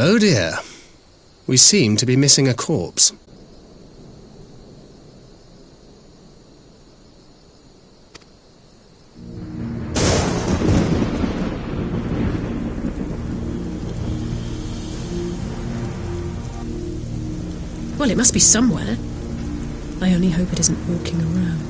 Oh dear. We seem to be missing a corpse. Well, it must be somewhere. I only hope it isn't walking around.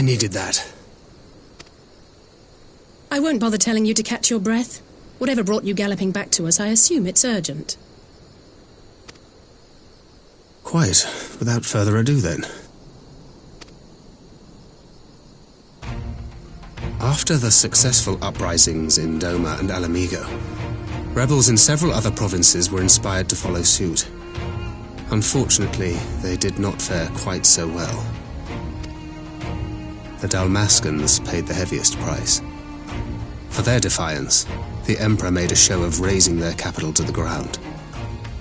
needed that. I won't bother telling you to catch your breath. Whatever brought you galloping back to us, I assume it's urgent. Quite. Without further ado, then. After the successful uprisings in Doma and Alamigo, rebels in several other provinces were inspired to follow suit. Unfortunately, they did not fare quite so well. The Dalmascans paid the heaviest price. For their defiance, the Emperor made a show of razing their capital to the ground,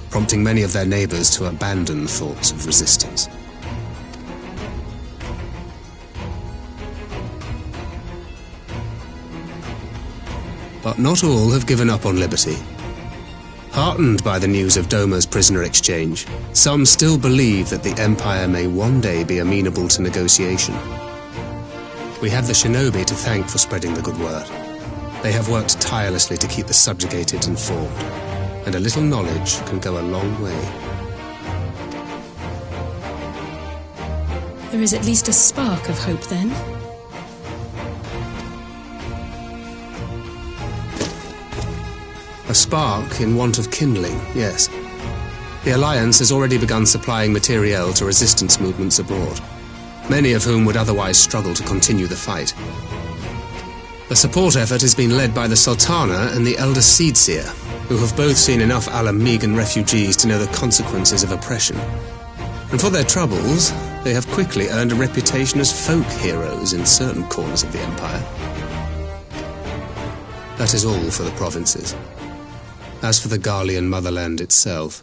prompting many of their neighbors to abandon thoughts of resistance. But not all have given up on liberty. Heartened by the news of Doma's prisoner exchange, some still believe that the Empire may one day be amenable to negotiation. We have the shinobi to thank for spreading the good word. They have worked tirelessly to keep the subjugated informed, and a little knowledge can go a long way. There is at least a spark of hope, then. A spark in want of kindling, yes. The Alliance has already begun supplying materiel to resistance movements abroad, many of whom would otherwise struggle to continue the fight. The support effort has been led by the Sultana and the Elder Seedseer, who have both seen enough Alamigan refugees to know the consequences of oppression. And for their troubles, they have quickly earned a reputation as folk heroes in certain corners of the Empire. That is all for the provinces. As for the Garlean motherland itself,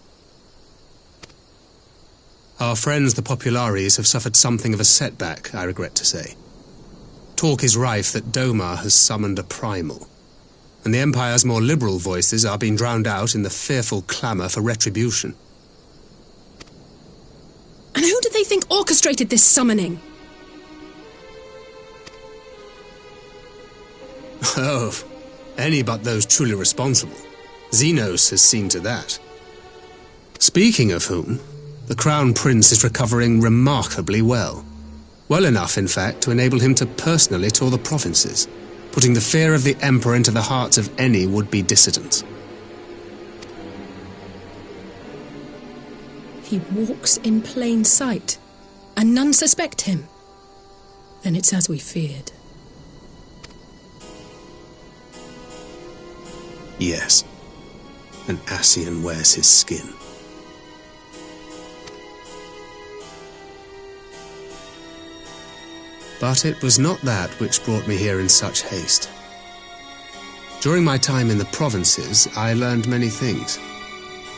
our friends the Populares have suffered something of a setback, I regret to say. Talk is rife that Doma has summoned a primal, and the Empire's more liberal voices are being drowned out in the fearful clamour for retribution. And who do they think orchestrated this summoning? Oh, any but those truly responsible. Xenos has seen to that. Speaking of whom, the Crown Prince is recovering remarkably well. Well enough, in fact, to enable him to personally tour the provinces, putting the fear of the Emperor into the hearts of any would-be dissidents. He walks in plain sight, and none suspect him. Then it's as we feared. Yes, an Ascian wears his skin. But it was not that which brought me here in such haste. During my time in the provinces, I learned many things.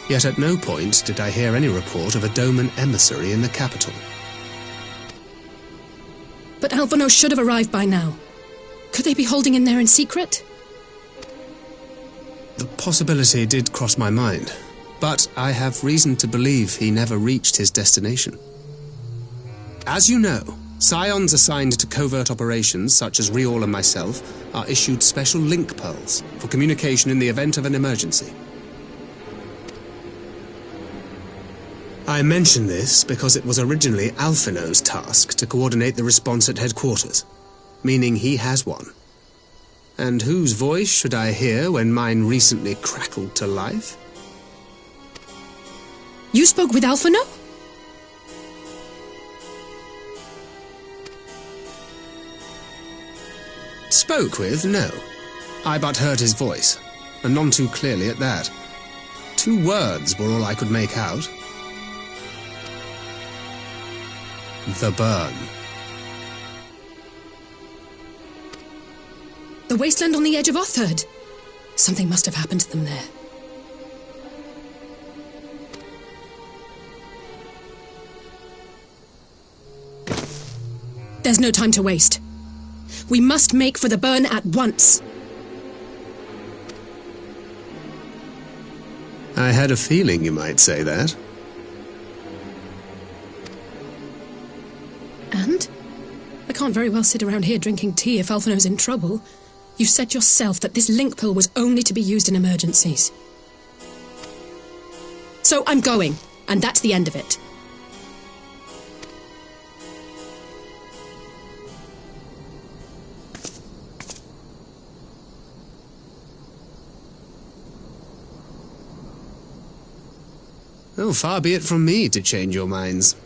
Yet at no point did I hear any report of a Doman emissary in the capital. But Alphonse should have arrived by now. Could they be holding in there in secret? The possibility did cross my mind, but I have reason to believe he never reached his destination. As you know, Scions assigned to covert operations, such as Riol and myself, are issued special link pearls for communication in the event of an emergency. I mention this because it was originally Alphino's task to coordinate the response at headquarters, meaning he has one. And whose voice should I hear when mine recently crackled to life? You spoke with Alphino? Spoke with? No. I but heard his voice, and none too clearly at that. 2 words were all I could make out. The burn. The wasteland on the edge of Otherd. Something must have happened to them there. There's no time to waste. We must make for the burn at once. I had a feeling you might say that. And? I can't very well sit around here drinking tea if Alphino's in trouble. You said yourself that this link pill was only to be used in emergencies. So I'm going, and that's the end of it. Oh, far be it from me to change your minds.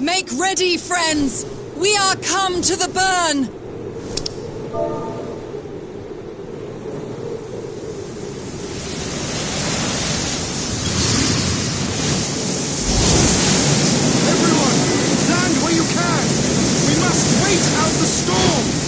Make ready, friends! We are come to the burn! Everyone, stand where you can! We must wait out the storm!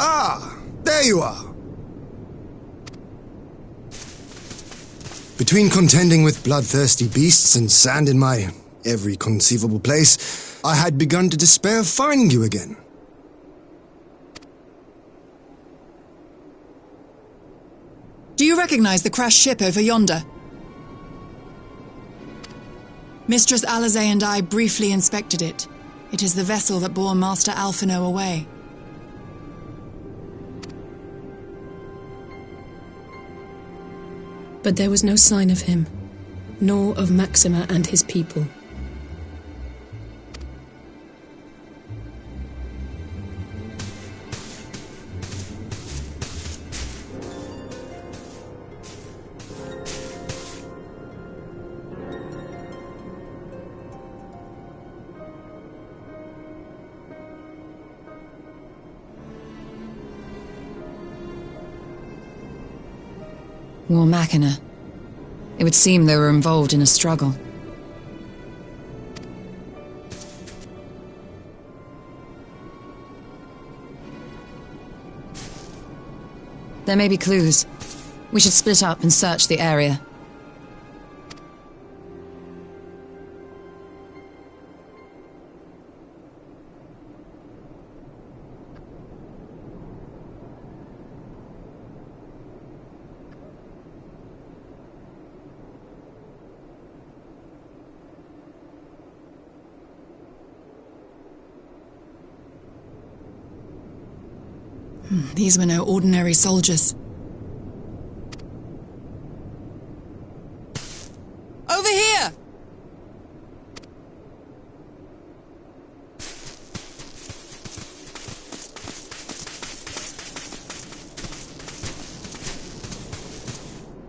Ah, there you are. Between contending with bloodthirsty beasts and sand in my every conceivable place, I had begun to despair of finding you again. Do you recognize the crashed ship over yonder? Mistress Alizé and I briefly inspected it. It is the vessel that bore Master Alphino away. But there was no sign of him, nor of Maxima and his people. War Machina. It would seem they were involved in a struggle. There may be clues. We should split up and search the area. These were no ordinary soldiers. Over here!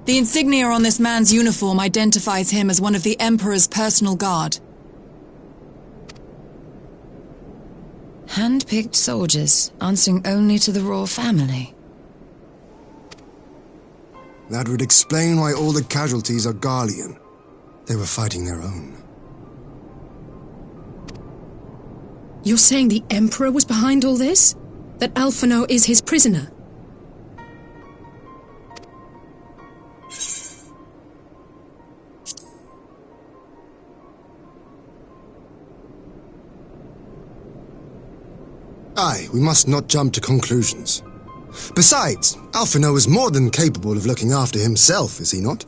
The insignia on this man's uniform identifies him as one of the Emperor's personal guard. Hand-picked soldiers, answering only to the royal family. That would explain why all the casualties are Garlean. They were fighting their own. You're saying the Emperor was behind all this? That Alphino is his prisoner? Aye, we must not jump to conclusions. Besides, Alphino is more than capable of looking after himself, is he not?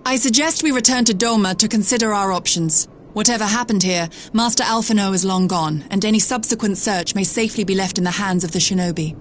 I suggest we return to Doma to consider our options. Whatever happened here, Master Alphino is long gone, and any subsequent search may safely be left in the hands of the shinobi.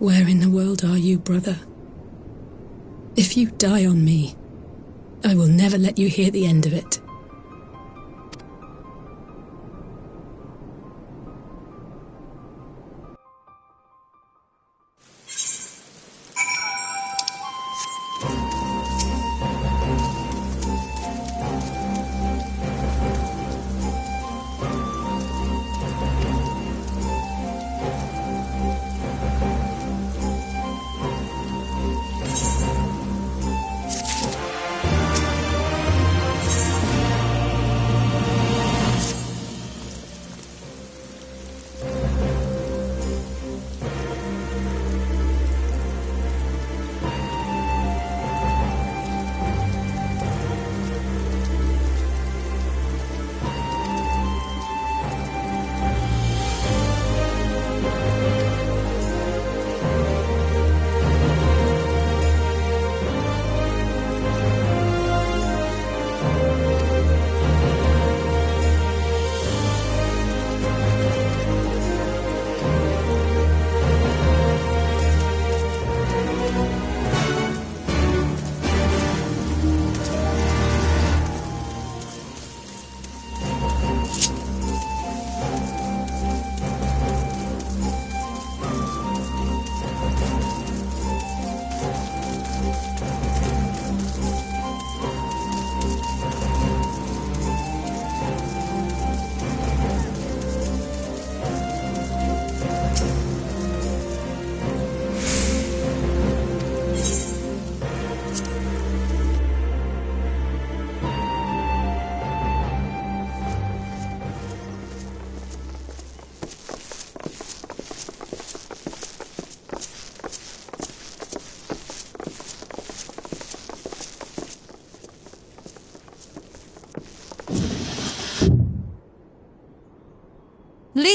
Where in the world are you, brother? If you die on me, I will never let you hear the end of it.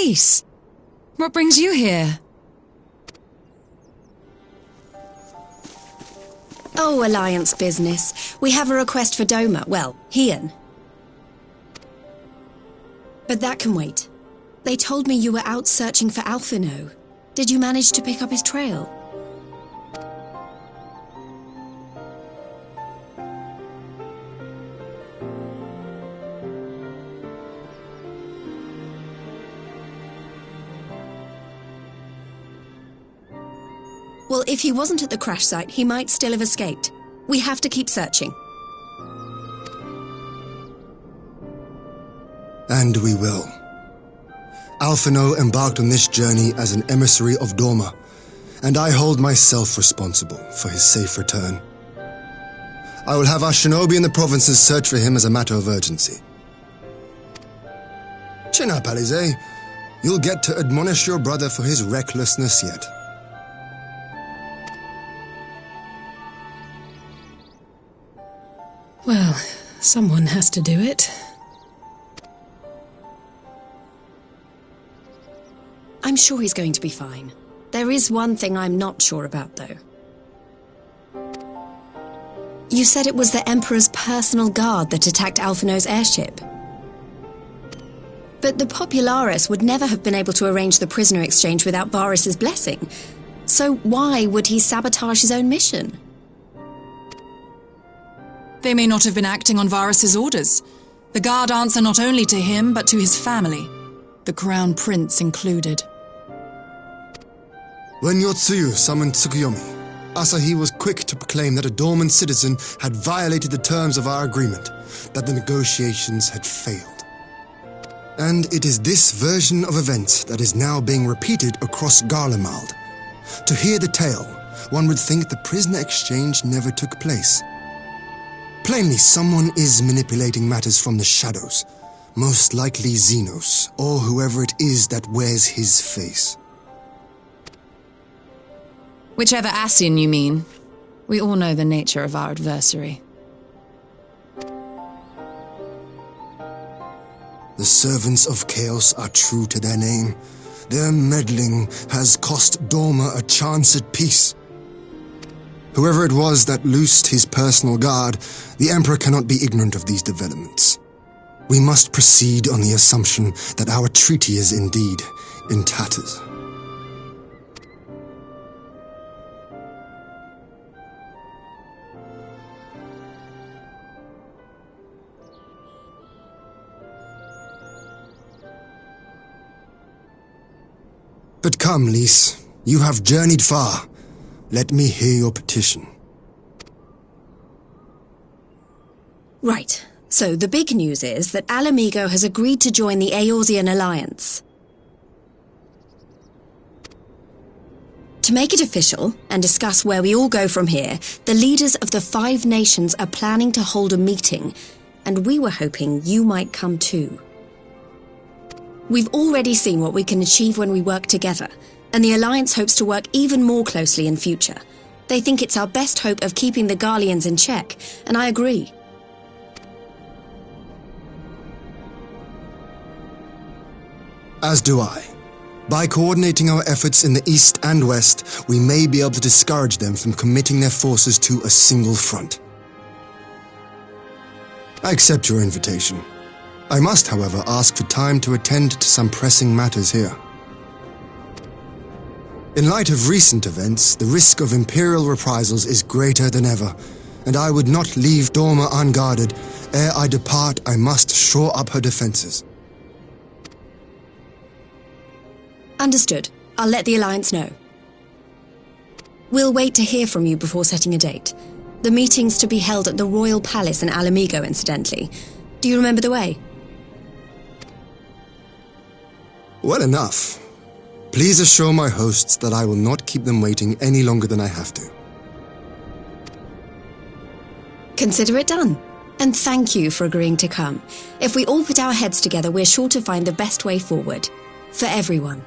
Lise! What brings you here? Oh, Alliance business. We have a request for Doma. Well, Hien. But that can wait. They told me you were out searching for Alphino. Did you manage to pick up his trail? Well, if he wasn't at the crash site, he might still have escaped. We have to keep searching. And we will. Alphino embarked on this journey as an emissary of Doma, and I hold myself responsible for his safe return. I will have our shinobi in the provinces search for him as a matter of urgency. Chin up, Alize. You'll get to admonish your brother for his recklessness yet. Well, someone has to do it. I'm sure he's going to be fine. There is one thing I'm not sure about, though. You said it was the Emperor's personal guard that attacked Alphino's airship. But the Popularis would never have been able to arrange the prisoner exchange without Varys' blessing. So why would he sabotage his own mission? They may not have been acting on Varys' orders. The guard answer not only to him, but to his family, the Crown Prince included. When Yotsuyu summoned Tsukuyomi, Asahi was quick to proclaim that a dormant citizen had violated the terms of our agreement, that the negotiations had failed. And it is this version of events that is now being repeated across Garlemald. To hear the tale, one would think the prisoner exchange never took place. Plainly, someone is manipulating matters from the shadows, most likely Xenos, or whoever it is that wears his face. Whichever Ascian you mean. We all know the nature of our adversary. The servants of chaos are true to their name. Their meddling has cost Doma a chance at peace. Whoever it was that loosed his personal guard, the Emperor cannot be ignorant of these developments. We must proceed on the assumption that our treaty is indeed in tatters. But come, Lise, you have journeyed far. Let me hear your petition. Right. So the big news is that Alamigo has agreed to join the Eorzean Alliance. To make it official and discuss where we all go from here, the leaders of the 5 nations are planning to hold a meeting, and we were hoping you might come too. We've already seen what we can achieve when we work together, and the Alliance hopes to work even more closely in future. They think it's our best hope of keeping the Garleans in check, and I agree. As do I. By coordinating our efforts in the east and west, we may be able to discourage them from committing their forces to a single front. I accept your invitation. I must, however, ask for time to attend to some pressing matters here. In light of recent events, the risk of Imperial reprisals is greater than ever, and I would not leave Doma unguarded. Ere I depart, I must shore up her defenses. Understood. I'll let the Alliance know. We'll wait to hear from you before setting a date. The meeting's to be held at the Royal Palace in Alamigo, incidentally. Do you remember the way? Well enough. Please assure my hosts that I will not keep them waiting any longer than I have to. Consider it done. And thank you for agreeing to come. If we all put our heads together, we're sure to find the best way forward. For everyone.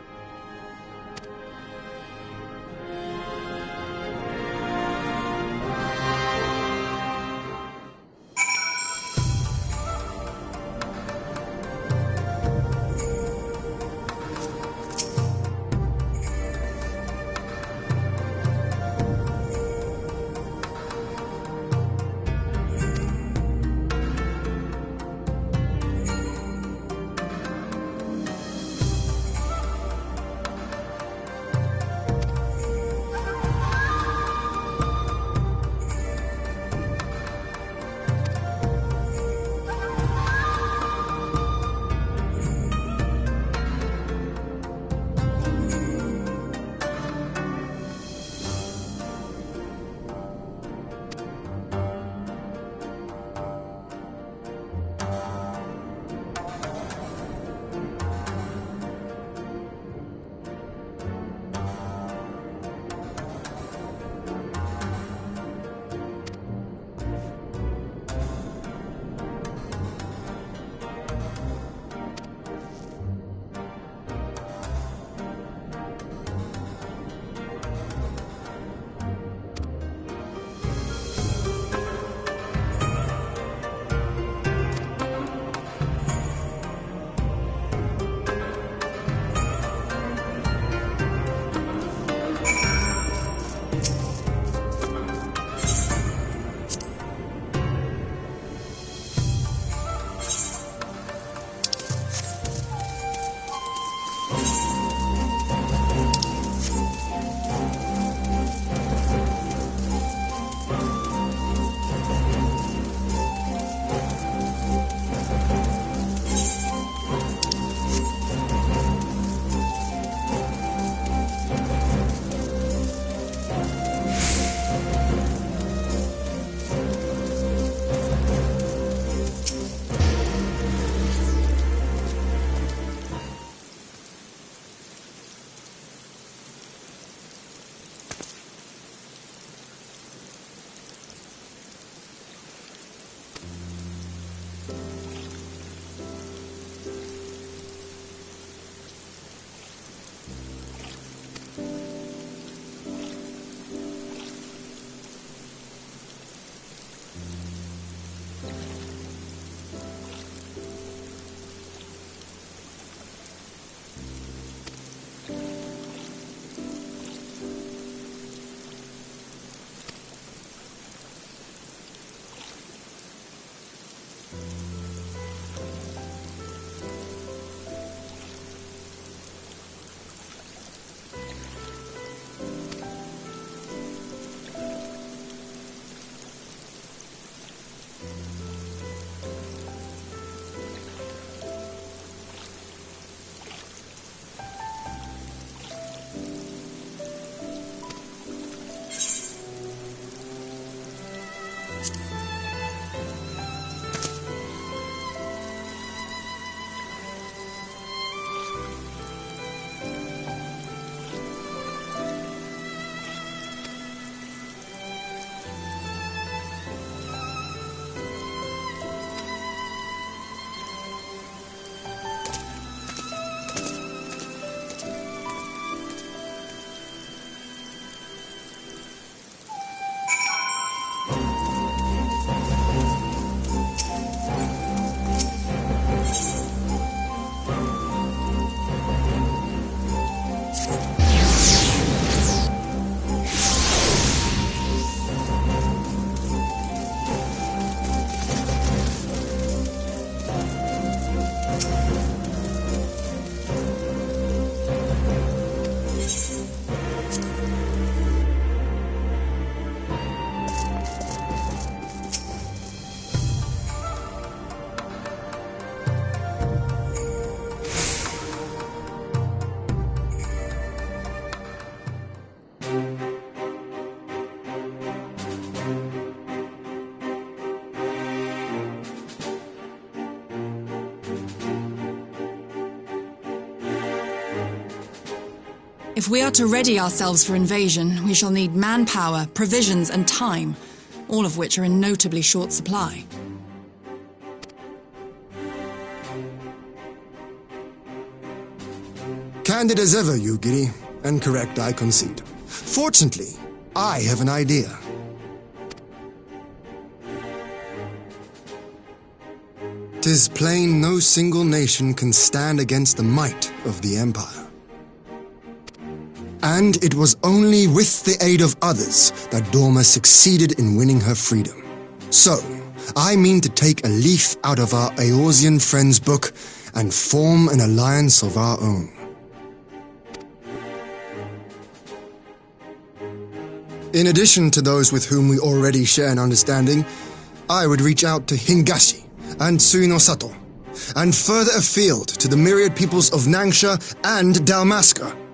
If we are to ready ourselves for invasion, we shall need manpower, provisions, and time, all of which are in notably short supply. Candid as ever, you giddy, and correct, I concede. Fortunately, I have an idea. "'Tis plain no single nation can stand against the might of the Empire. And it was only with the aid of others that Dorma succeeded in winning her freedom. So, I mean to take a leaf out of our Eorzean friends' book and form an alliance of our own. In addition to those with whom we already share an understanding, I would reach out to Hingashi and Suinosato, and further afield to the myriad peoples of Nangsha and Dalmasca.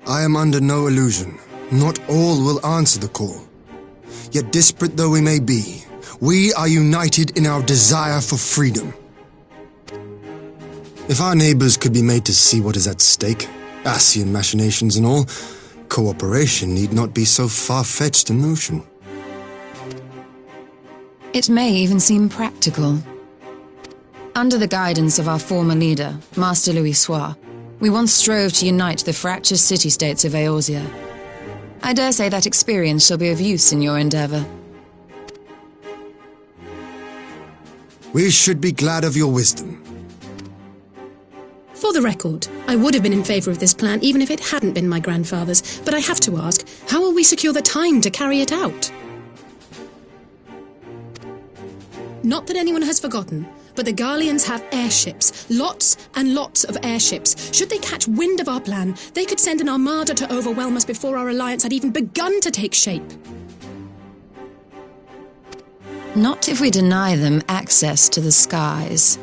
I am under no illusion. Not all will answer the call. Yet disparate though we may be, we are united in our desire for freedom. If our neighbors could be made to see what is at stake, Ascian machinations and all, cooperation need not be so far-fetched a notion. It may even seem practical. Under the guidance of our former leader, Master Louis Soir, we once strove to unite the fractious city-states of Eorzea. I dare say that experience shall be of use in your endeavor. We should be glad of your wisdom. For the record, I would have been in favour of this plan even if it hadn't been my grandfather's, but I have to ask, how will we secure the time to carry it out? Not that anyone has forgotten, but the Garleans have airships. Lots and lots of airships. Should they catch wind of our plan, they could send an armada to overwhelm us before our alliance had even begun to take shape. Not if we deny them access to the skies.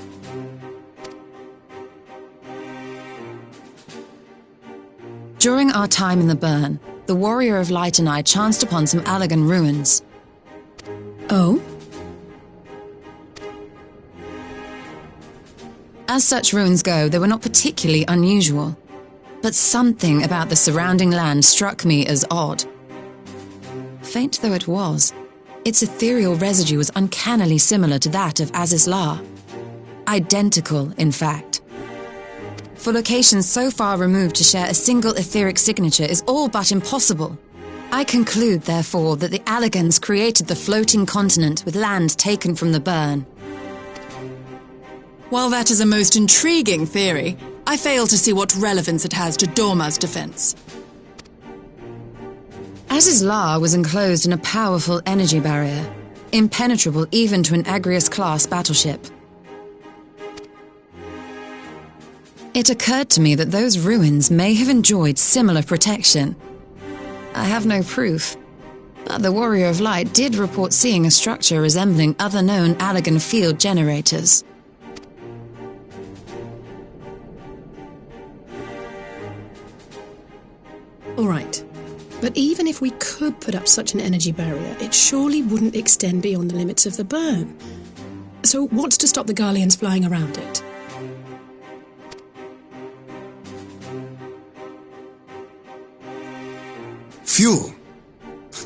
During our time in the Burn, the Warrior of Light and I chanced upon some Allagan ruins. Oh? As such ruins go, they were not particularly unusual, but something about the surrounding land struck me as odd. Faint though it was, Its ethereal residue was uncannily similar to that of Azizlar. Identical, in fact. For locations so far removed to share a single etheric signature is all but impossible. I conclude, therefore, that the Allegans created the floating continent with land taken from the burn. While that is a most intriguing theory, I fail to see what relevance it has to Dorma's defense. Azizlar was enclosed in a powerful energy barrier, impenetrable even to an Agrius-class battleship. It occurred to me that those ruins may have enjoyed similar protection. I have no proof, but the Warrior of Light did report seeing a structure resembling other known Allegan field generators. All right. But even if we could put up such an energy barrier, it surely wouldn't extend beyond the limits of the burn. So what's to stop the Garleans flying around it? Fuel.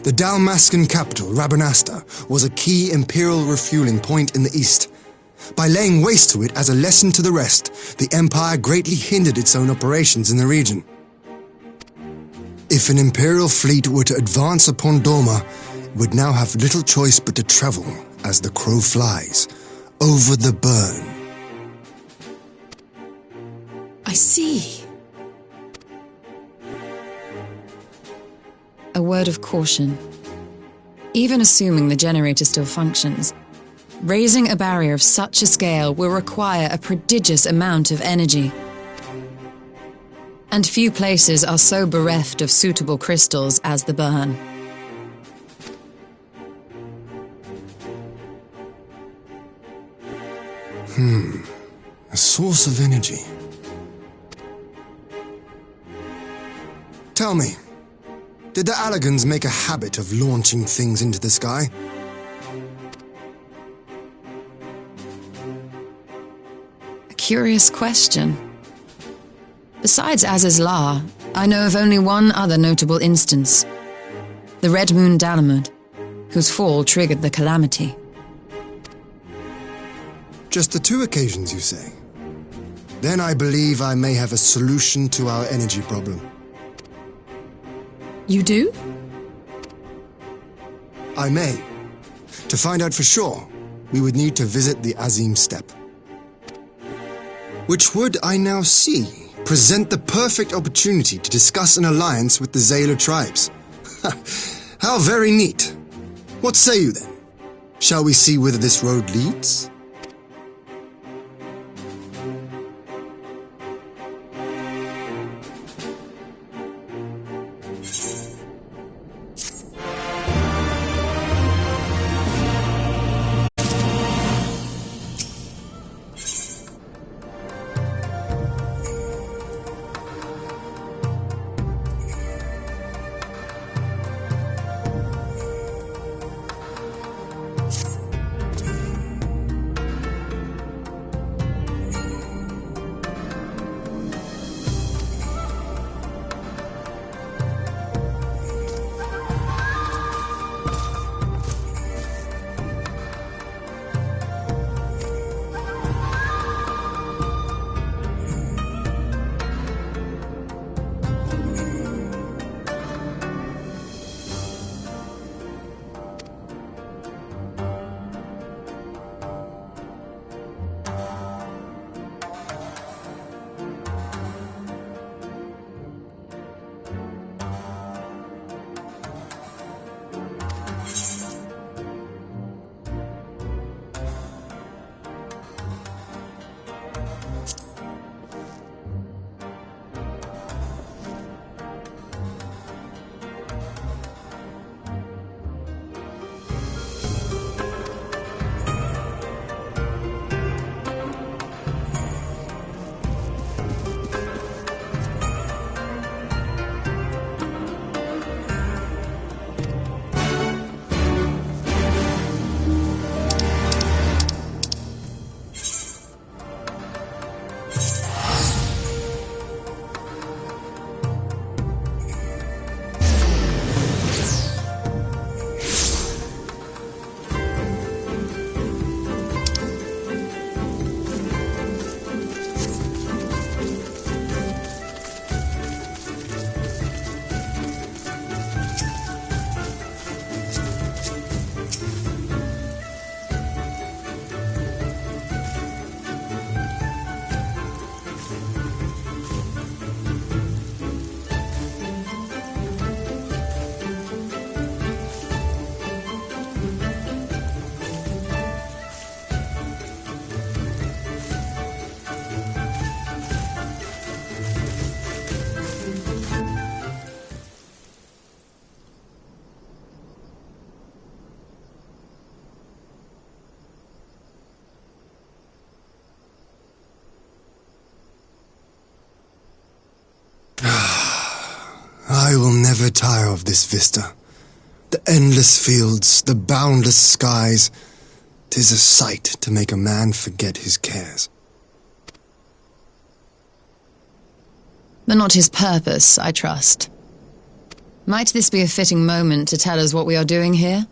The Dalmascan capital, Rabanasta, was a key imperial refueling point in the east. By laying waste to it as a lesson to the rest, the Empire greatly hindered its own operations in the region. If an imperial fleet were to advance upon Dorma, it would now have little choice but to travel, as the crow flies, over the burn. I see. A word of caution. Even assuming the generator still functions, raising a barrier of such a scale will require a prodigious amount of energy. And few places are so bereft of suitable crystals as the burn. A source of energy. Tell me, did the Allegans make a habit of launching things into the sky? A curious question. Besides Azizlar, I know of only one other notable instance. The Red Moon Dalamud, whose fall triggered the calamity. Just the two occasions, you say? Then I believe I may have a solution to our energy problem. You do? I may. To find out for sure, we would need to visit the Azim Steppe. Which would, I now see, present the perfect opportunity to discuss an alliance with the Zayla tribes. How very neat. What say you then? Shall we see whither this road leads? of this vista. The endless fields, the boundless skies. 'Tis a sight to make a man forget his cares. But not his purpose, I trust. Might this be a fitting moment to tell us what we are doing here?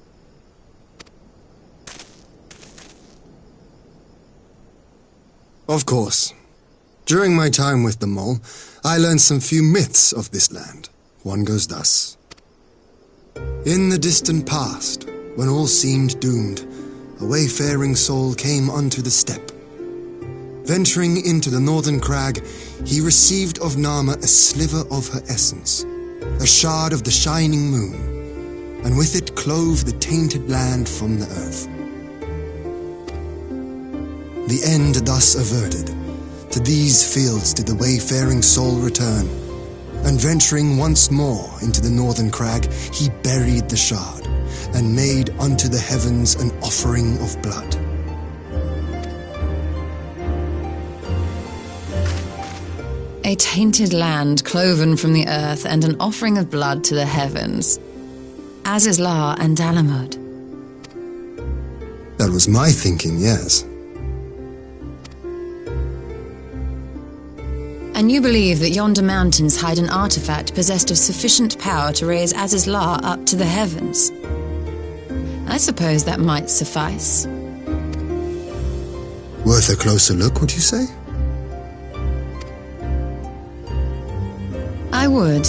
Of course. During my time with the mole, I learned some few myths of this land. One goes thus. In the distant past, when all seemed doomed, a wayfaring soul came unto the steppe. Venturing into the northern crag, he received of Nama a sliver of her essence, a shard of the shining moon, and with it clove the tainted land from the earth. The end thus averted, to these fields did the wayfaring soul return, and venturing once more into the northern crag, he buried the shard, and made unto the heavens an offering of blood. A tainted land cloven from the earth and an offering of blood to the heavens. Azizlar and Dalamud. That was my thinking, yes. And you believe that yonder mountains hide an artifact possessed of sufficient power to raise Azizlar up to the heavens? I suppose that might suffice. Worth a closer look, would you say? I would.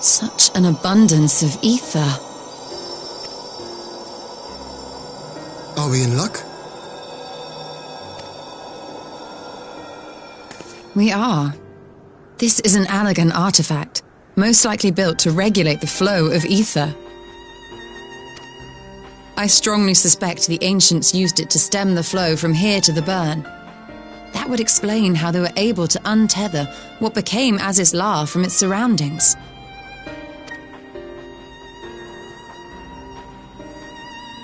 Such an abundance of ether. Are we in luck? We are. This is an Allagan artifact, most likely built to regulate the flow of ether. I strongly suspect the ancients used it to stem the flow from here to the burn. That would explain how they were able to untether what became Aziz's La from its surroundings.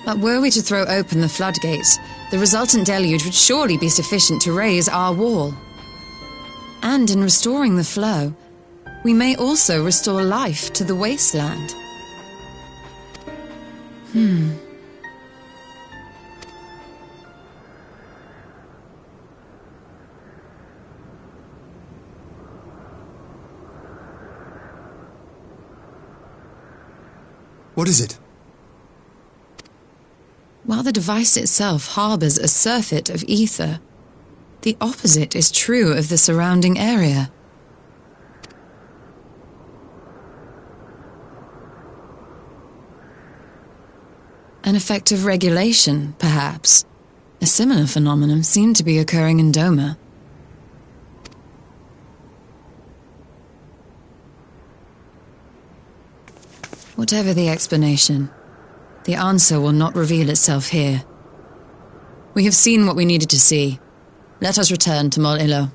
But were we to throw open the floodgates, the resultant deluge would surely be sufficient to raise our wall. And in restoring the flow, we may also restore life to the wasteland. What is it? While the device itself harbors a surfeit of ether, the opposite is true of the surrounding area. An effect of regulation, perhaps. A similar phenomenon seemed to be occurring in Doma. Whatever the explanation, the answer will not reveal itself here. We have seen what we needed to see. Let us return to Mol Ilo.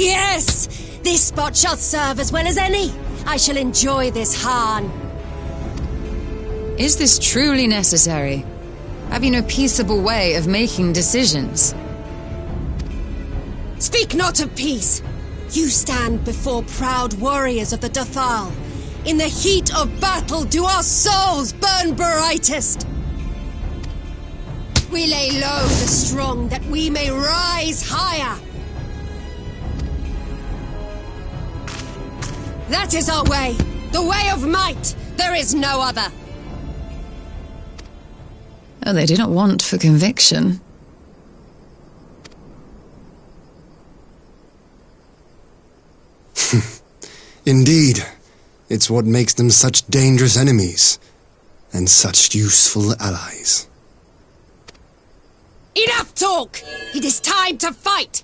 Yes! This spot shall serve as well as any. I shall enjoy this Hahn. Is this truly necessary? Have you no peaceable way of making decisions? Speak not of peace. You stand before proud warriors of the Dothal. In the heat of battle do our souls burn brightest. We lay low the strong that we may rise higher. That is our way, the way of might. There is no other. Oh, they do not want for conviction. Indeed, it's what makes them such dangerous enemies, and such useful allies. Enough talk! It is time to fight!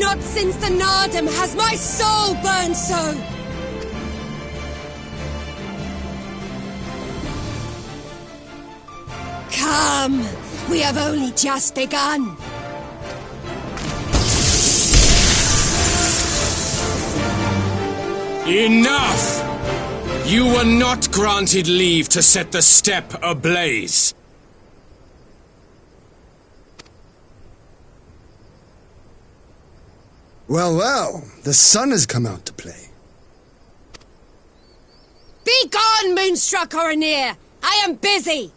Not since the Nardum has my soul burned so! Come, we have only just begun. Enough! You were not granted leave to set the steppe ablaze. Well, well, the sun has come out to play. Be gone, Moonstruck Oranir! I am busy!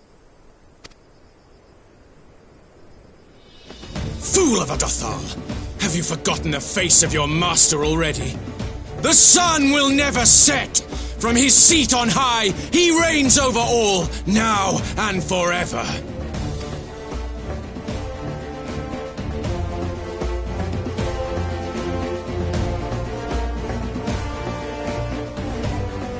Fool of a Dothal! Have you forgotten the face of your master already? The sun will never set! From his seat on high, he reigns over all, now and forever.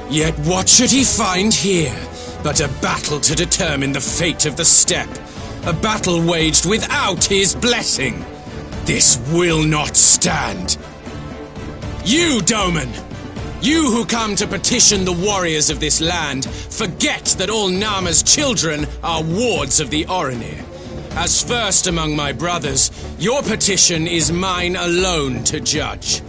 Yet what should he find here but a battle to determine the fate of the steppe? A battle waged without his blessing. This will not stand. You, Doman! You who come to petition the warriors of this land, forget that all Nama's children are wards of the Oranir. As first among my brothers, your petition is mine alone to judge.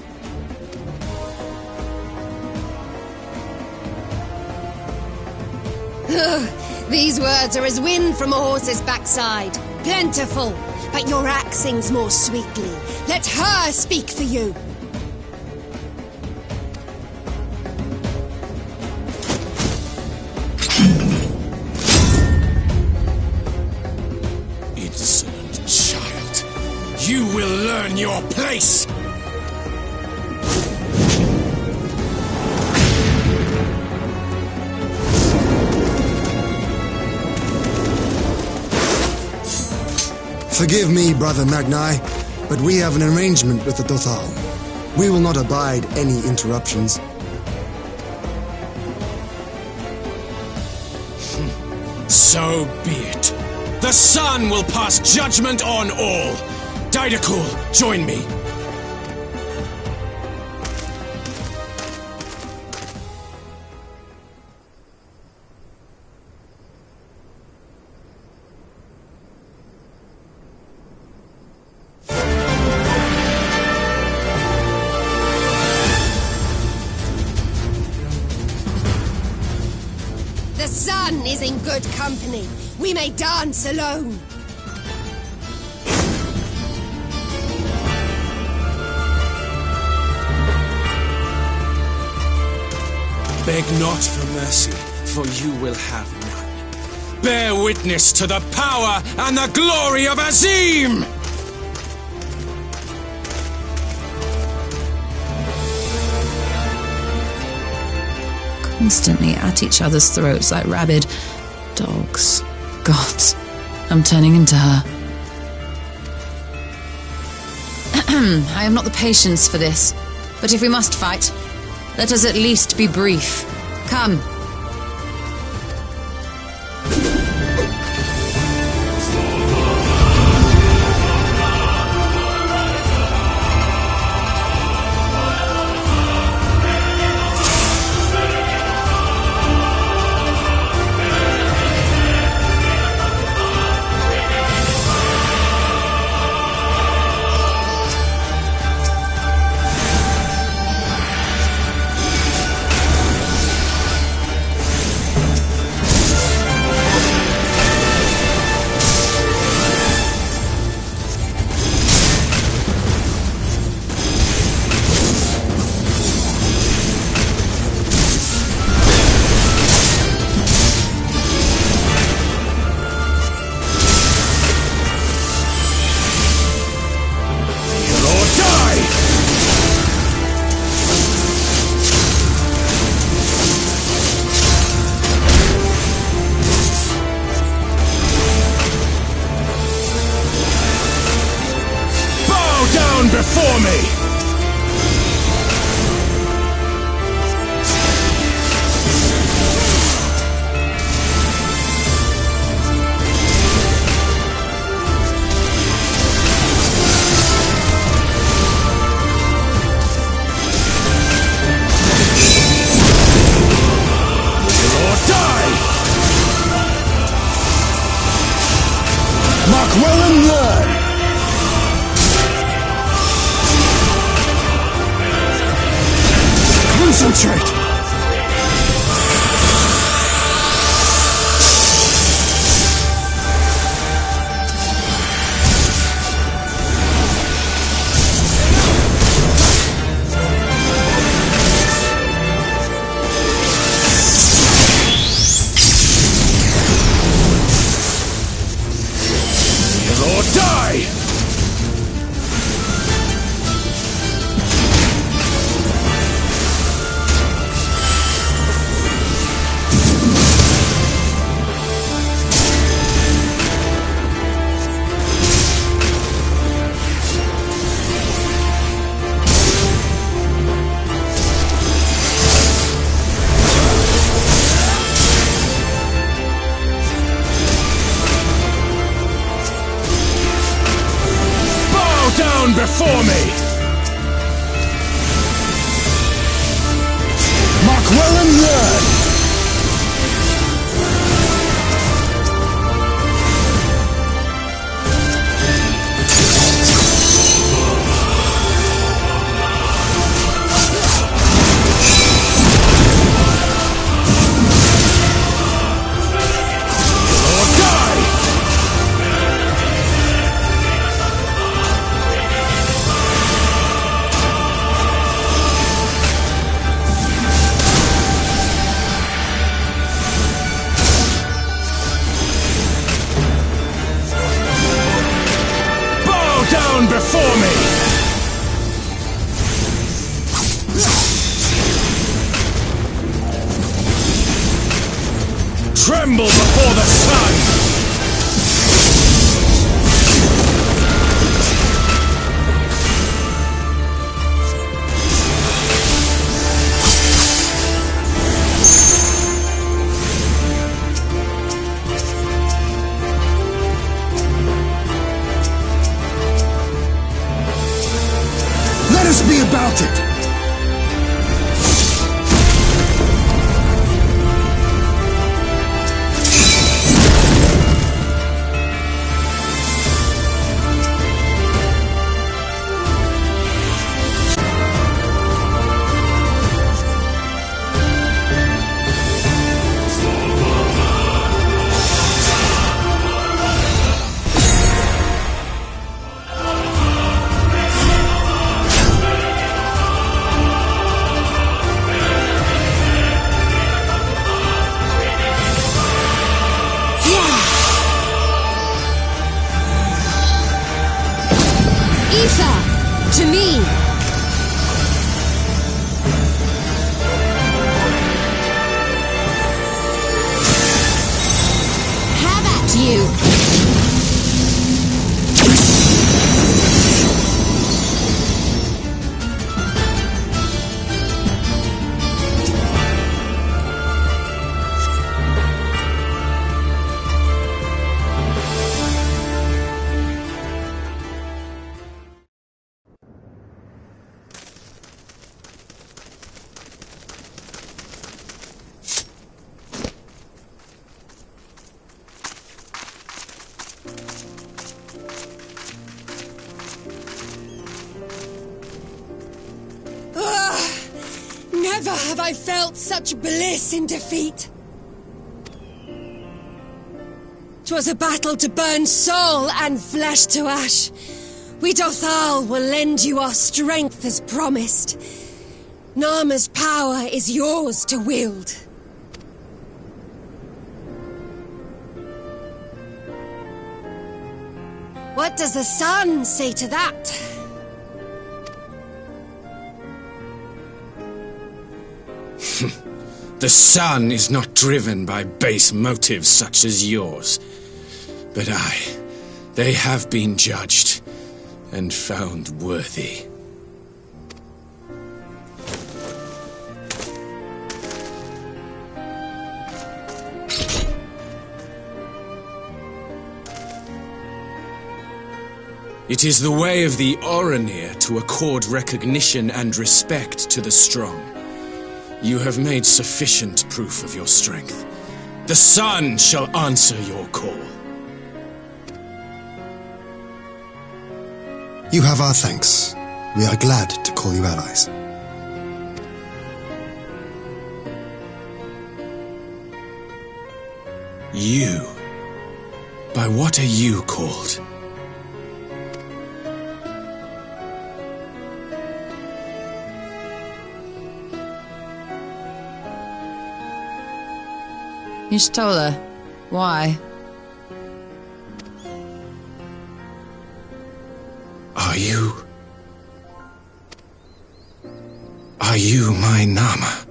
These words are as wind from a horse's backside. Plentiful, but your axe sings more sweetly. Let her speak for you. Insolent child, you will learn your place! Forgive me, Brother Magni, but we have an arrangement with the Dothal. We will not abide any interruptions. So be it. The sun will pass judgment on all. Didakul, join me. The sun is in good company. We may dance alone. Beg not for mercy, for you will have none. Bear witness to the power and the glory of Azim! Constantly at each other's throats like rabid dogs. Gods, I'm turning into her. I have not the patience for this, but if we must fight, let us at least be brief. Come. Mark well and learn! Concentrate! Or die! Down before me! Mark well and learn! Down before me! Tremble before the sun! Let us be about it! To me! Have at you! Never have I felt such bliss in defeat. 'Twas a battle to burn soul and flesh to ash. We Dothal will lend you our strength as promised. Narma's power is yours to wield. What does the sun say to that? The sun is not driven by base motives such as yours. But they have been judged and found worthy. It is the way of the Oranir to accord recognition and respect to the strong. You have made sufficient proof of your strength. The sun shall answer your call. You have our thanks. We are glad to call you allies. You? By what are you called? Y'shtola. Why? Are you my Nama?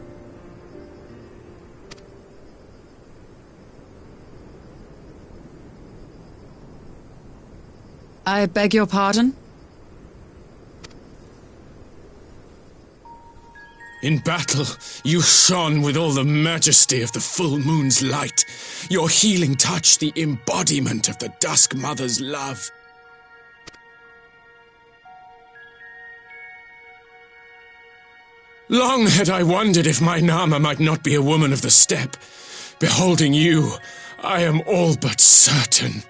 I beg your pardon? In battle, you shone with all the majesty of the full moon's light. Your healing touch, the embodiment of the Dusk Mother's love. Long had I wondered if my Nama might not be a woman of the steppe. Beholding you, I am all but certain.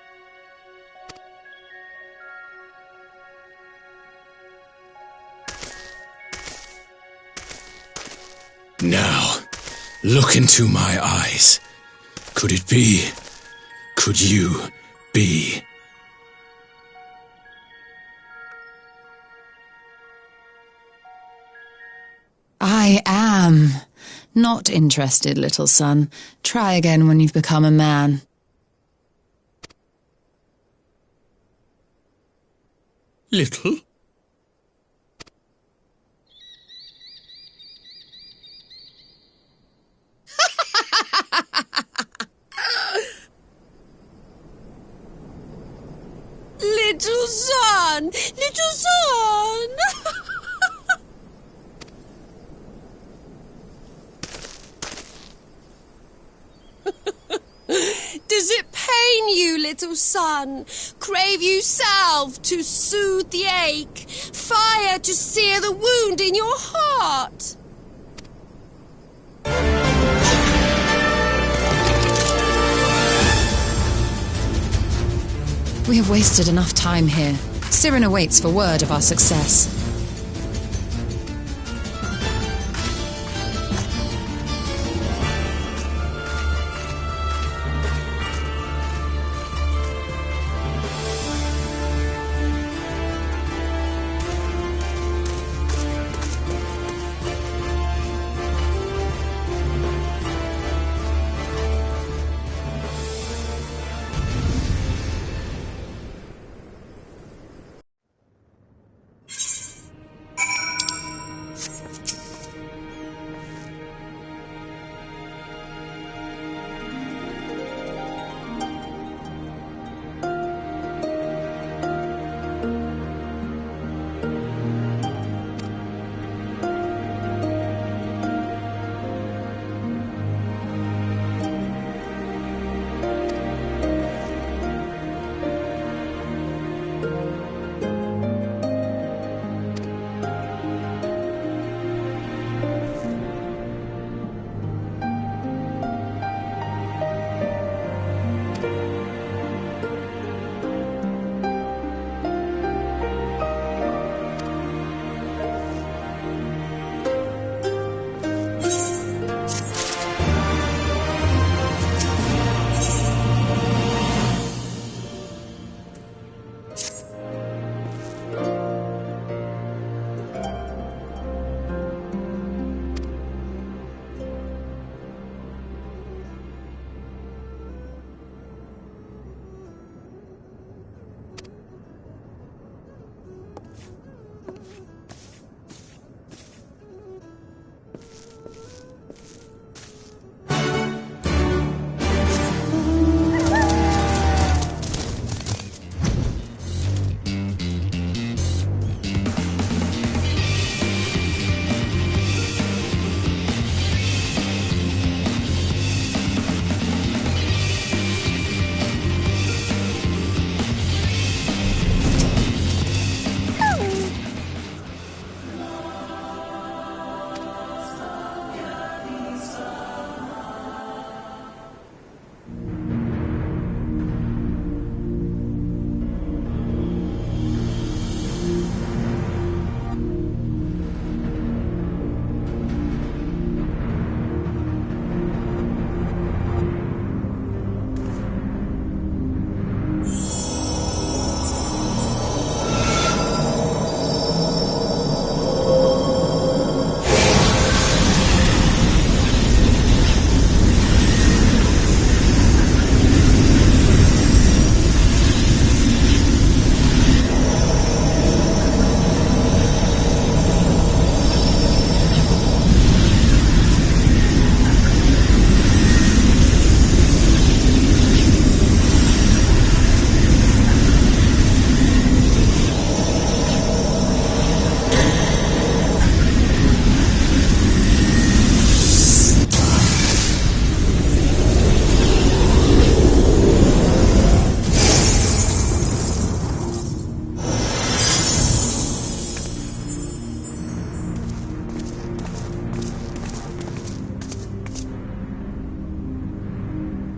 Now, look into my eyes. Could it be? Could you be? I am. Not interested, little son. Try again when you've become a man. Little? Little son! Little son! Does it pain you, little son? Crave you salve to soothe the ache? Fire to sear the wound in your heart? We have wasted enough time here. Siren awaits for word of our success.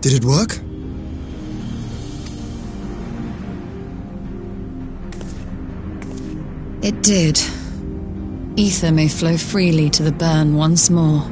Did it work? It did. Ether may flow freely to the burn once more.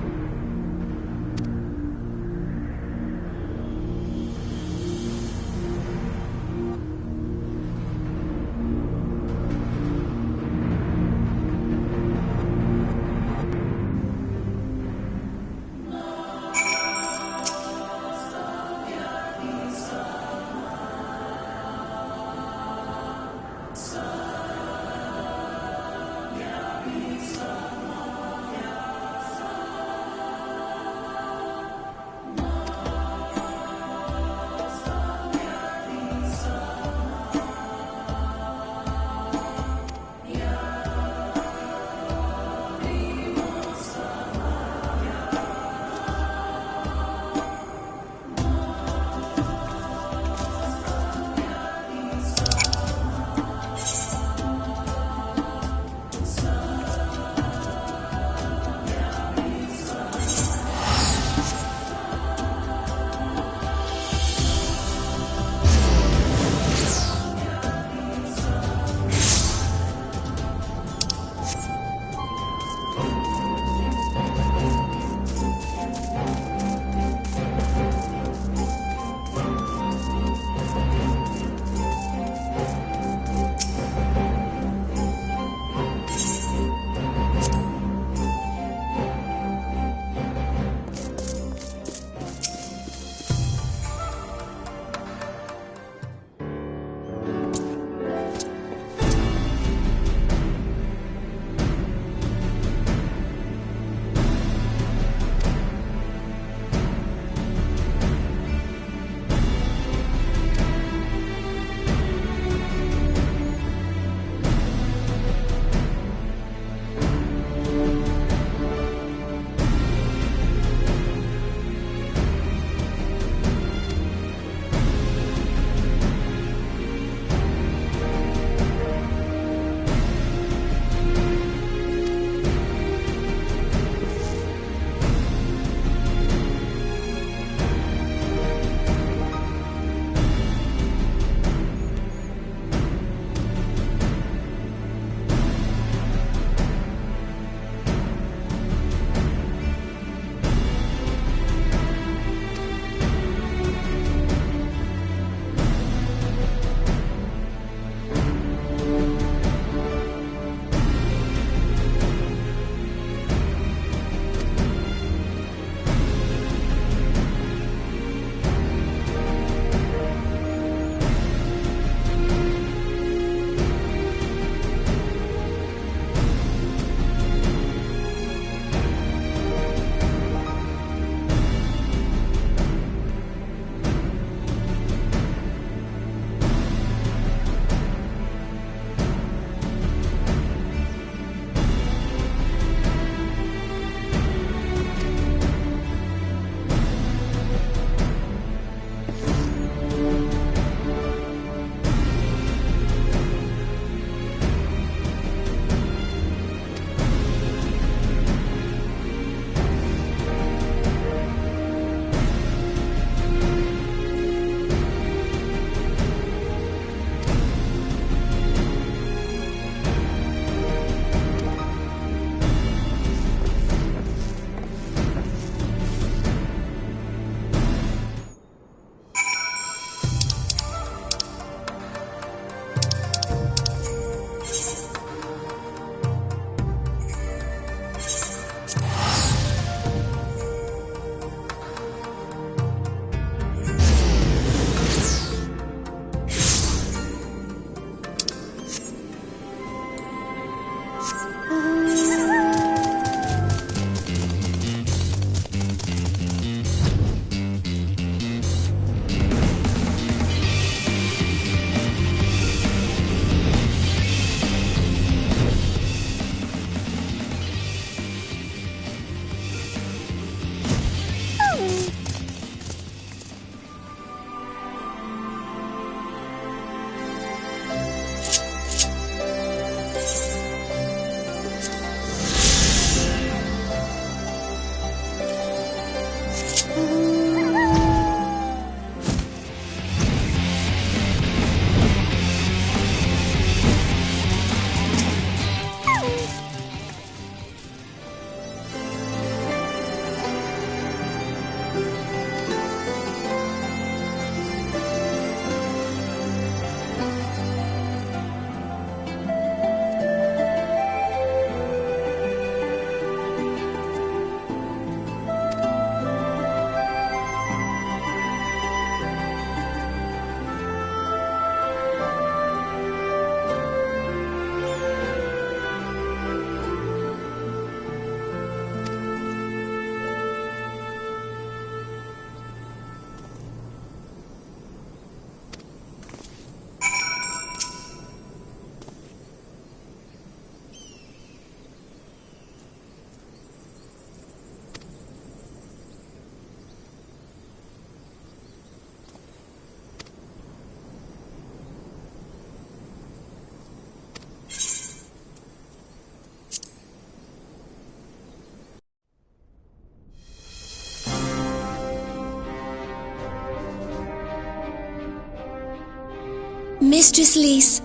Mistress Lys,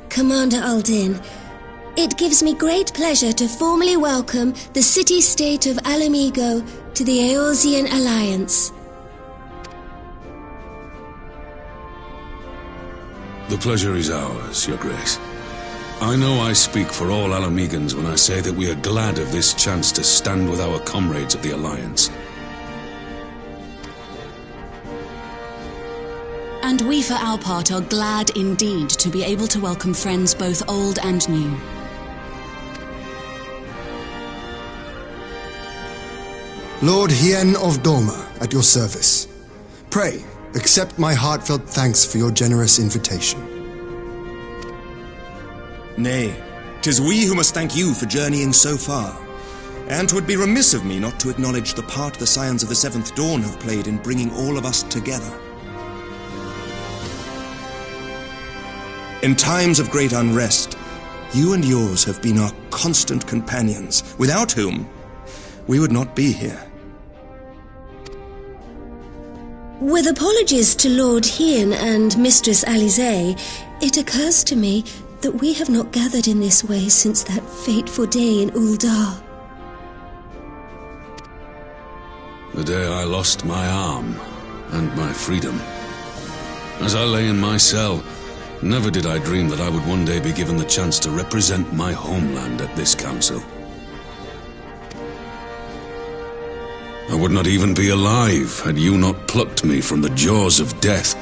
Commander Aldin, it gives me great pleasure to formally welcome the city-state of Alamigo to the Eorzean Alliance. The pleasure is ours, Your Grace. I know I speak for all Alamegans when I say that we are glad of this chance to stand with our comrades of the Alliance. And we for our part are glad indeed to be able to welcome friends both old and new. Lord Hien of Doma, at your service. Pray, accept my heartfelt thanks for your generous invitation. Nay, 'tis we who must thank you for journeying so far. And 'twould be remiss of me not to acknowledge the part the Scions of the Seventh Dawn have played in bringing all of us together. In times of great unrest, you and yours have been our constant companions, without whom we would not be here. With apologies to Lord Hien and Mistress Alize, it occurs to me that we have not gathered in this way since that fateful day in Uldar. The day I lost my arm and my freedom. As I lay in my cell, never did I dream that I would one day be given the chance to represent my homeland at this council. I would not even be alive had you not plucked me from the jaws of death.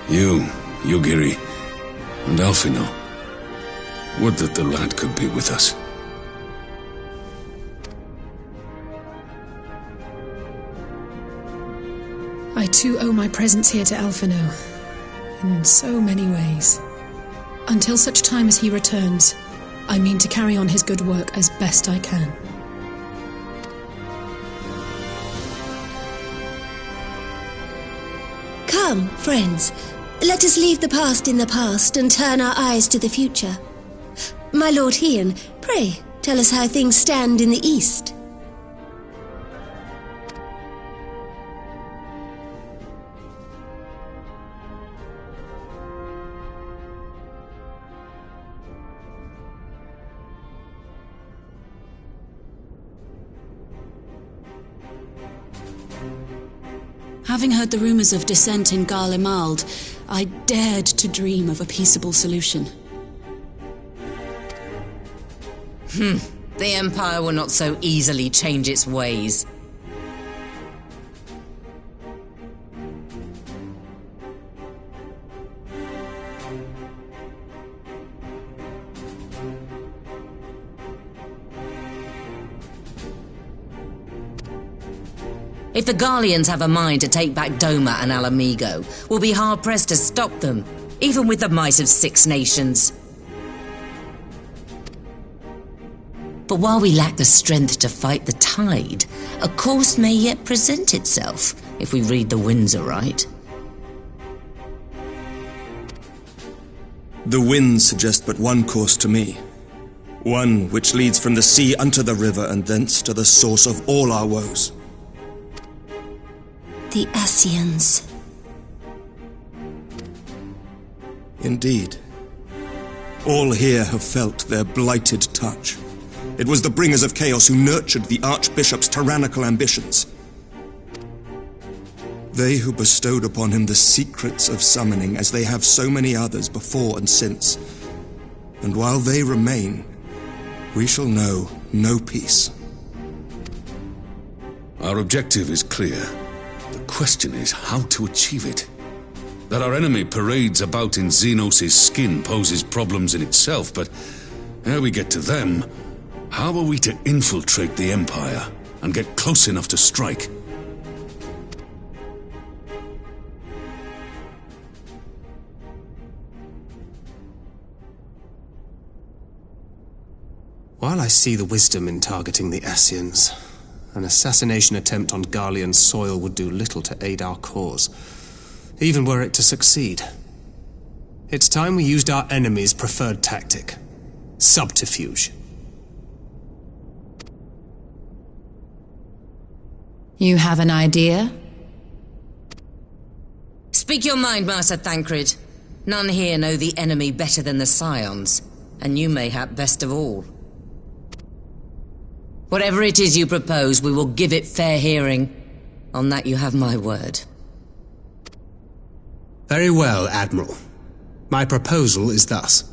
You, Yugiri, and Alfino. Would that the lad could be with us. I too owe my presence here to Alfino, in so many ways. Until such time as he returns, I mean to carry on his good work as best I can. Come, friends, let us leave the past in the past and turn our eyes to the future. My Lord Hien, pray, tell us how things stand in the east. Having heard the rumors of dissent in Garlemald, I dared to dream of a peaceable solution. The Empire will not so easily change its ways. If the Garleans have a mind to take back Doma and Alamigo, we'll be hard-pressed to stop them, even with the might of 6 nations. But while we lack the strength to fight the tide, a course may yet present itself, if we read the winds aright. The winds suggest but one course to me. One which leads from the sea unto the river and thence to the source of all our woes. The Ascians. Indeed. All here have felt their blighted touch. It was the bringers of chaos who nurtured the Archbishop's tyrannical ambitions. They who bestowed upon him the secrets of summoning, as they have so many others before and since. And while they remain, we shall know no peace. Our objective is clear. The question is how to achieve it. That our enemy parades about in Xenos' skin poses problems in itself, but ere we get to them, how are we to infiltrate the Empire and get close enough to strike? While I see the wisdom in targeting the Ascians, an assassination attempt on Garlean soil would do little to aid our cause, even were it to succeed. It's time we used our enemy's preferred tactic: subterfuge. You have an idea? Speak your mind, Master Thancred. None here know the enemy better than the Scions, and you mayhap best of all. Whatever it is you propose, we will give it fair hearing. On that you have my word. Very well, Admiral. My proposal is thus.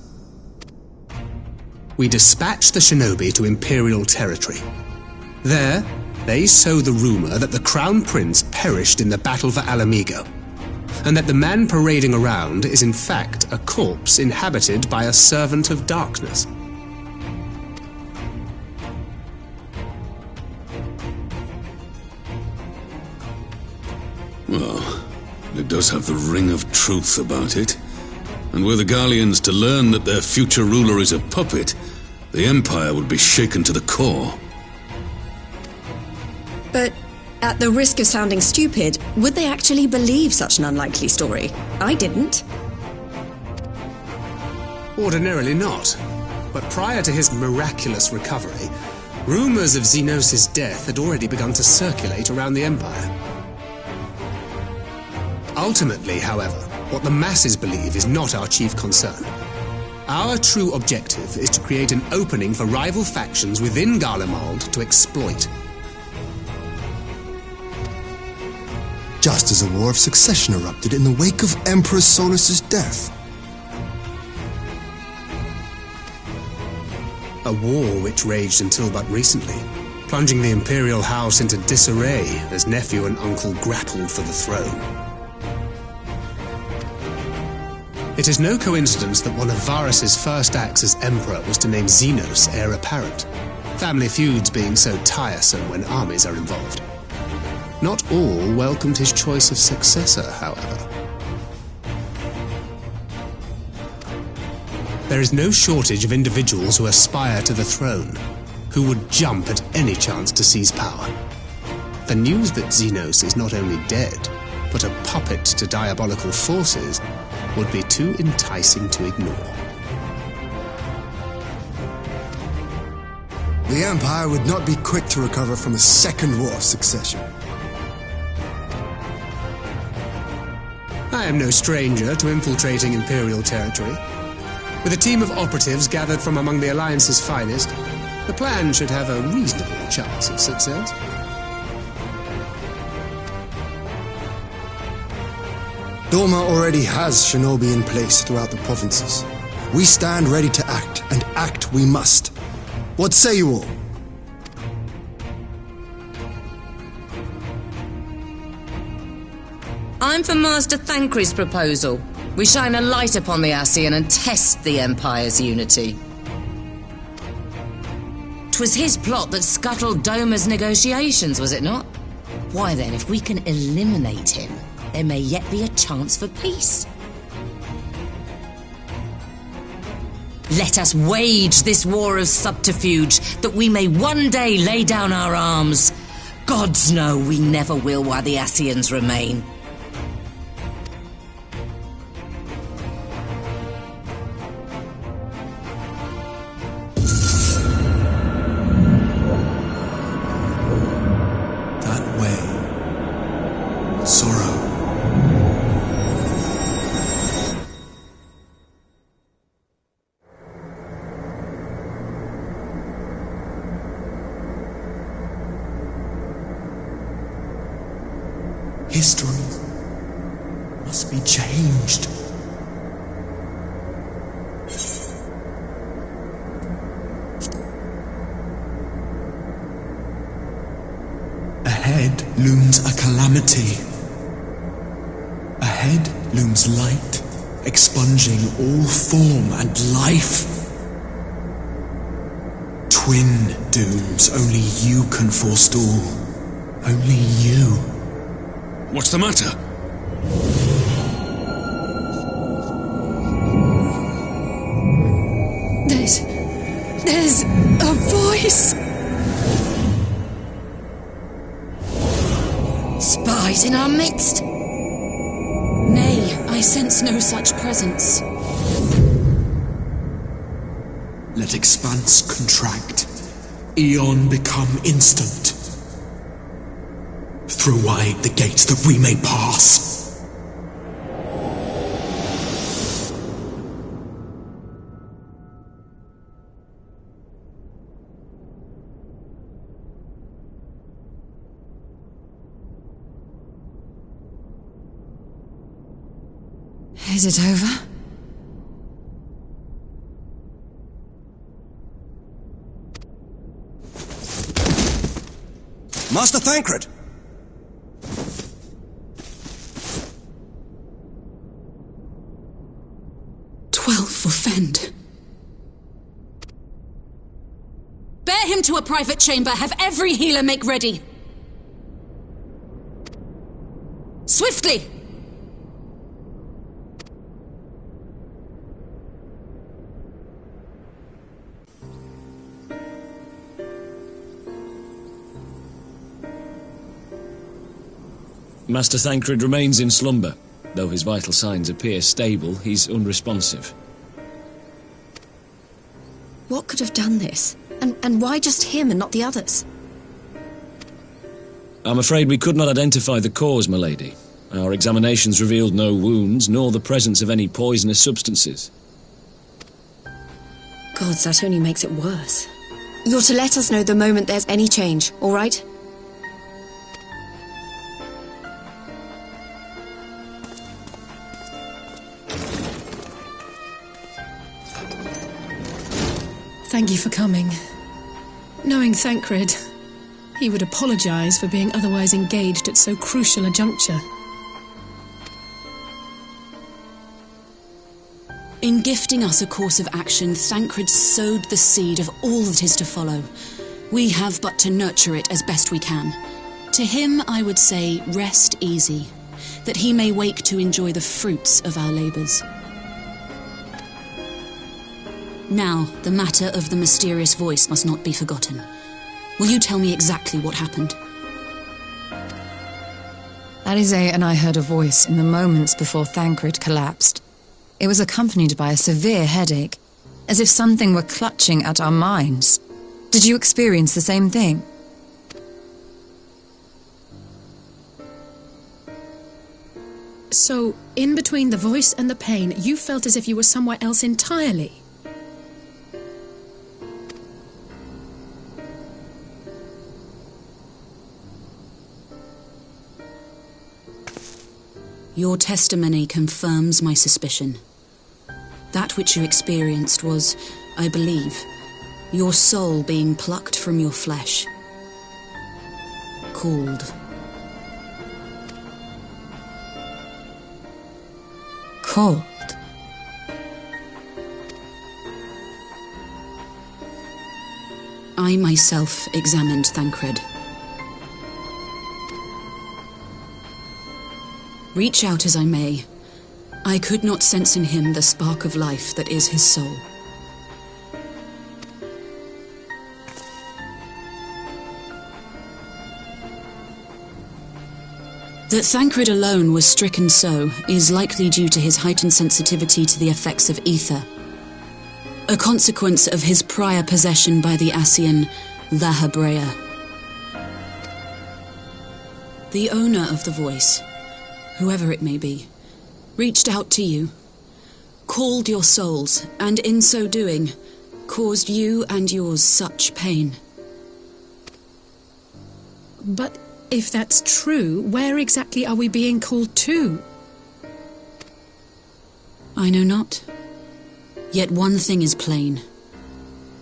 We dispatch the shinobi to Imperial territory. There, they sow the rumor that the Crown Prince perished in the battle for Alamigo, and that the man parading around is in fact a corpse inhabited by a servant of darkness. Well, it does have the ring of truth about it. And were the Garleans to learn that their future ruler is a puppet, the Empire would be shaken to the core. But at the risk of sounding stupid, would they actually believe such an unlikely story? I didn't. Ordinarily not. But prior to his miraculous recovery, rumors of Xenos' death had already begun to circulate around the Empire. Ultimately, however, what the masses believe is not our chief concern. Our true objective is to create an opening for rival factions within Garlemald to exploit. Just as a war of succession erupted in the wake of Emperor Solus's death. A war which raged until but recently, plunging the Imperial House into disarray as nephew and uncle grappled for the throne. It is no coincidence that one of Varus's first acts as Emperor was to name Xenos heir apparent, family feuds being so tiresome when armies are involved. Not all welcomed his choice of successor, however. There is no shortage of individuals who aspire to the throne, who would jump at any chance to seize power. The news that Xenos is not only dead, but a puppet to diabolical forces would be too enticing to ignore. The Empire would not be quick to recover from a second war of succession. I am no stranger to infiltrating Imperial territory. With a team of operatives gathered from among the Alliance's finest, the plan should have a reasonable chance of success. Doma already has shinobi in place throughout the provinces. We stand ready to act, and act we must. What say you all? I'm for Master Thancred's proposal. We shine a light upon the Ascian and test the Empire's unity. 'Twas his plot that scuttled Doma's negotiations, was it not? Why then, if we can eliminate him, there may yet be a chance for peace. Let us wage this war of subterfuge, that we may one day lay down our arms. Gods know we never will while the Ascians remain. History must be changed. Ahead looms a calamity. Ahead looms light, expunging all form and life. Twin dooms only you can forestall. Only you. What's the matter? There's a voice. Spies in our midst? Nay, I sense no such presence. Let expanse contract, eon become instant. Throw wide the gates that we may pass. Is it over? Master Thancred! For Fend. Bear him to a private chamber. Have every healer make ready. Swiftly! Master Thancred remains in slumber. Though his vital signs appear stable, he's unresponsive. What could have done this? And why just him and not the others? I'm afraid we could not identify the cause, my lady. Our examinations revealed no wounds, nor the presence of any poisonous substances. Gods, that only makes it worse. You're to let us know the moment there's any change, all right? Thank you for coming. Knowing Thancred, he would apologize for being otherwise engaged at so crucial a juncture. In gifting us a course of action, Thancred sowed the seed of all that is to follow. We have but to nurture it as best we can. To him, I would say, rest easy, that he may wake to enjoy the fruits of our labours. Now, the matter of the mysterious voice must not be forgotten. Will you tell me exactly what happened? Alizé and I heard a voice in the moments before Thancred collapsed. It was accompanied by a severe headache, as if something were clutching at our minds. Did you experience the same thing? So, in between the voice and the pain, you felt as if you were somewhere else entirely? Your testimony confirms my suspicion. That which you experienced was, I believe, your soul being plucked from your flesh. Called. Called? I myself examined Thancred. Reach out as I may, I could not sense in him the spark of life that is his soul. That Thancred alone was stricken so is likely due to his heightened sensitivity to the effects of ether, a consequence of his prior possession by the Ascian Lahabrea. The owner of the voice, whoever it may be, reached out to you, called your souls, and in so doing, caused you and yours such pain. But if that's true, where exactly are we being called to? I know not. Yet one thing is plain.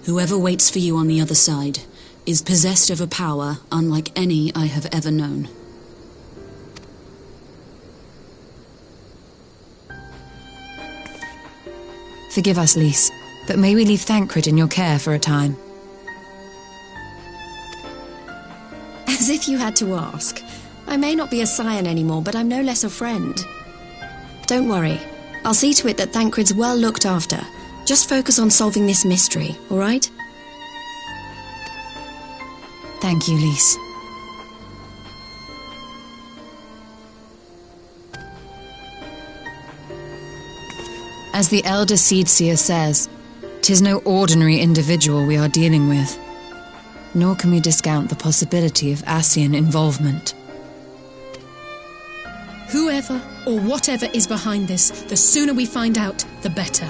Whoever waits for you on the other side is possessed of a power unlike any I have ever known. Forgive us, Lys, but may we leave Thancred in your care for a time? As if you had to ask. I may not be a scion anymore, but I'm no less a friend. Don't worry. I'll see to it that Thancred's well looked after. Just focus on solving this mystery, all right? Thank you, Lys. As the Elder Seedseer says, 'tis no ordinary individual we are dealing with. Nor can we discount the possibility of Ascian involvement. Whoever or whatever is behind this, the sooner we find out, the better.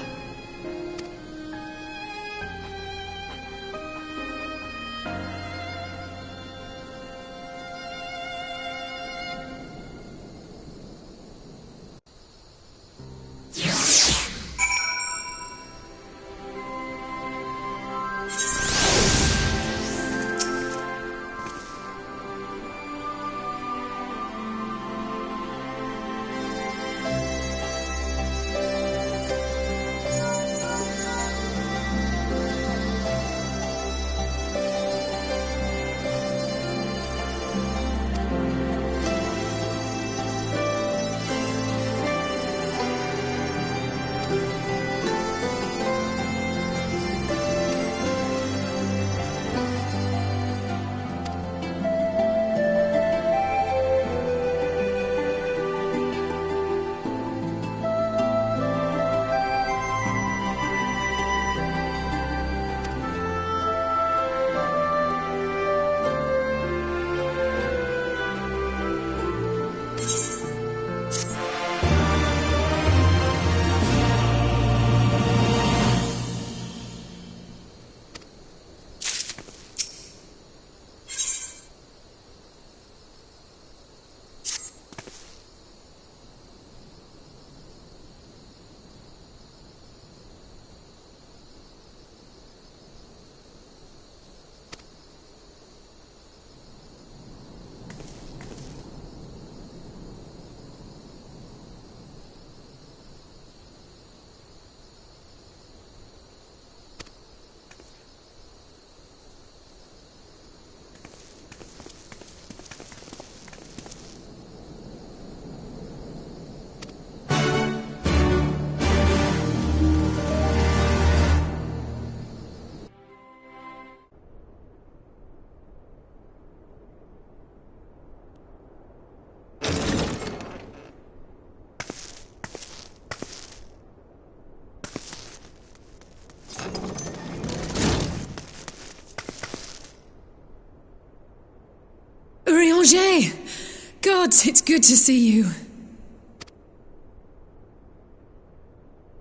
Urianger! Gods, it's good to see you.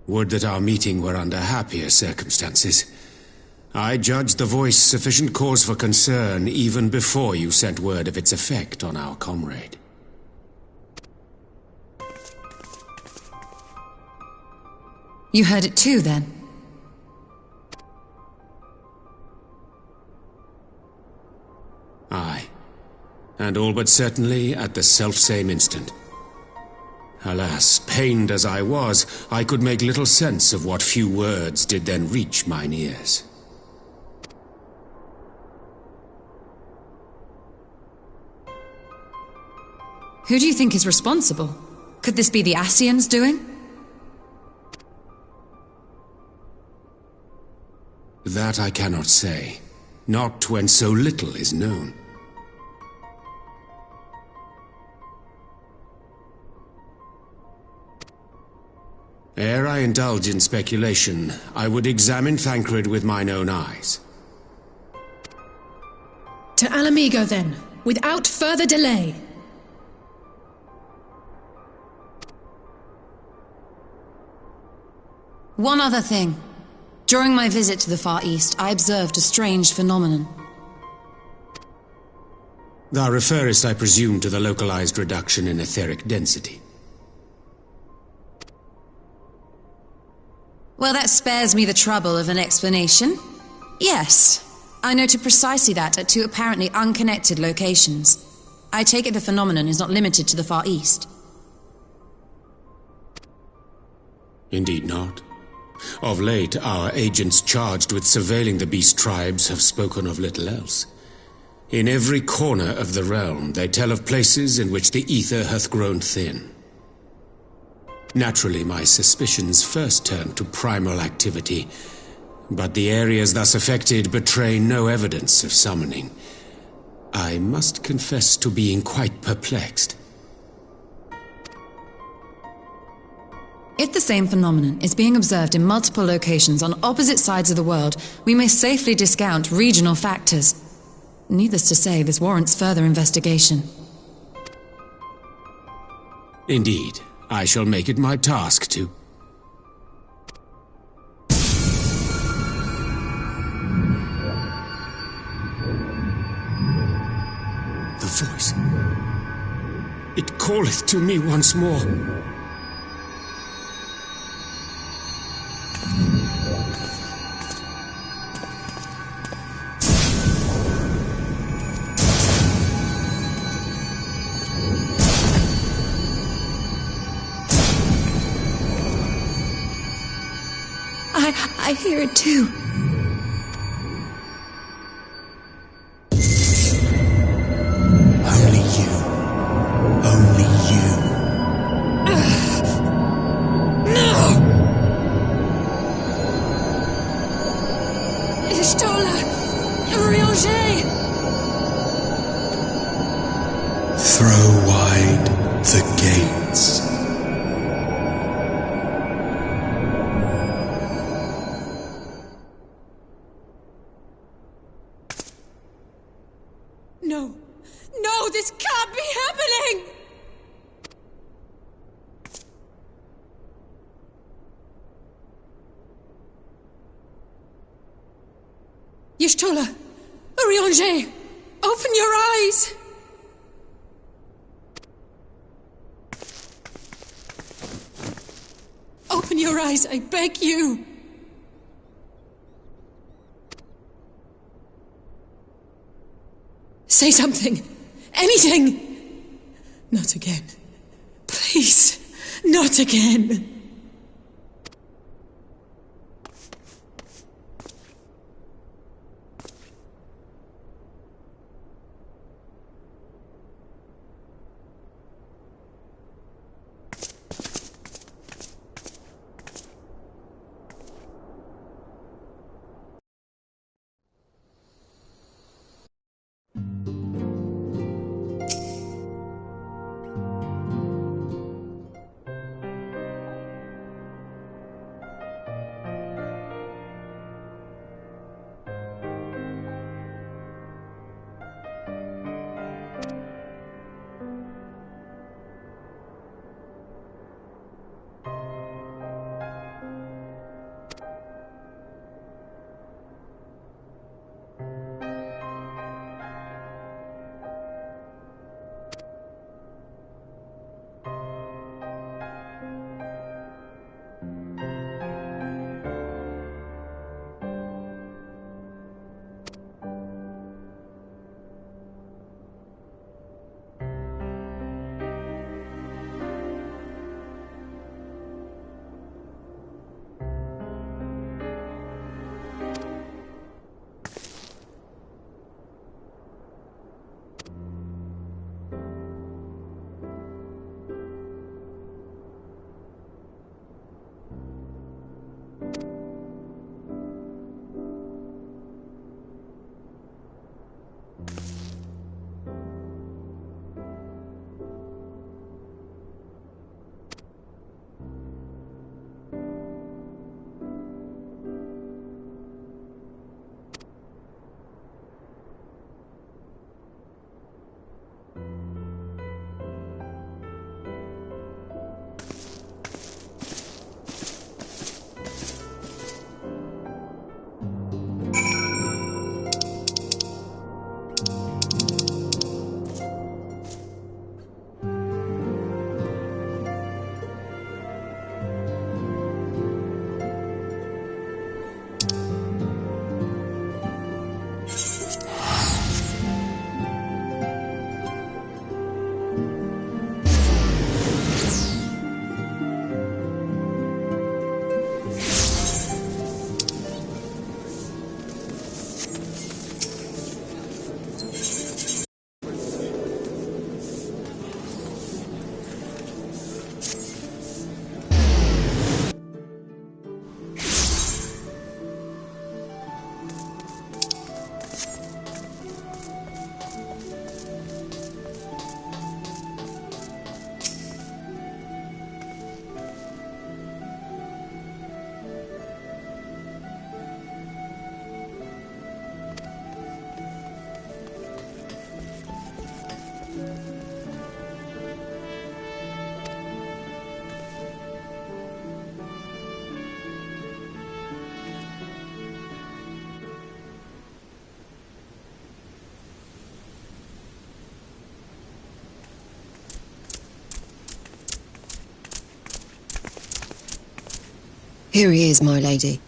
Would that our meeting were under happier circumstances. I judged the voice sufficient cause for concern even before you sent word of its effect on our comrade. You heard it too, then? Aye. And all but certainly at the selfsame instant. Alas, pained as I was, I could make little sense of what few words did then reach mine ears. Who do you think is responsible? Could this be the Ascians doing? That I cannot say. Not when so little is known. Ere I indulge in speculation, I would examine Thancred with mine own eyes. To Alamigo, then, without further delay. One other thing. During my visit to the Far East, I observed a strange phenomenon. Thou referest, I presume, to the localized reduction in etheric density. Well, that spares me the trouble of an explanation. Yes, I noted precisely that at two apparently unconnected locations. I take it the phenomenon is not limited to the Far East. Indeed not. Of late, our agents charged with surveilling the beast tribes have spoken of little else. In every corner of the realm, they tell of places in which the ether hath grown thin. Naturally, my suspicions first turned to primal activity, but the areas thus affected betray no evidence of summoning. I must confess to being quite perplexed. If the same phenomenon is being observed in multiple locations on opposite sides of the world, we may safely discount regional factors. Needless to say, this warrants further investigation. Indeed, I shall make it my task to. The voice. It calleth to me once more. I hear it too. Only you. Only you. No! Ishtola! Urianger! Throw wide the gates. No! No, this can't be happening! Y'shtola! Urianger! Open your eyes! Open your eyes, I beg you! Say something! Anything! Not again. Please, not again. Here he is, my lady.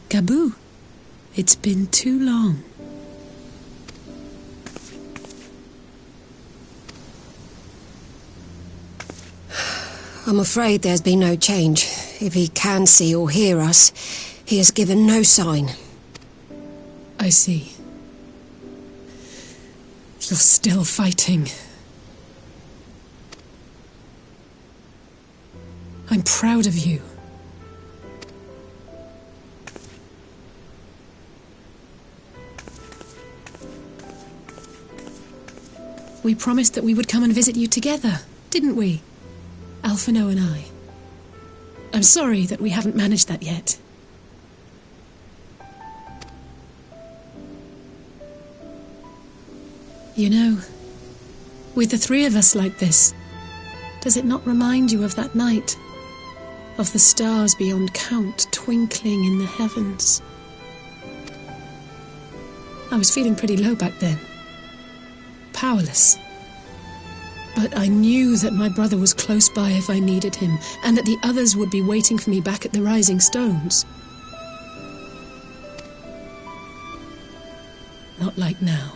Gabu, it's been too long. I'm afraid there's been no change. If he can see or hear us, he has given no sign. I see. You're still fighting. I'm proud of you. We promised that we would come and visit you together, didn't we? Alphino and I. I'm sorry that we haven't managed that yet. You know, with the three of us like this, does it not remind you of that night? Of the stars beyond count twinkling in the heavens? I was feeling pretty low back then. Powerless. But I knew that my brother was close by if I needed him, and that the others would be waiting for me back at the Rising Stones. Not like now.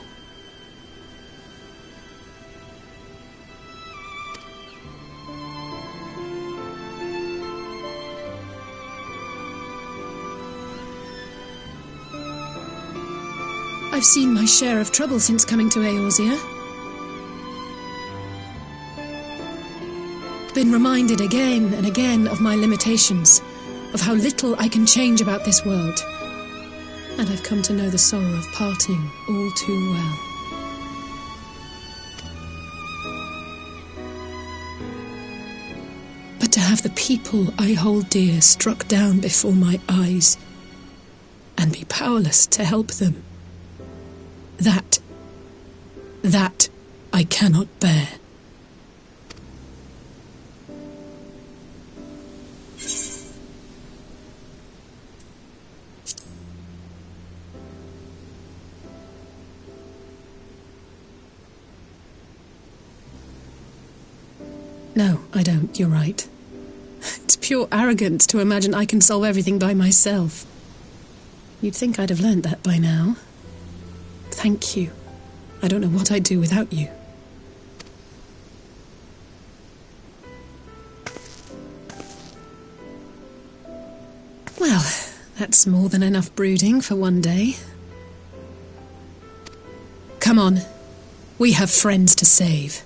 I've seen my share of trouble since coming to Eorzea. Been reminded again and again of my limitations, of how little I can change about this world. And I've come to know the sorrow of parting all too well. But to have the people I hold dear struck down before my eyes, and be powerless to help them, that I cannot bear. No, I don't. You're right. It's pure arrogance to imagine I can solve everything by myself. You'd think I'd have learned that by now. Thank you. I don't know what I'd do without you. Well, that's more than enough brooding for one day. Come on. We have friends to save.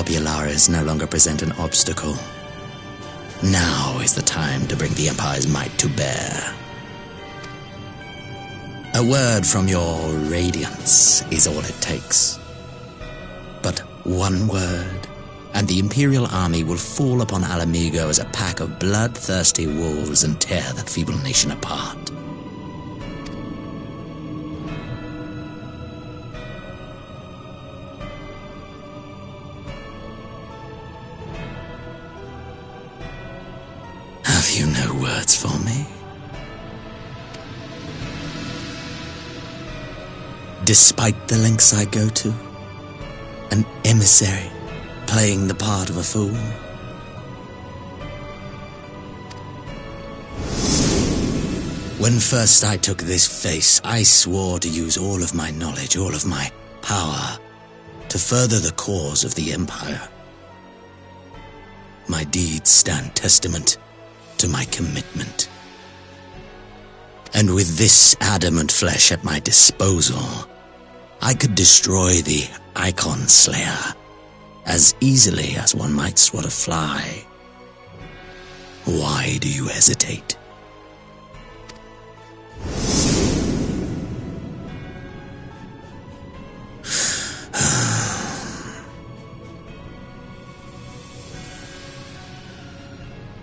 populares no longer present an obstacle. Now is the time to bring the Empire's might to bear. A word from your Radiance is all it takes. But one word, and the Imperial army will fall upon Alamigo as a pack of bloodthirsty wolves and tear that feeble nation apart. Have you no words for me? Despite the lengths I go to, an emissary playing the part of a fool. When first I took this face, I swore to use all of my knowledge, all of my power, to further the cause of the Empire. My deeds stand testament to my commitment. And with this adamant flesh at my disposal, I could destroy the Icon Slayer as easily as one might swat a fly. Why do you hesitate?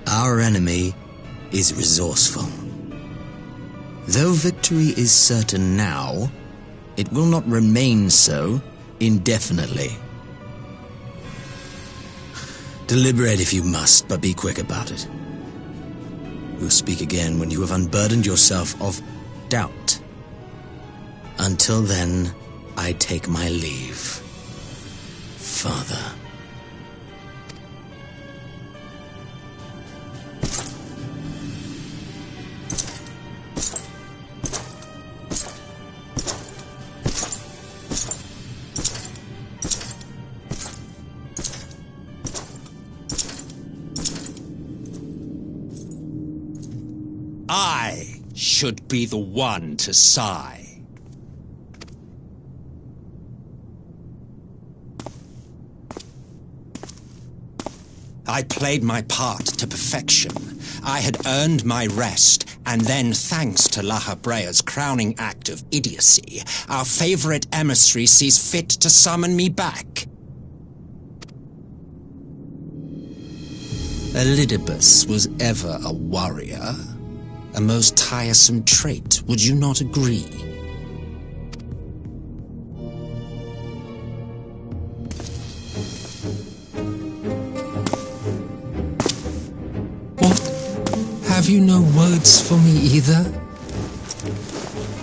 Our enemy is resourceful. Though victory is certain now, it will not remain so indefinitely. Deliberate if you must, but be quick about it. We'll speak again when you have unburdened yourself of doubt. Until then, I take my leave, Father. I should be the one to sigh. I played my part to perfection. I had earned my rest, and then, thanks to La Habrea's crowning act of idiocy, our favorite emissary sees fit to summon me back. Elidibus was ever a warrior. A most tiresome trait, would you not agree? What? Have you no words for me either?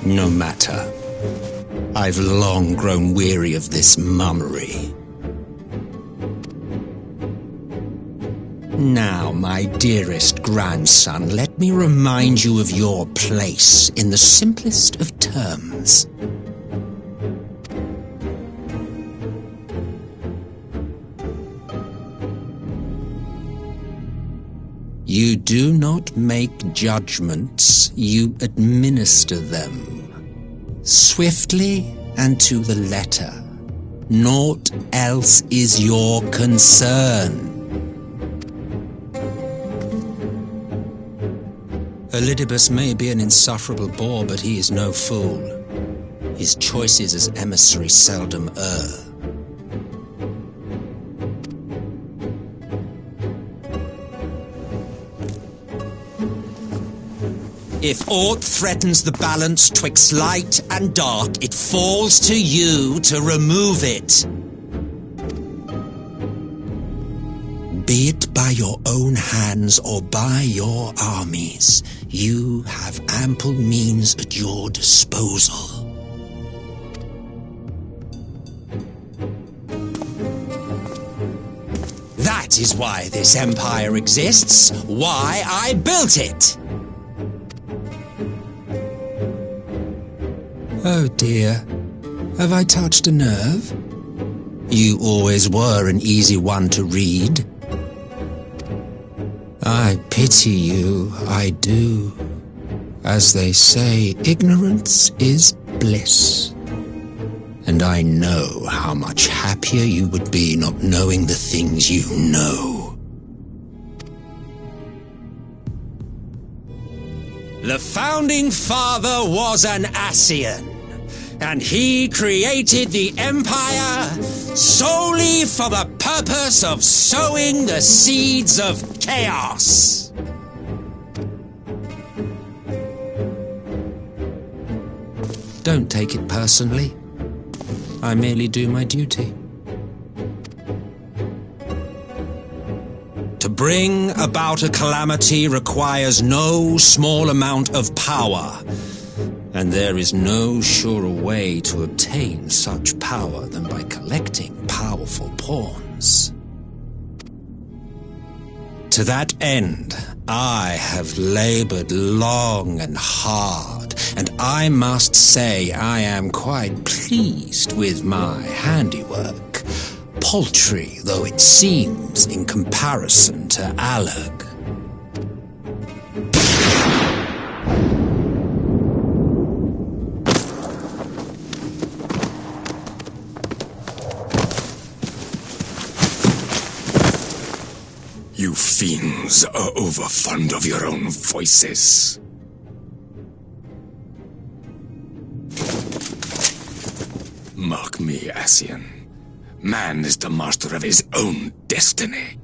No matter. I've long grown weary of this mummery. Now, my dearest grandson, let me remind you of your place in the simplest of terms. You do not make judgments, you administer them. Swiftly and to the letter. Naught else is your concern. Elidibus may be an insufferable bore, but he is no fool. His choices as emissary seldom err. If aught threatens the balance twixt light and dark, it falls to you to remove it. Be it by your own hands or by your armies, you have ample means at your disposal. That is why this empire exists, why I built it. Oh dear, have I touched a nerve? You always were an easy one to read. I pity you, I do. As they say, ignorance is bliss. And I know how much happier you would be not knowing the things you know. The Founding Father was an Ascian, and he created the Empire solely for the purpose of sowing the seeds of chaos. Don't take it personally. I merely do my duty. To bring about a calamity requires no small amount of power, and there is no surer way to obtain such power than by collecting powerful pawns. To that end, I have labored long and hard, and I must say I am quite pleased with my handiwork, paltry though it seems in comparison to Alag. You fiends are overfond of your own voices. Mark me, Ascian. Man is the master of his own destiny.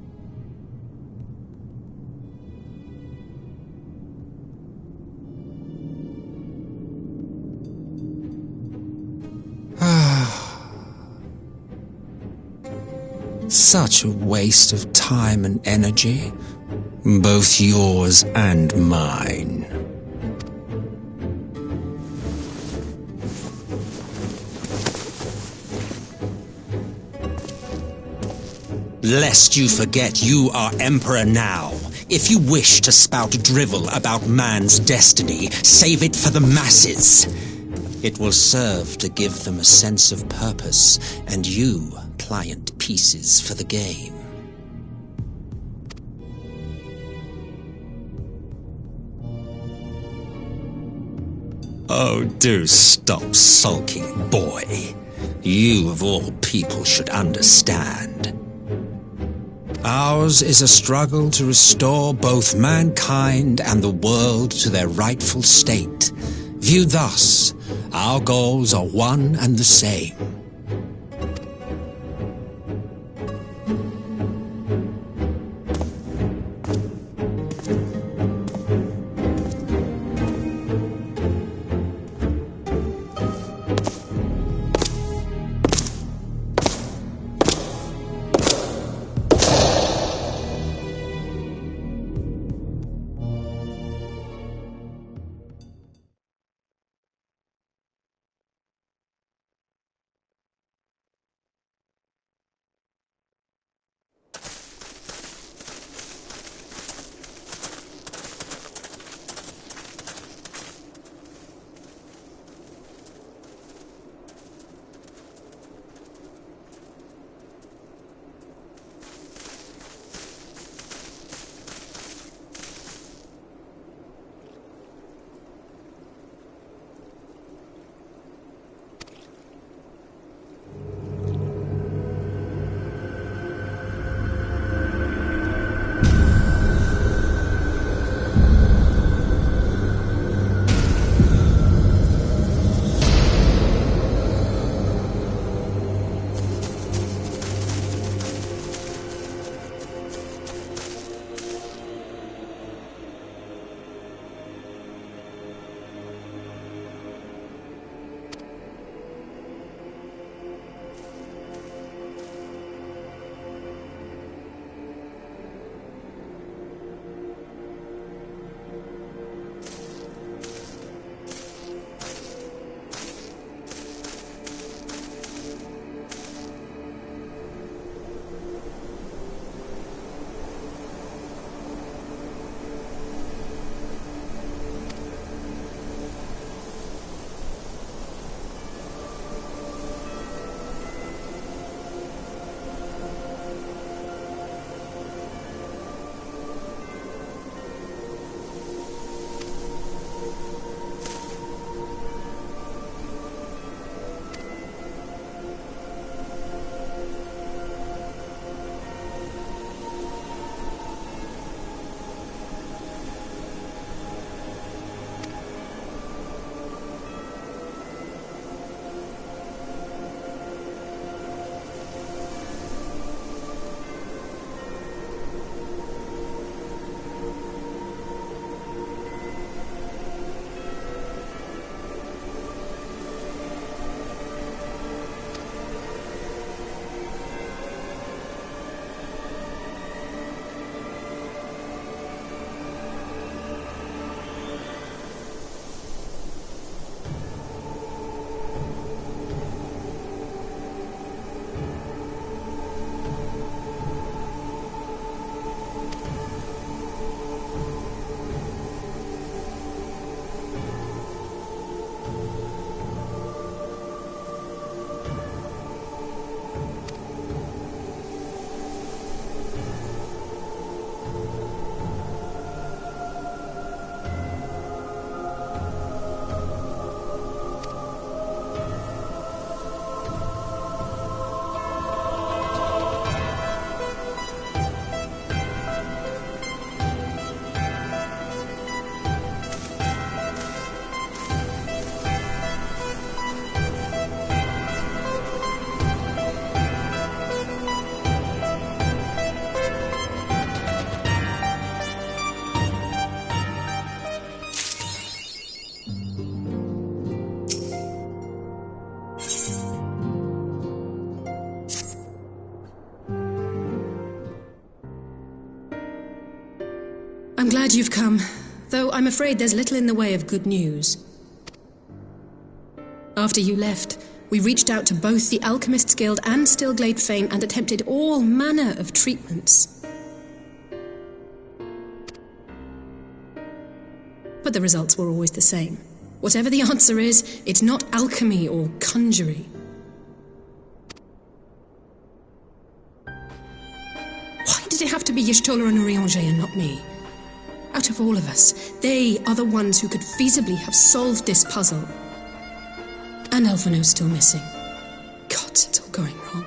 Such a waste of time and energy, both yours and mine. Lest you forget you are Emperor now. If you wish to spout drivel about man's destiny, save it for the masses. It will serve to give them a sense of purpose, and you pliant pieces for the game. Oh, do stop sulking, boy. You, of all people, should understand. Ours is a struggle to restore both mankind and the world to their rightful state. Viewed thus, our goals are one and the same. glad you've come, though I'm afraid there's little in the way of good news. After you left, we reached out to both the Alchemists Guild and Stillglade Fane and attempted all manner of treatments. But the results were always the same. Whatever the answer is, it's not alchemy or conjury. Why did it have to be Y'shtola and Urianger and not me? Out of all of us, they are the ones who could feasibly have solved this puzzle. And Alphino's still missing. God, it's all going wrong.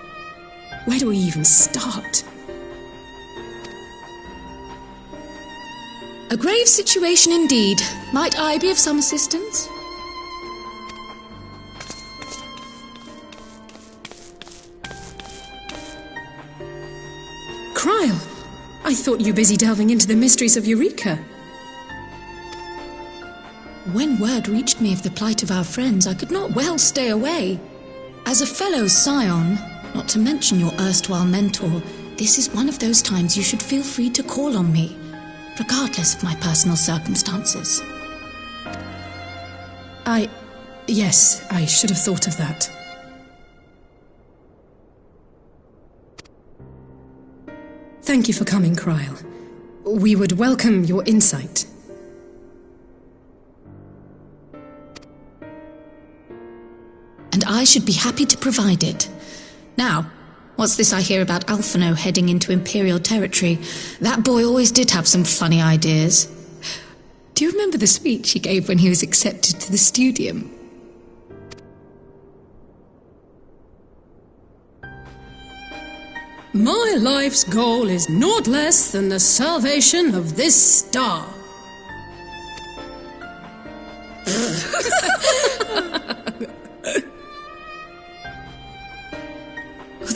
Where do we even start? A grave situation indeed. Might I be of some assistance? Cryle! I thought you busy delving into the mysteries of Eureka. When word reached me of the plight of our friends, I could not well stay away. As a fellow scion, not to mention your erstwhile mentor, this is one of those times you should feel free to call on me, regardless of my personal circumstances. Yes, I should have thought of that. Thank you for coming, Cryle. We would welcome your insight. And I should be happy to provide it. Now, what's this I hear about Alphino heading into Imperial territory? That boy always did have some funny ideas. Do you remember the speech he gave when he was accepted to the Studium? My life's goal is naught less than the salvation of this star.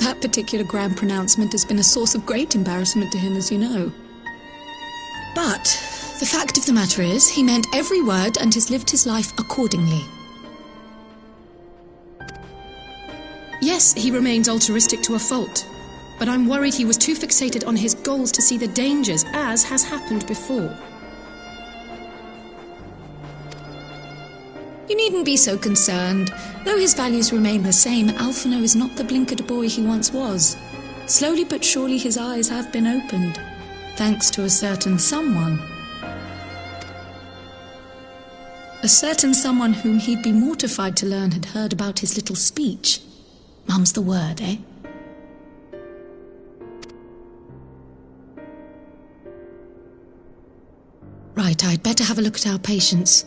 That particular grand pronouncement has been a source of great embarrassment to him, as you know. But the fact of the matter is, he meant every word and has lived his life accordingly. Yes, he remains altruistic to a fault, but I'm worried he was too fixated on his goals to see the dangers, as has happened before. You needn't be so concerned. Though his values remain the same, Alphino is not the blinkered boy he once was. Slowly but surely his eyes have been opened, thanks to a certain someone. A certain someone whom he'd be mortified to learn had heard about his little speech. Mum's the word, eh? Right, I'd better have a look at our patients.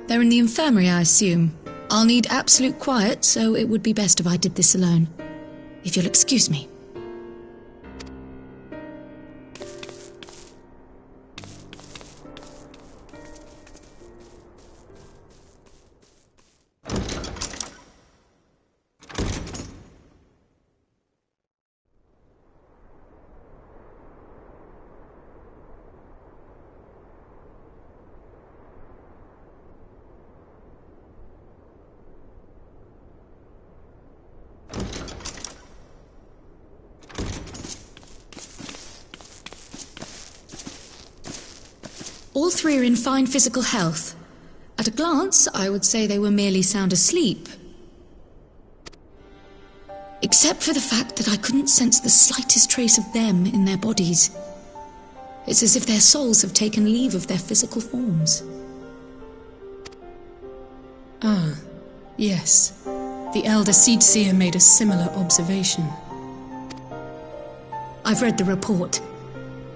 They're in the infirmary, I assume. I'll need absolute quiet, so it would be best if I did this alone. If you'll excuse me. All three are in fine physical health. At a glance, I would say they were merely sound asleep. Except for the fact that I couldn't sense the slightest trace of them in their bodies. It's as if their souls have taken leave of their physical forms. Ah, yes. The Elder Seedseer made a similar observation. I've read the report.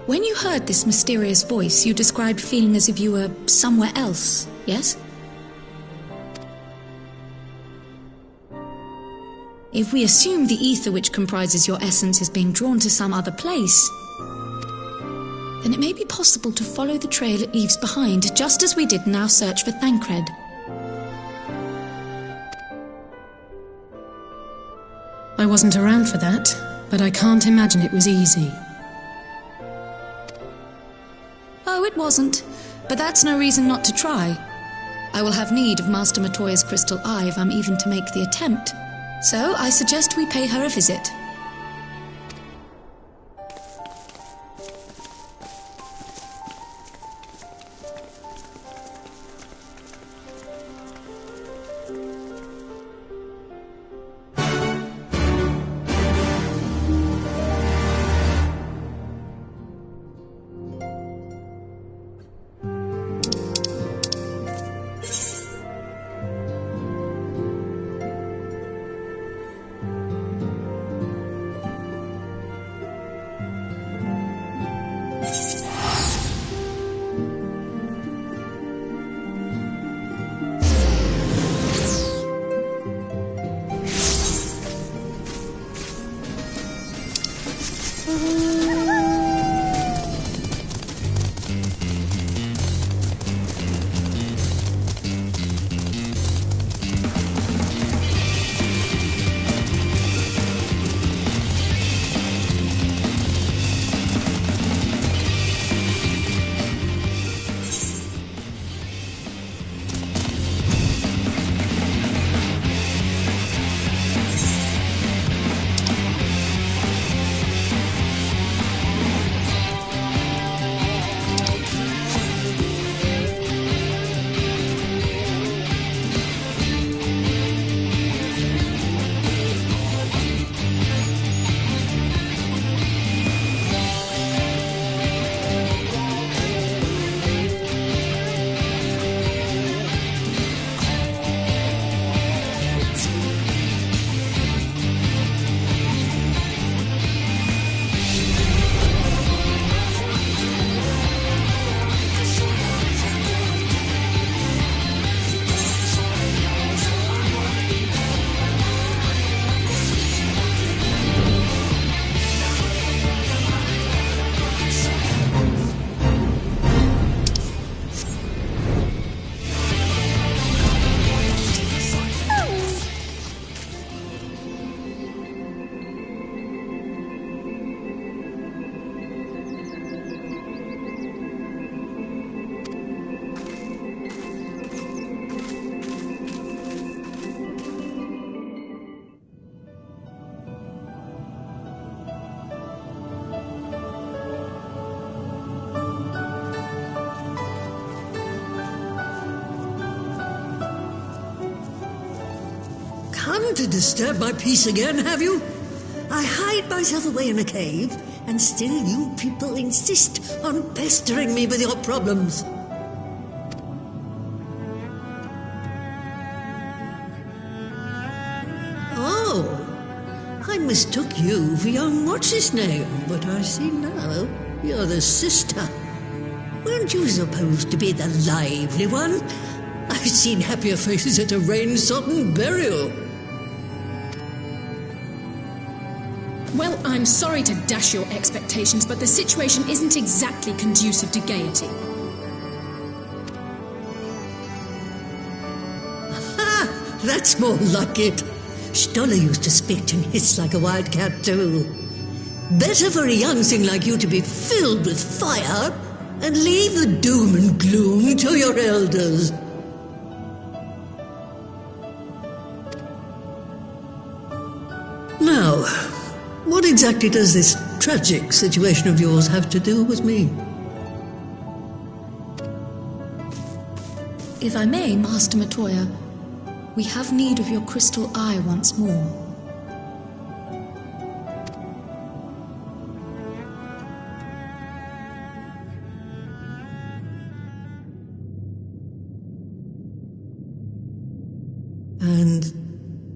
When you heard this mysterious voice, you described feeling as if you were somewhere else, yes? If we assume the ether which comprises your essence is being drawn to some other place, then it may be possible to follow the trail it leaves behind, just as we did in our search for Thancred. I wasn't around for that, but I can't imagine it was easy. Oh, it wasn't. But that's no reason not to try. I will have need of Master Matoya's crystal eye if I'm even to make the attempt. So I suggest we pay her a visit. come to disturb my peace again, have you? I hide myself away in a cave, and still you people insist on pestering me with your problems. Oh, I mistook you for young what's-his-name, but I see now you're the sister. Weren't you supposed to be the lively one? I've seen happier faces at a rain-sodden burial. Well, I'm sorry to dash your expectations, but the situation isn't exactly conducive to gaiety. Ha! That's more like it. Stoller used to spit and hiss like a wildcat too. Better for a young thing like you to be filled with fire and leave the doom and gloom to your elders. Now, what exactly does this tragic situation of yours have to do with me? If I may, Master Matoya, we have need of your crystal eye once more. And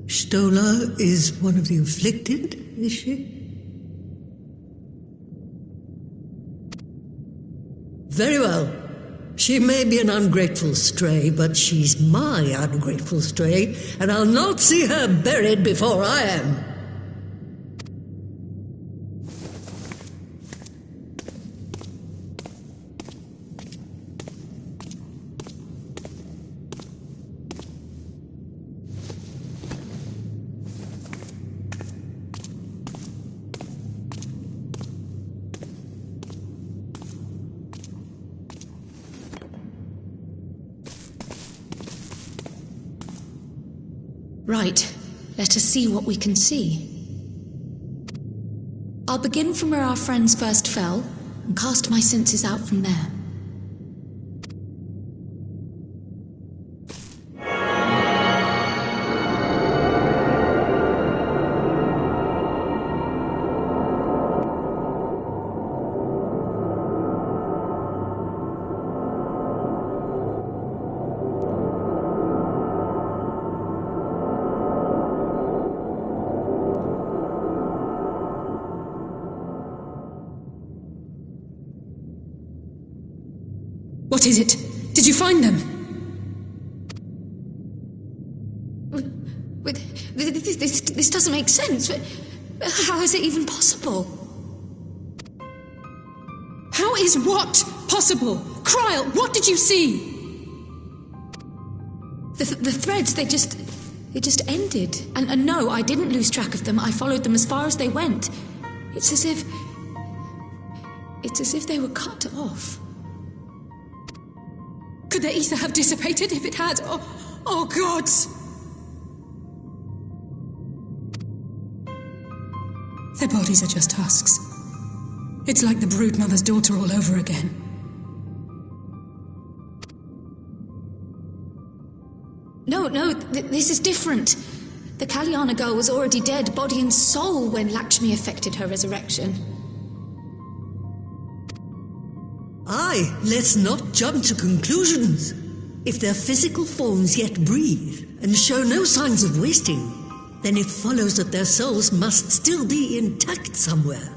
Stoller is one of the afflicted, is she? Very well. She may be an ungrateful stray, but she's my ungrateful stray, and I'll not see her buried before I am. Right, let us see what we can see. I'll begin from where our friends first fell, and cast my senses out from there. What is it? Did you find them? This doesn't make sense. How is it even possible? How is what possible? Kryl, what did you see? The threads, they just ended. And no, I didn't lose track of them. I followed them as far as they went. It's as if they were cut off. Could their ether have dissipated if it had? Oh gods! Their bodies are just husks. It's like the broodmother's daughter all over again. No, this is different. The Kalyana girl was already dead, body and soul, when Lakshmi effected her resurrection. Aye, let's not jump to conclusions. If their physical forms yet breathe and show no signs of wasting, then it follows that their souls must still be intact somewhere.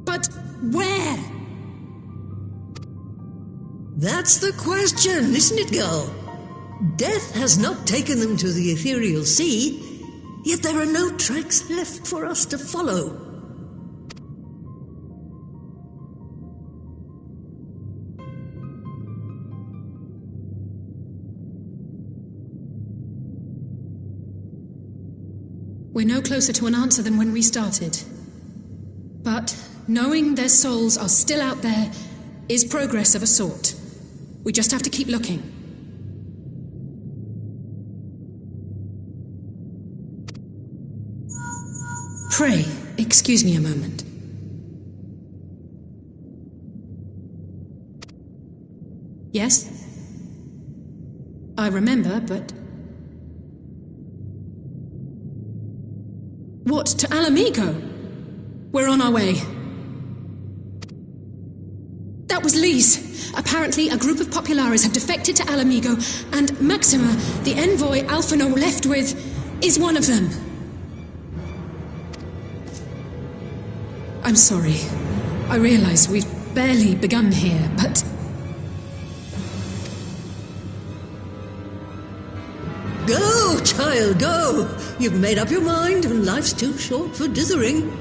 But where? That's the question, isn't it, girl? Death has not taken them to the ethereal sea, yet there are no tracks left for us to follow. We're no closer to an answer than when we started. But knowing their souls are still out there is progress of a sort. We just have to keep looking. Pray, excuse me a moment. Yes? I remember, but What, to Alamigo? We're on our way. That was Lee's. Apparently, a group of Populares have defected to Alamigo, and Maxima, the envoy Alphino left with, is one of them. I'm sorry. I realize we've barely begun here, but... Go, child, go! You've made up your mind, and life's too short for dithering.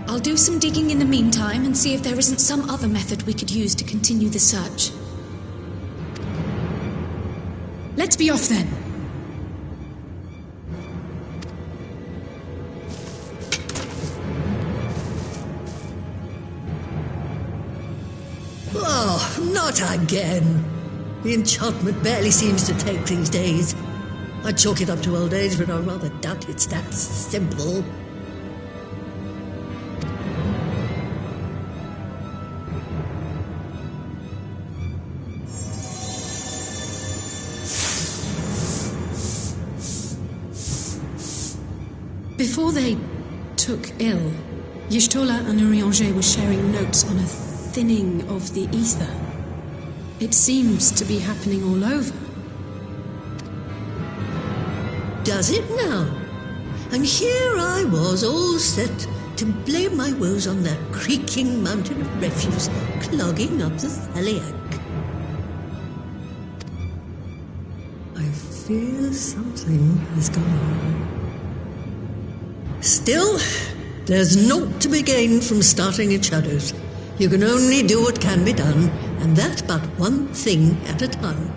I'll do some digging in the meantime and see if there isn't some other method we could use to continue the search. Let's be off then. Oh, not again. The enchantment barely seems to take these days. I chalk it up to old age, but I rather doubt it's that simple. Before they took ill, Y'shtola and Urianger were sharing notes on a thinning of the ether. It seems to be happening all over. Does it now? And here I was, all set to blame my woes on that creaking mountain of refuse clogging up the Thaliac. I fear something has gone wrong. Still, there's naught to be gained from starting in shadows. You can only do what can be done, and that but one thing at a time.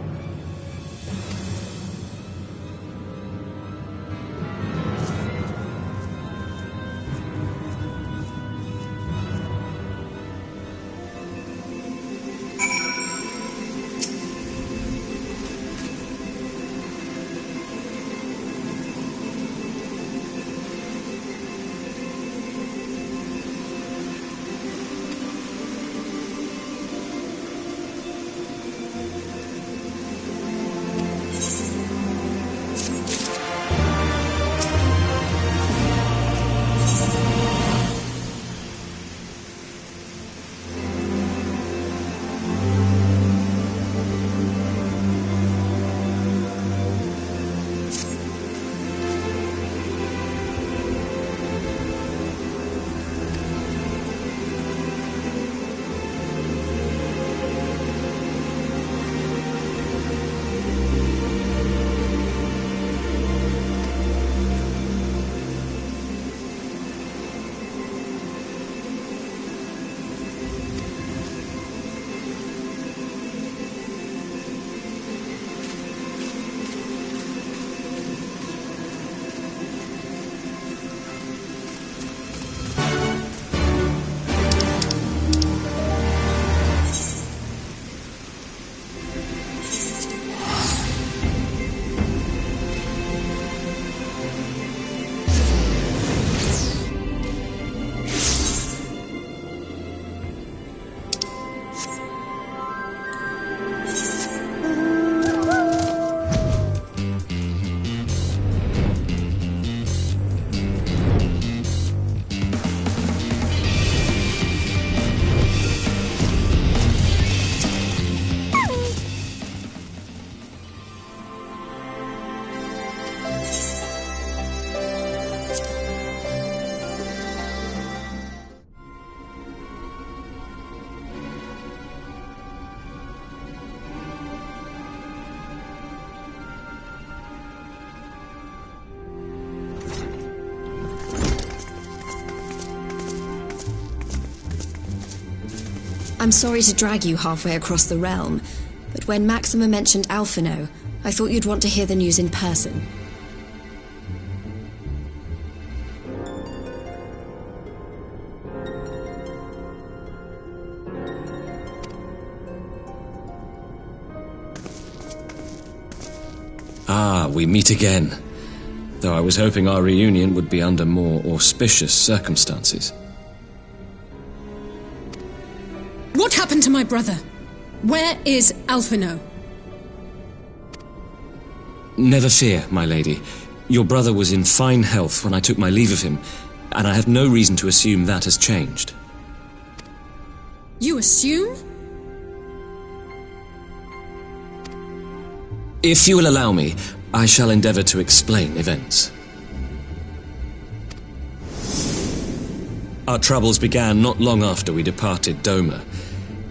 I'm sorry to drag you halfway across the realm, but when Maxima mentioned Alphino, I thought you'd want to hear the news in person. Ah, we meet again. Though I was hoping our reunion would be under more auspicious circumstances. What happened to my brother? Where is Alphino? Never fear, my lady. Your brother was in fine health when I took my leave of him, and I have no reason to assume that has changed. You assume? If you will allow me, I shall endeavour to explain events. Our troubles began not long after we departed Doma.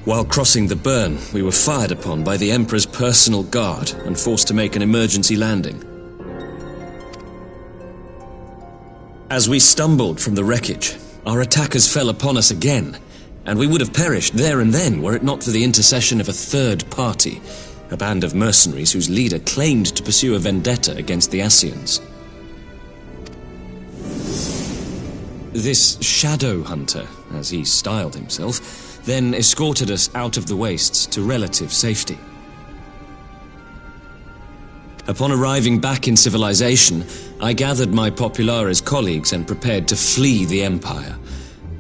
While crossing the burn, we were fired upon by the Emperor's personal guard and forced to make an emergency landing. As we stumbled from the wreckage, our attackers fell upon us again, and we would have perished there and then were it not for the intercession of a third party, a band of mercenaries whose leader claimed to pursue a vendetta against the Ascians. This shadow hunter, as he styled himself, then escorted us out of the wastes to relative safety. Upon arriving back in civilization, I gathered my Populares colleagues and prepared to flee the Empire.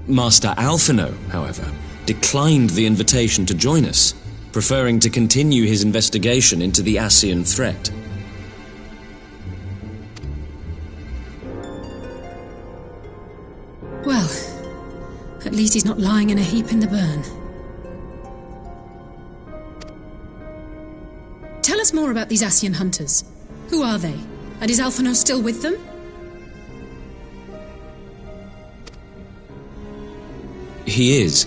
Master Alphino, however, declined the invitation to join us, preferring to continue his investigation into the Ascian threat. Well, at least he's not lying in a heap in the burn. Tell us more about these Ascian hunters. Who are they? And is Alphino still with them? He is.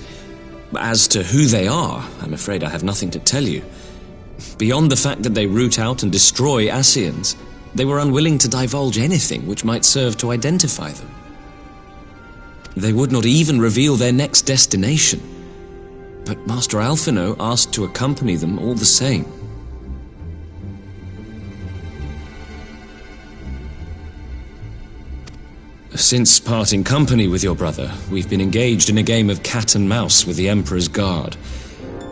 As to who they are, I'm afraid I have nothing to tell you. Beyond the fact that they root out and destroy Ascians, they were unwilling to divulge anything which might serve to identify them. They would not even reveal their next destination. But Master Alphino asked to accompany them all the same. Since parting company with your brother, we've been engaged in a game of cat and mouse with the Emperor's Guard.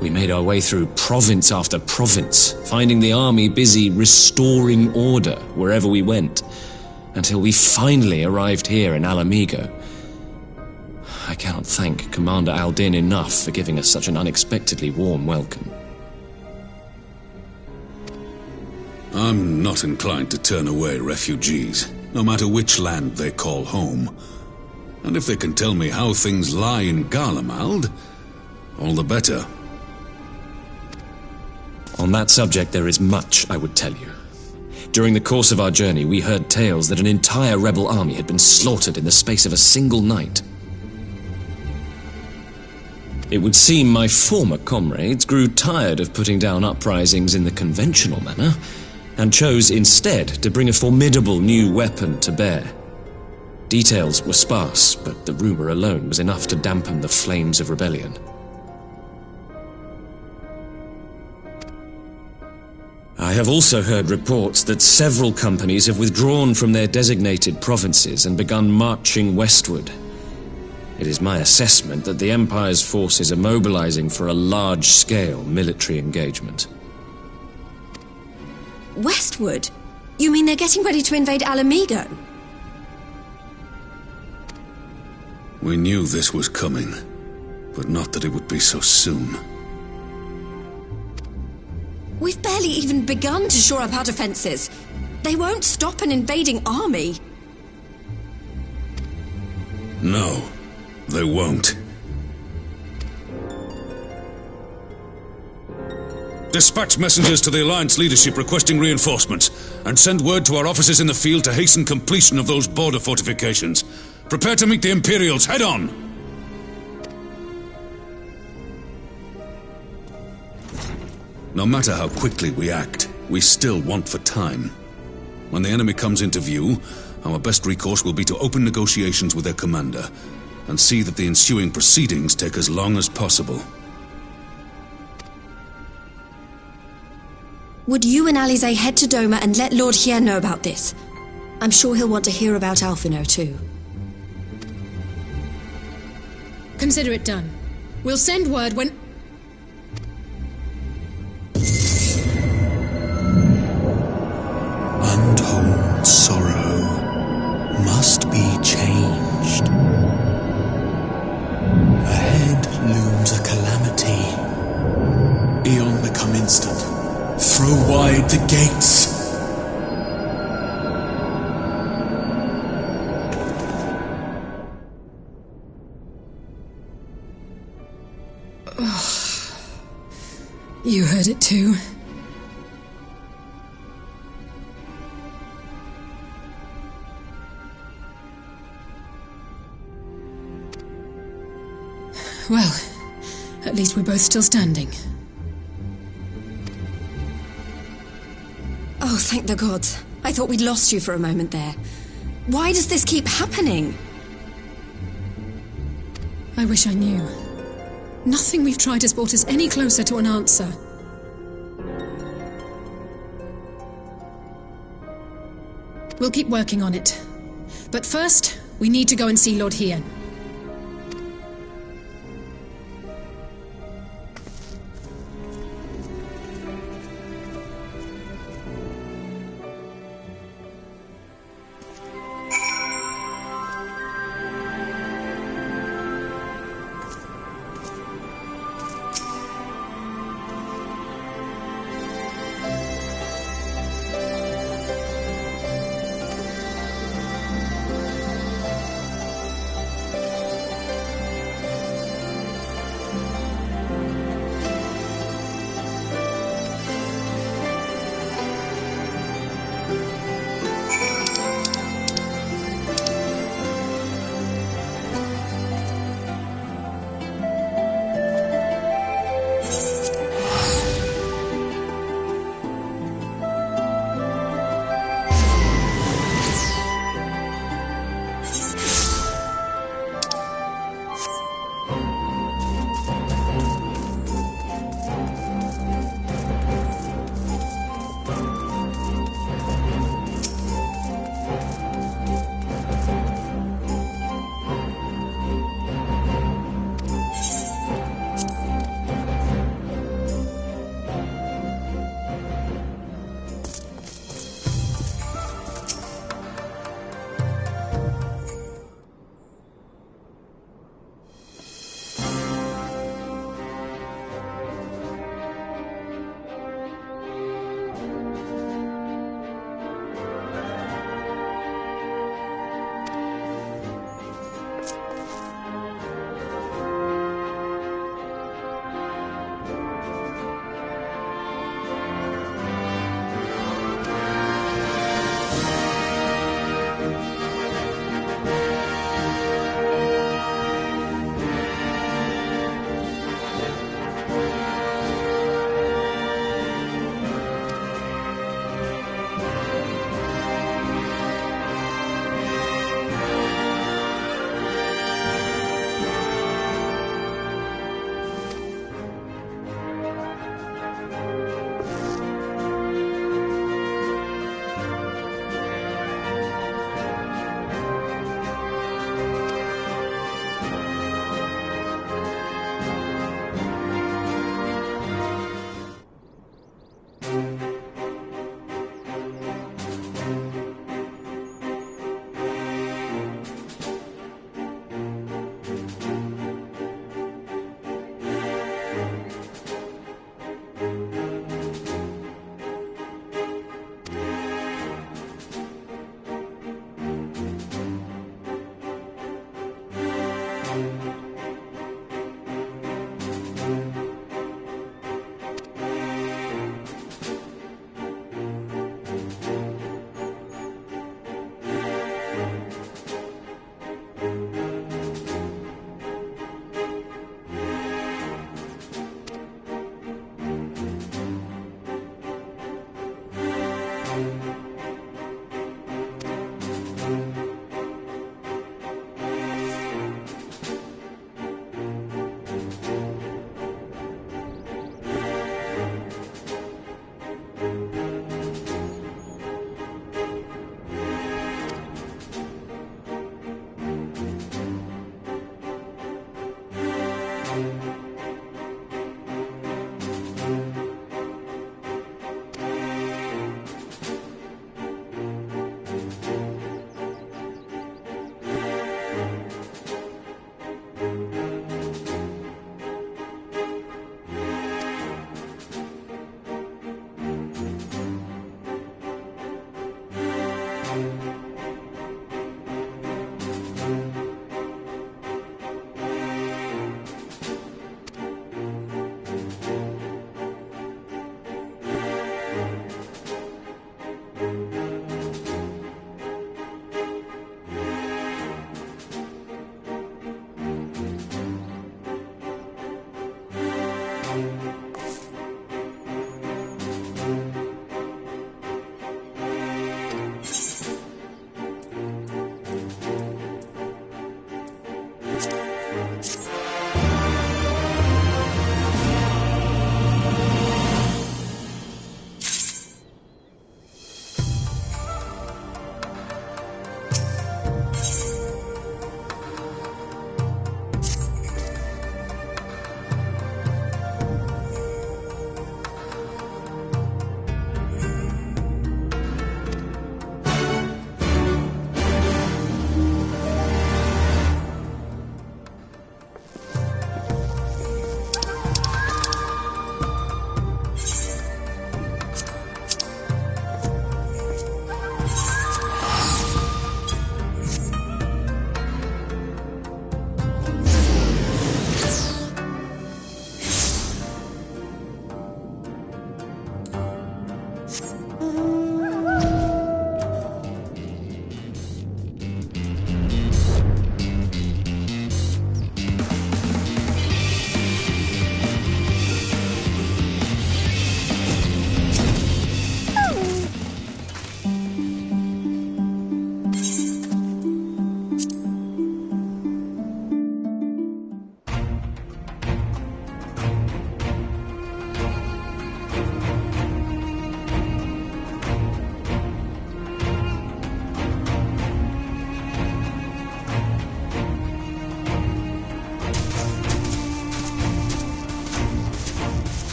We made our way through province after province, finding the army busy restoring order wherever we went, until we finally arrived here in Alamigo. I cannot thank Commander Aldin enough for giving us such an unexpectedly warm welcome. I'm not inclined to turn away refugees, no matter which land they call home. And if they can tell me how things lie in Garlemald, all the better. On that subject, there is much I would tell you. During the course of our journey, we heard tales that an entire rebel army had been slaughtered in the space of a single night. It would seem my former comrades grew tired of putting down uprisings in the conventional manner, and chose instead to bring a formidable new weapon to bear. Details were sparse, but the rumor alone was enough to dampen the flames of rebellion. I have also heard reports that several companies have withdrawn from their designated provinces and begun marching westward. It is my assessment that the Empire's forces are mobilizing for a large-scale military engagement. Westward? You mean they're getting ready to invade Alamigo? We knew this was coming, but not that it would be so soon. We've barely even begun to shore up our defenses. They won't stop an invading army. No, they won't. Dispatch messengers to the Alliance leadership requesting reinforcements, and send word to our officers in the field to hasten completion of those border fortifications. Prepare to meet the Imperials head on! No matter how quickly we act, we still want for time. When the enemy comes into view, our best recourse will be to open negotiations with their commander, and see that the ensuing proceedings take as long as possible. Would you and Alize head to Doma and let Lord Hien know about this? I'm sure he'll want to hear about Alphino too. Consider it done. We'll send word when... Untold sorrow must be changed. Ahead looms a calamity. Beyond become instant. Throw wide the gates. Oh, you heard it too. Well, at least we're both still standing. Oh, thank the gods. I thought we'd lost you for a moment there. Why does this keep happening? I wish I knew. Nothing we've tried has brought us any closer to an answer. We'll keep working on it. But first, we need to go and see Lord Hien.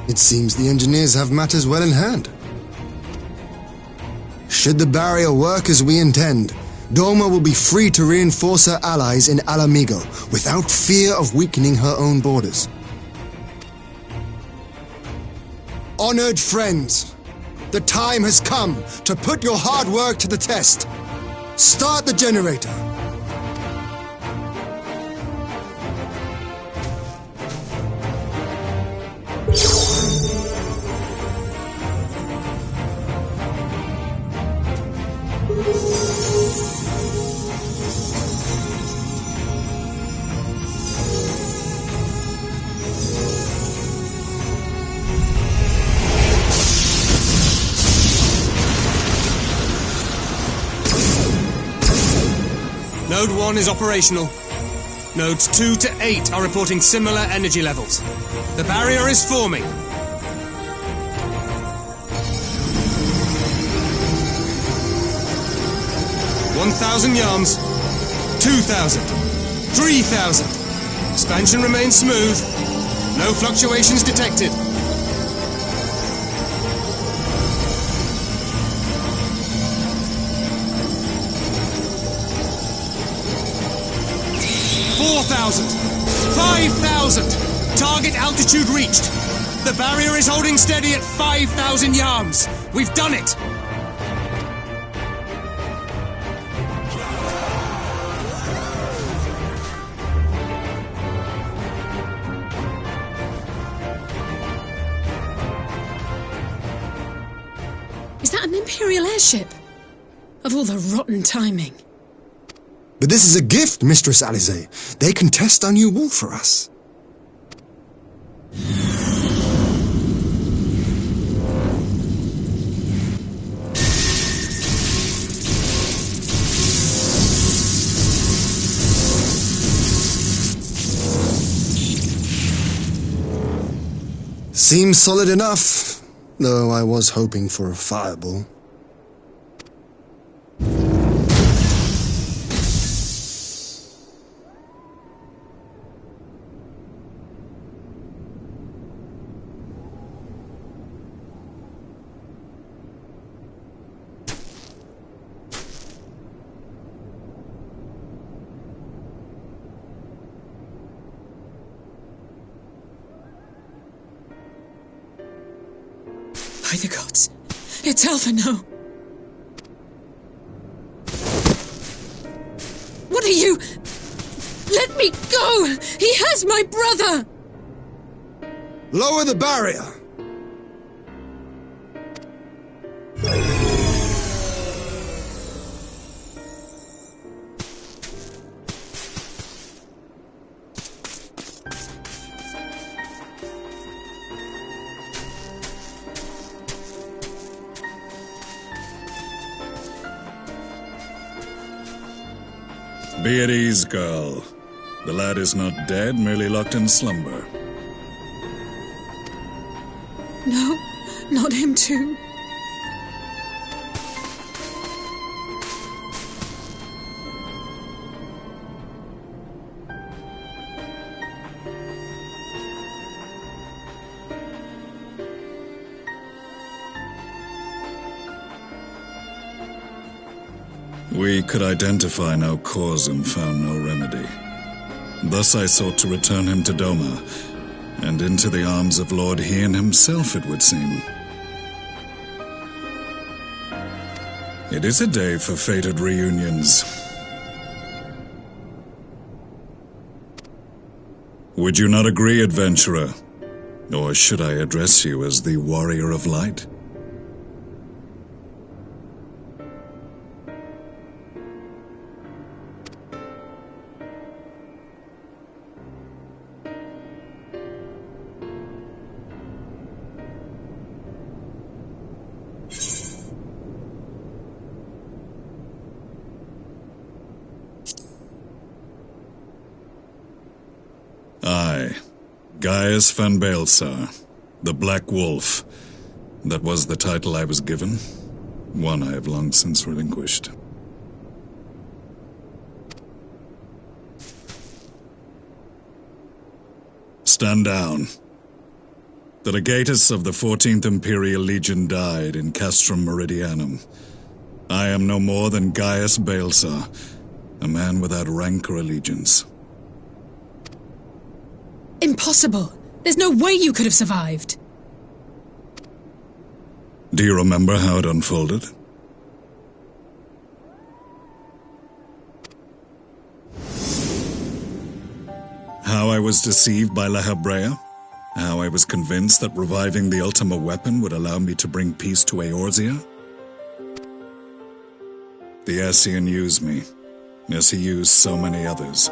It seems the engineers have matters well in hand. Should the barrier work as we intend, Doma will be free to reinforce her allies in Alamigo without fear of weakening her own borders. Honored friends, the time has come to put your hard work to the test. Start the generator. Node 1 is operational. Nodes 2 to 8 are reporting similar energy levels. The barrier is forming. 1,000 yards. 2,000. 3,000. Expansion remains smooth. No fluctuations detected. 4,000! 5,000! Target altitude reached! The barrier is holding steady at 5,000 yards! We've done it! Is that an Imperial airship? Of all the rotten timing. But this is a gift, Mistress Alize. They can test our new wall for us. Seems solid enough, though I was hoping for a fireball. By the gods, it's Alphino. What are you? Let me go! He has my brother! Lower the barrier! Be at ease, girl. The lad is not dead, merely locked in slumber. No, not him too. We could identify no cause and found no remedy. Thus I sought to return him to Doma, and into the arms of Lord Hien himself, it would seem. It is a day for fated reunions. Would you not agree, adventurer? Or should I address you as the Warrior of Light? Aye, Gaius van Baelsar, the Black Wolf. That was the title I was given, one I have long since relinquished. Stand down. The legatus of the 14th Imperial Legion died in Castrum Meridianum. I am no more than Gaius Baelsar, a man without rank or allegiance. Impossible! There's no way you could have survived! Do you remember how it unfolded? How I was deceived by La Habrea? How I was convinced that reviving the Ultima weapon would allow me to bring peace to Eorzea? The Ascian used me, as he used so many others,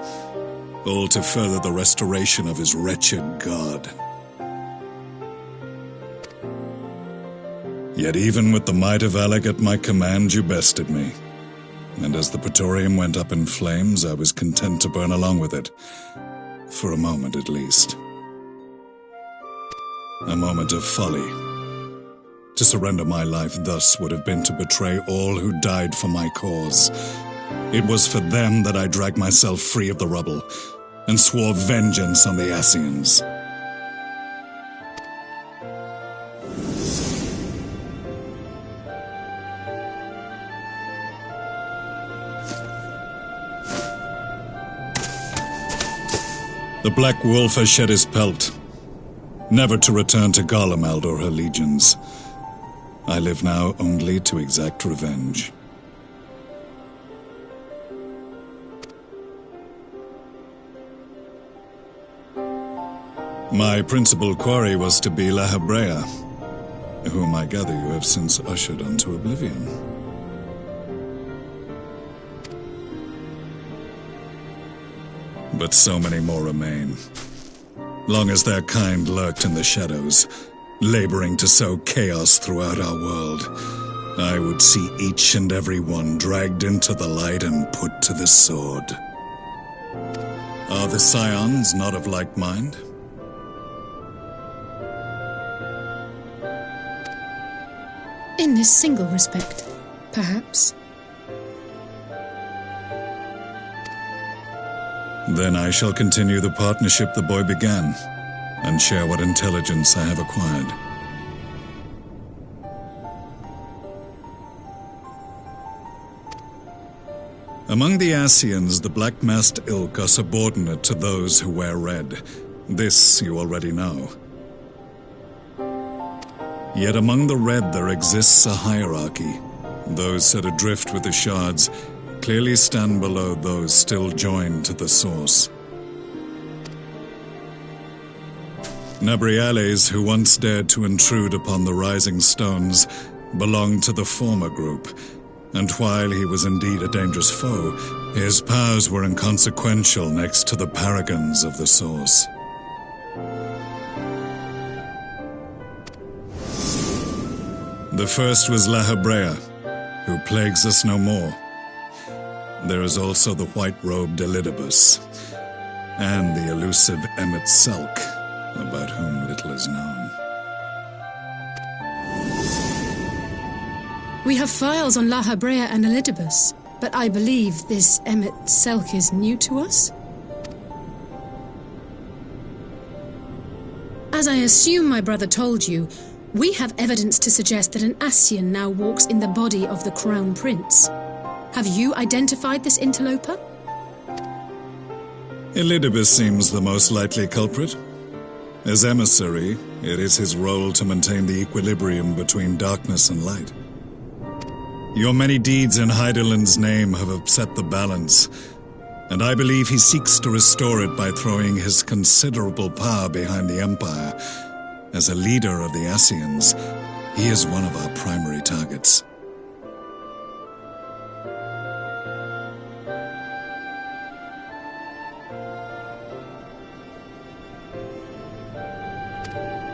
all to further the restoration of his wretched god. Yet even with the might of Alec at my command, you bested me. And as the Praetorium went up in flames, I was content to burn along with it. For a moment at least. A moment of folly. To surrender my life thus would have been to betray all who died for my cause. It was for them that I dragged myself free of the rubble, and swore vengeance on the Ascians. The Black Wolf has shed his pelt, never to return to Garlemald or her legions. I live now only to exact revenge. My principal quarry was to be La Habrea, whom I gather you have since ushered onto oblivion. But so many more remain. Long as their kind lurked in the shadows, laboring to sow chaos throughout our world, I would see each and every one dragged into the light and put to the sword. Are the Scions not of like mind? In this single respect, perhaps. Then I shall continue the partnership the boy began, and share what intelligence I have acquired. Among the Ascians, the black-masked ilk are subordinate to those who wear red. This you already know. Yet among the red there exists a hierarchy. Those set adrift with the shards clearly stand below those still joined to the source. Nabriales, who once dared to intrude upon the Rising Stones, belonged to the former group, and while he was indeed a dangerous foe, his powers were inconsequential next to the paragons of the source. The first was La Habrea, who plagues us no more. There is also the white-robed Elidibus, and the elusive Emmet Selk, about whom little is known. We have files on La Habrea and Elidibus, but I believe this Emmet Selk is new to us? As I assume my brother told you, we have evidence to suggest that an Ascian now walks in the body of the Crown Prince. Have you identified this interloper? Elidibus seems the most likely culprit. As emissary, it is his role to maintain the equilibrium between darkness and light. Your many deeds in Hydaelyn's name have upset the balance, and I believe he seeks to restore it by throwing his considerable power behind the Empire. As a leader of the Ascians, he is one of our primary targets.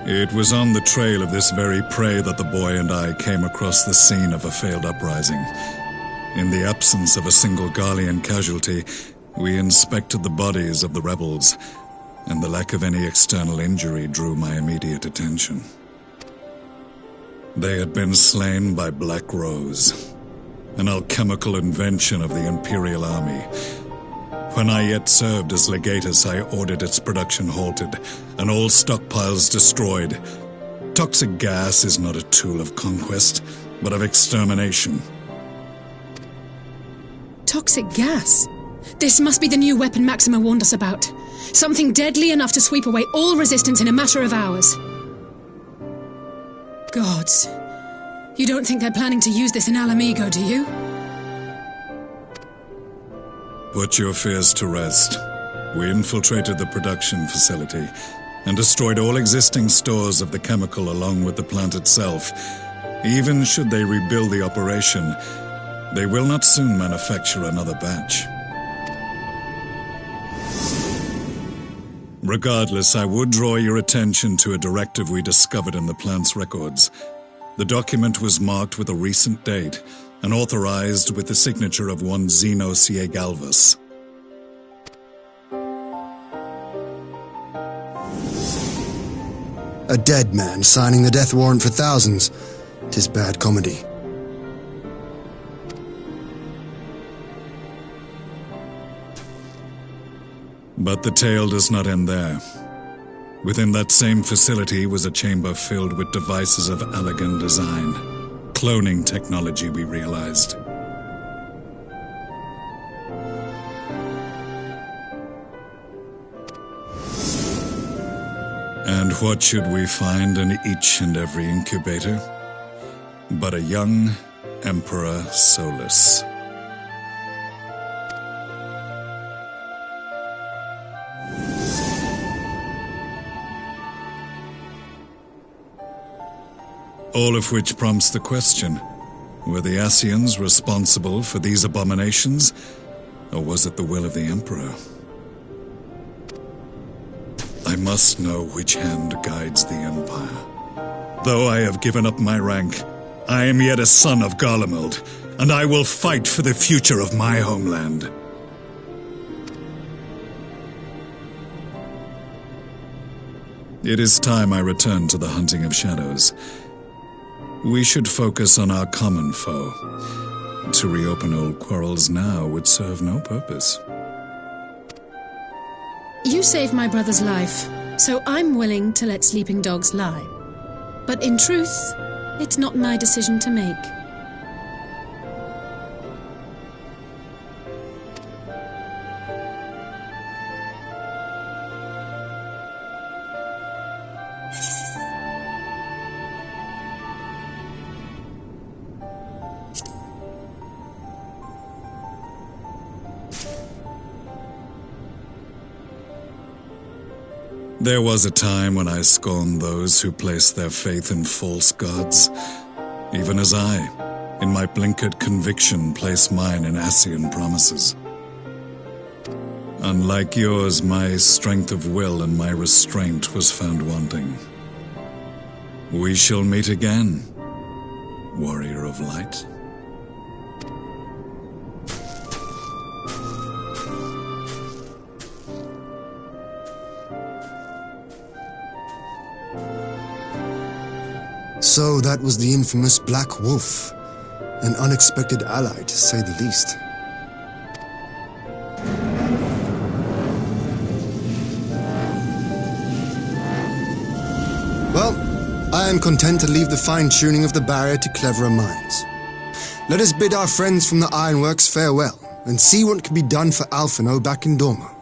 It was on the trail of this very prey that the boy and I came across the scene of a failed uprising. In the absence of a single Garlean casualty, we inspected the bodies of the rebels, and the lack of any external injury drew my immediate attention. They had been slain by Black Rose, an alchemical invention of the Imperial Army. When I yet served as legatus, I ordered its production halted, and all stockpiles destroyed, Toxic gas is not a tool of conquest, but of extermination. Toxic gas? This must be the new weapon Maxima warned us about. Something deadly enough to sweep away all resistance in a matter of hours. Gods. You don't think they're planning to use this in Alamigo, do you? Put your fears to rest. We infiltrated the production facility and destroyed all existing stores of the chemical along with the plant itself. Even should they rebuild the operation, they will not soon manufacture another batch. Regardless, I would draw your attention to a directive we discovered in the plant's records. The document was marked with a recent date and authorized with the signature of one Zeno C. Galvas. A dead man signing the death warrant for thousands. 'Tis bad comedy. But the tale does not end there. Within that same facility was a chamber filled with devices of elegant design. Cloning technology, we realized. And what should we find in each and every incubator? But a young Emperor Solus. All of which prompts the question, were the Ascians responsible for these abominations, or was it the will of the Emperor? I must know which hand guides the Empire. Though I have given up my rank, I am yet a son of Garlemald, and I will fight for the future of my homeland. It is time I return to the hunting of shadows. We should focus on our common foe. To reopen old quarrels now would serve no purpose. You saved my brother's life, so I'm willing to let sleeping dogs lie. But in truth, it's not my decision to make. There was a time when I scorned those who placed their faith in false gods, even as I, in my blinkered conviction, place mine in Ascian promises. Unlike yours, my strength of will and my restraint was found wanting. We shall meet again, warrior of light. So that was the infamous Black Wolf. An unexpected ally, to say the least. Well, I am content to leave the fine-tuning of the barrier to cleverer minds. Let us bid our friends from the Ironworks farewell, and see what can be done for Alphino back in Dorma.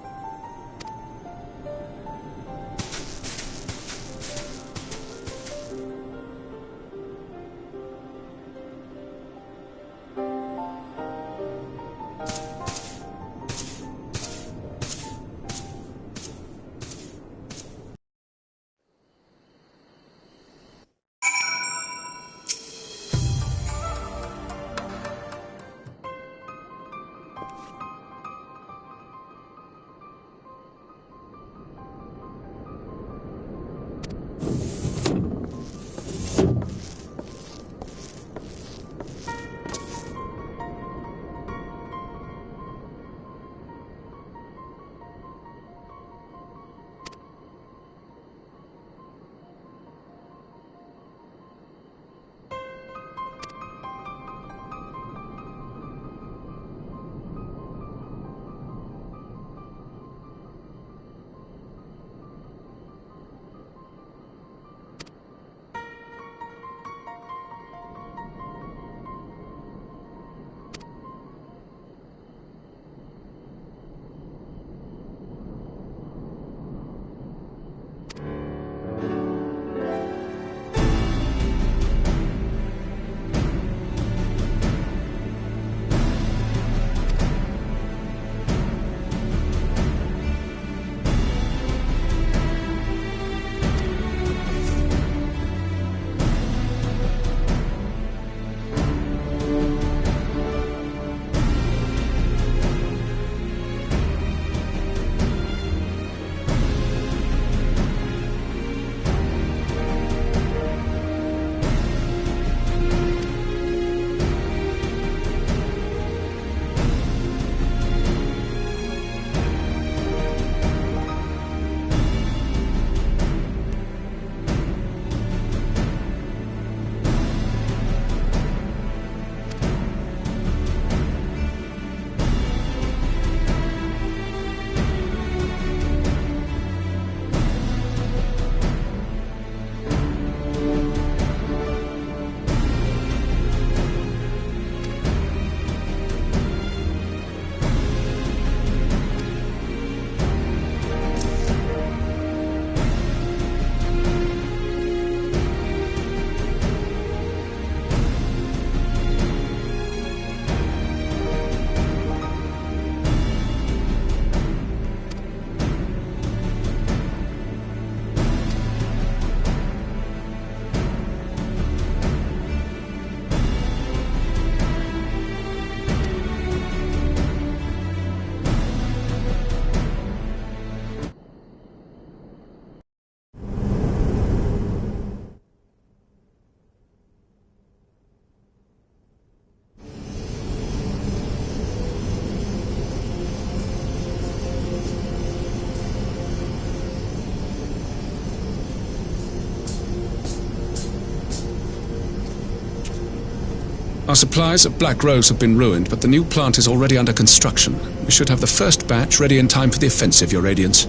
supplies of Black Rose have been ruined, but the new plant is already under construction. We should have the first batch ready in time for the offensive, Your Radiance.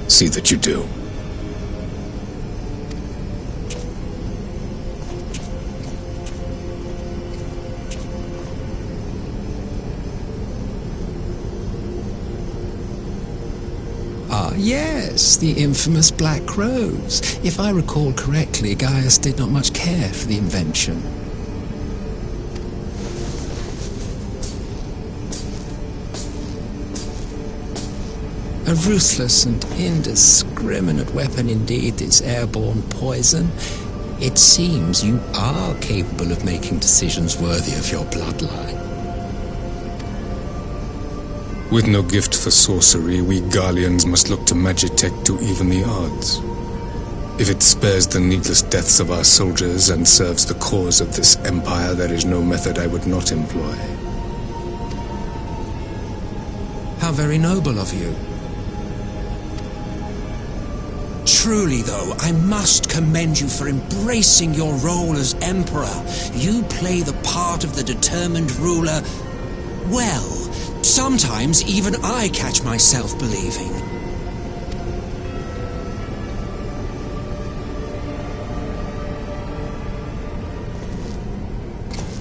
See that you do. Ah, yes, the infamous Black Rose. If I recall correctly, Gaius did not much care for the invention. A ruthless and indiscriminate weapon indeed, this airborne poison. It seems you are capable of making decisions worthy of your bloodline. With no gift for sorcery, we Garleans must look to Magitech to even the odds. If it spares the needless deaths of our soldiers and serves the cause of this empire, there is no method I would not employ. How very noble of you. Truly, though, I must commend you for embracing your role as Emperor. You play the part of the determined ruler well. Sometimes even I catch myself believing.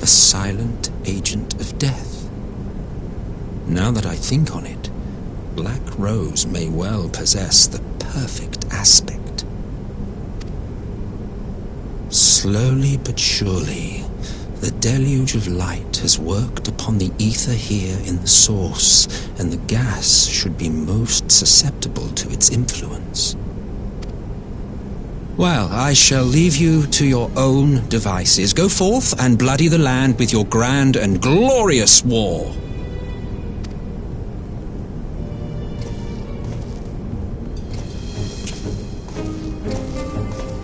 A silent agent of death. Now that I think on it, Black Rose may well possess the perfect aspect. Slowly but surely, the deluge of light has worked upon the ether here in the source, and the gas should be most susceptible to its influence. Well, I shall leave you to your own devices. Go forth and bloody the land with your grand and glorious war.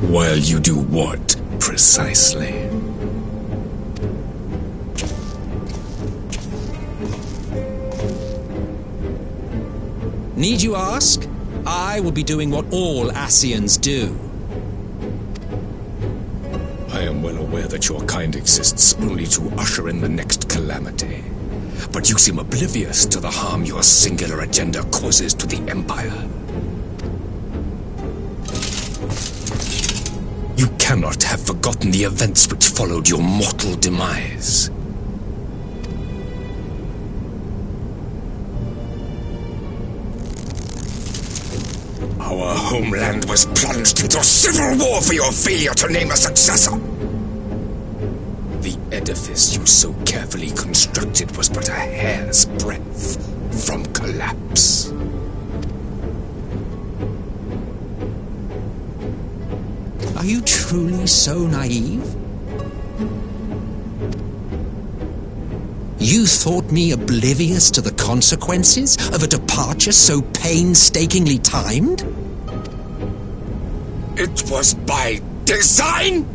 While you do what, precisely? Need you ask? I will be doing what all Ascians do. I am well aware that your kind exists only to usher in the next calamity. But you seem oblivious to the harm your singular agenda causes to the Empire. You cannot have forgotten the events which followed your mortal demise. Our homeland was plunged into civil war for your failure to name a successor. The edifice you so carefully constructed was but a hair's breadth from collapse. Are you truly so naive? You thought me oblivious to the consequences of a departure so painstakingly timed? It was by design?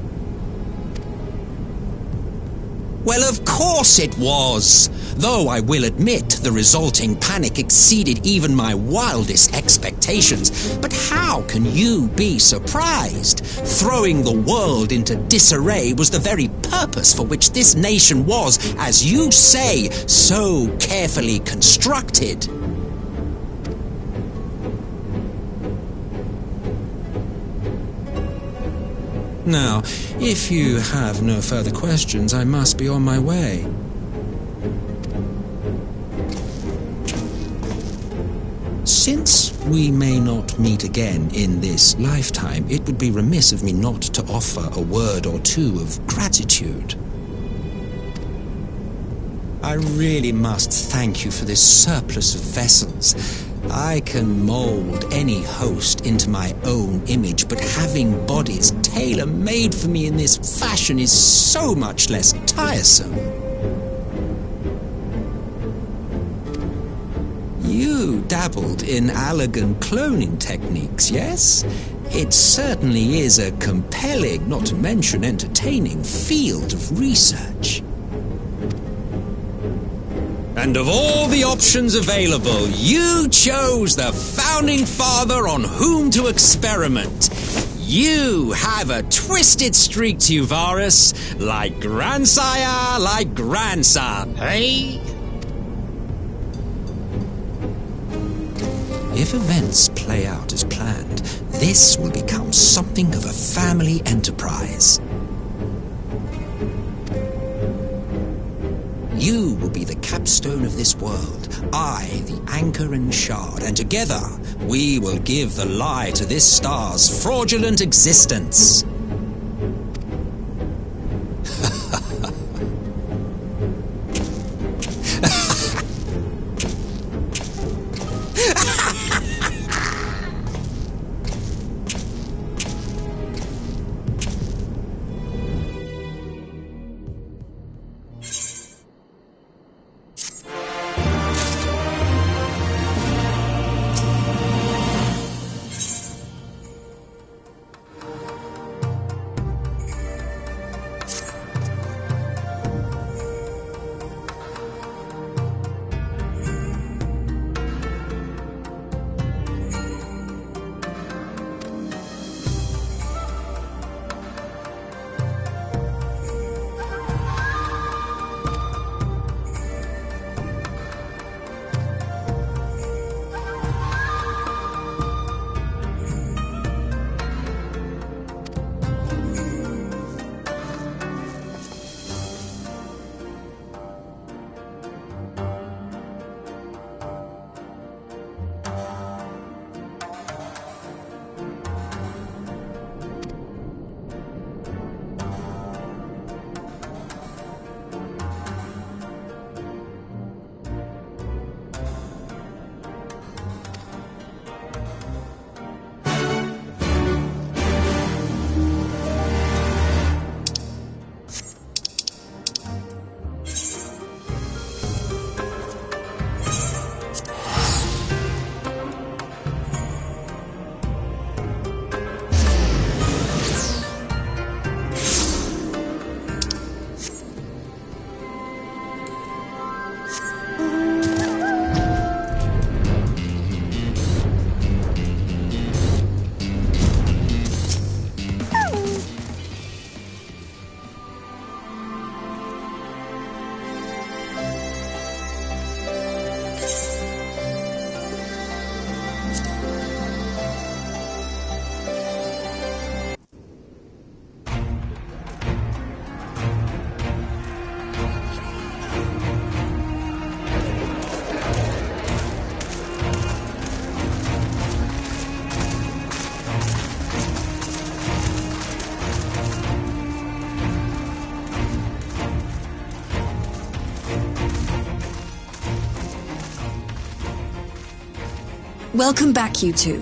Well, of course it was. Though I will admit the resulting panic exceeded even my wildest expectations. But how can you be surprised? Throwing the world into disarray was the very purpose for which this nation was, as you say, so carefully constructed. Now, if you have no further questions, I must be on my way. Since we may not meet again in this lifetime, it would be remiss of me not to offer a word or two of gratitude. I really must thank you for this surplus of vessels. I can mold any host into my own image, but having bodies tailor-made for me in this fashion is so much less tiresome. You dabbled in Allagan cloning techniques, yes? It certainly is a compelling, not to mention entertaining, field of research. And of all the options available, you chose the founding father on whom to experiment. You have a twisted streak to you, Varus, like grandsire, like grandson, hey? If events play out as planned, this will become something of a family enterprise. You will be the capstone of this world, I the anchor and shard, and together we will give the lie to this star's fraudulent existence. Welcome back, you two.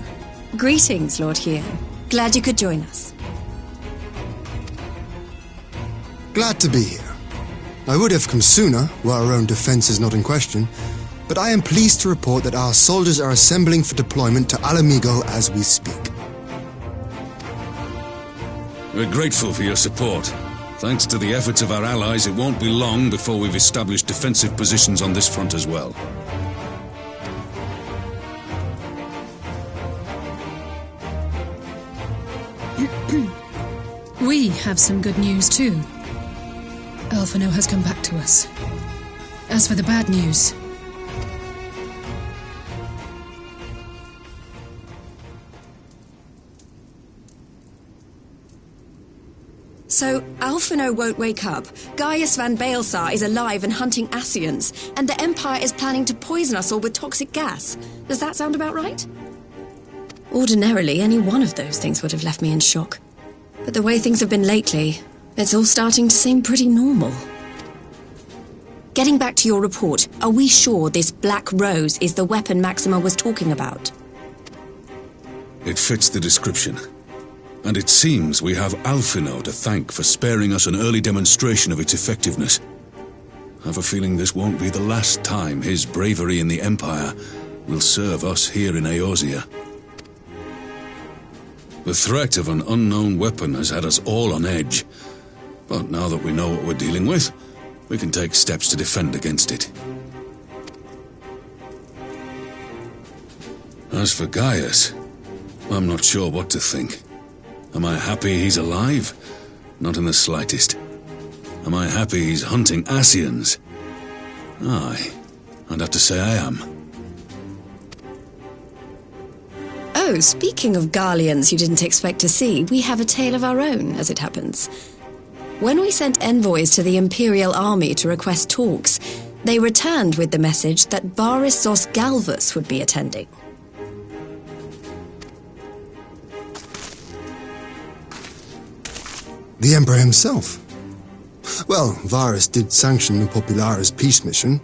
Greetings, Lord Hien. Glad you could join us. Glad to be here. I would have come sooner, were our own defense is not in question, but I am pleased to report that our soldiers are assembling for deployment to Alamigo as we speak. We're grateful for your support. Thanks to the efforts of our allies, it won't be long before we've established defensive positions on this front as well. We have some good news too. Alphino has come back to us. As for the bad news... So, Alphino won't wake up, Gaius van Baelsar is alive and hunting Ascians, and the Empire is planning to poison us all with toxic gas. Does that sound about right? Ordinarily, any one of those things would have left me in shock. But the way things have been lately, it's all starting to seem pretty normal. Getting back to your report, are we sure this Black Rose is the weapon Maxima was talking about? It fits the description. And it seems we have Alphino to thank for sparing us an early demonstration of its effectiveness. I have a feeling this won't be the last time his bravery in the Empire will serve us here in Eorzea. The threat of an unknown weapon has had us all on edge. But now that we know what we're dealing with, we can take steps to defend against it. As for Gaius, I'm not sure what to think. Am I happy he's alive? Not in the slightest. Am I happy he's hunting Ascians? Aye, I'd have to say I am. Oh, speaking of Garleans you didn't expect to see, we have a tale of our own, as it happens. When we sent envoys to the Imperial Army to request talks, they returned with the message that Varys Zos Galvus would be attending. The Emperor himself. Well, Varys did sanction the Popularis peace mission.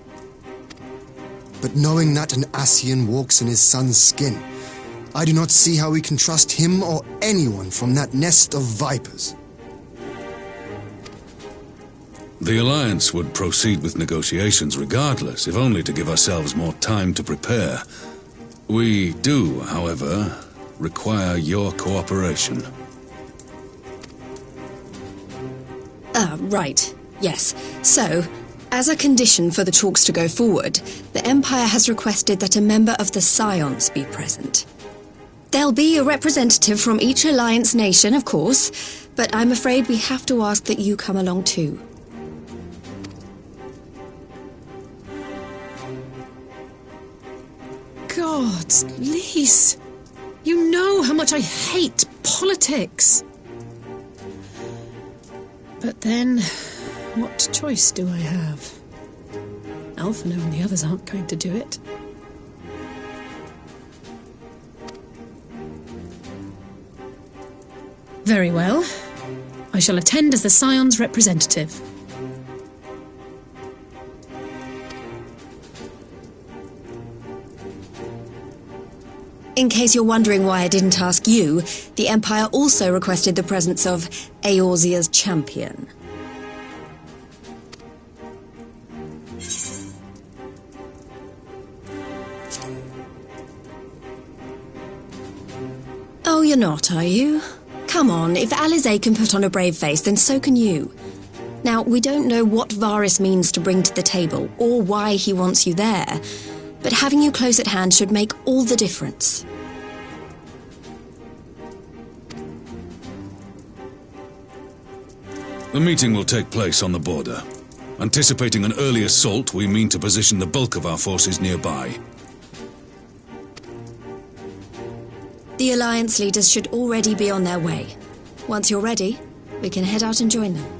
But knowing that an Ascian walks in his son's skin, I do not see how we can trust him or anyone from that nest of vipers. The Alliance would proceed with negotiations regardless, if only to give ourselves more time to prepare. We do, however, require your cooperation. Right. Yes. So, as a condition for the talks to go forward, the Empire has requested that a member of the Scions be present. There'll be a representative from each Alliance nation, of course, but I'm afraid we have to ask that you come along too. Gods, Lise, you know how much I hate politics. But then, what choice do I have? Alphino and the others aren't going to do it. Very well. I shall attend as the Scion's representative. In case you're wondering why I didn't ask you, the Empire also requested the presence of Eorzea's champion. Oh, you're not, are you? Come on, if Alizé can put on a brave face, then so can you. Now, we don't know what Varys means to bring to the table, or why he wants you there, but having you close at hand should make all the difference. The meeting will take place on the border. Anticipating an early assault, we mean to position the bulk of our forces nearby. The Alliance leaders should already be on their way. Once you're ready, we can head out and join them.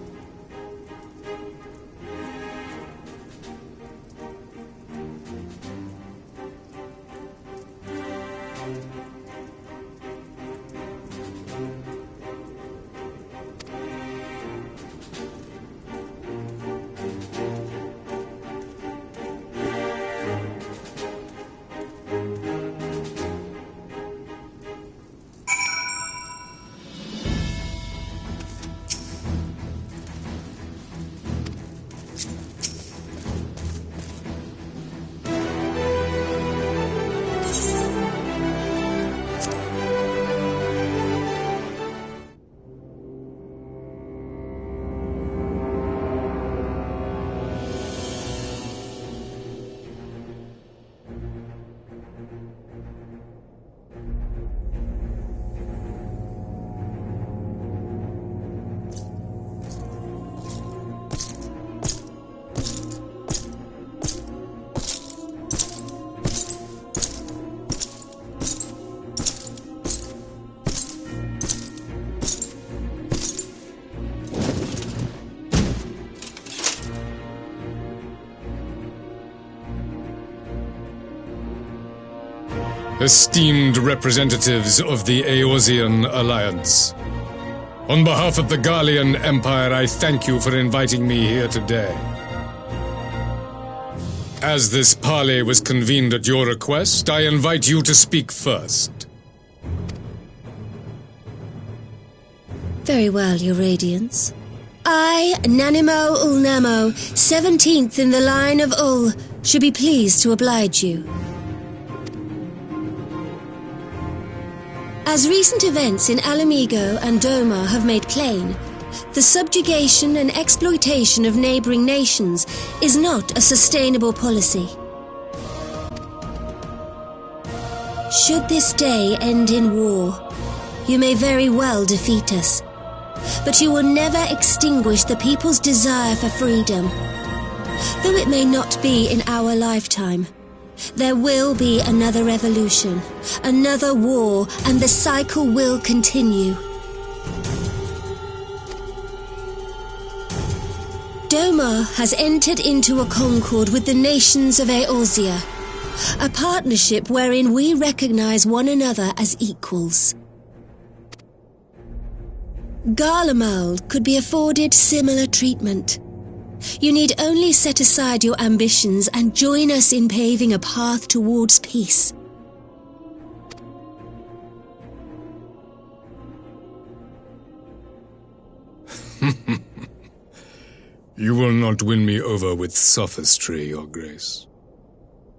Esteemed representatives of the Eorzean Alliance, on behalf of the Garlean Empire, I thank you for inviting me here today. As this parley was convened at your request, I invite you to speak first. Very well, Your Radiance. I, Nanimo Ulnamo, 17th in the line of Ul, should be pleased to oblige you. As recent events in Alamigo and Doma have made plain, the subjugation and exploitation of neighboring nations is not a sustainable policy. Should this day end in war, You may very well defeat us, but you will never extinguish the people's desire for freedom. Though it may not be in our lifetime, there will be another revolution, another war, and the cycle will continue. Domar has entered into a concord with the nations of Eorzea, a partnership wherein we recognize one another as equals. Garlemald could be afforded similar treatment. You need only set aside your ambitions and join us in paving a path towards peace. You will not win me over with sophistry, Your Grace.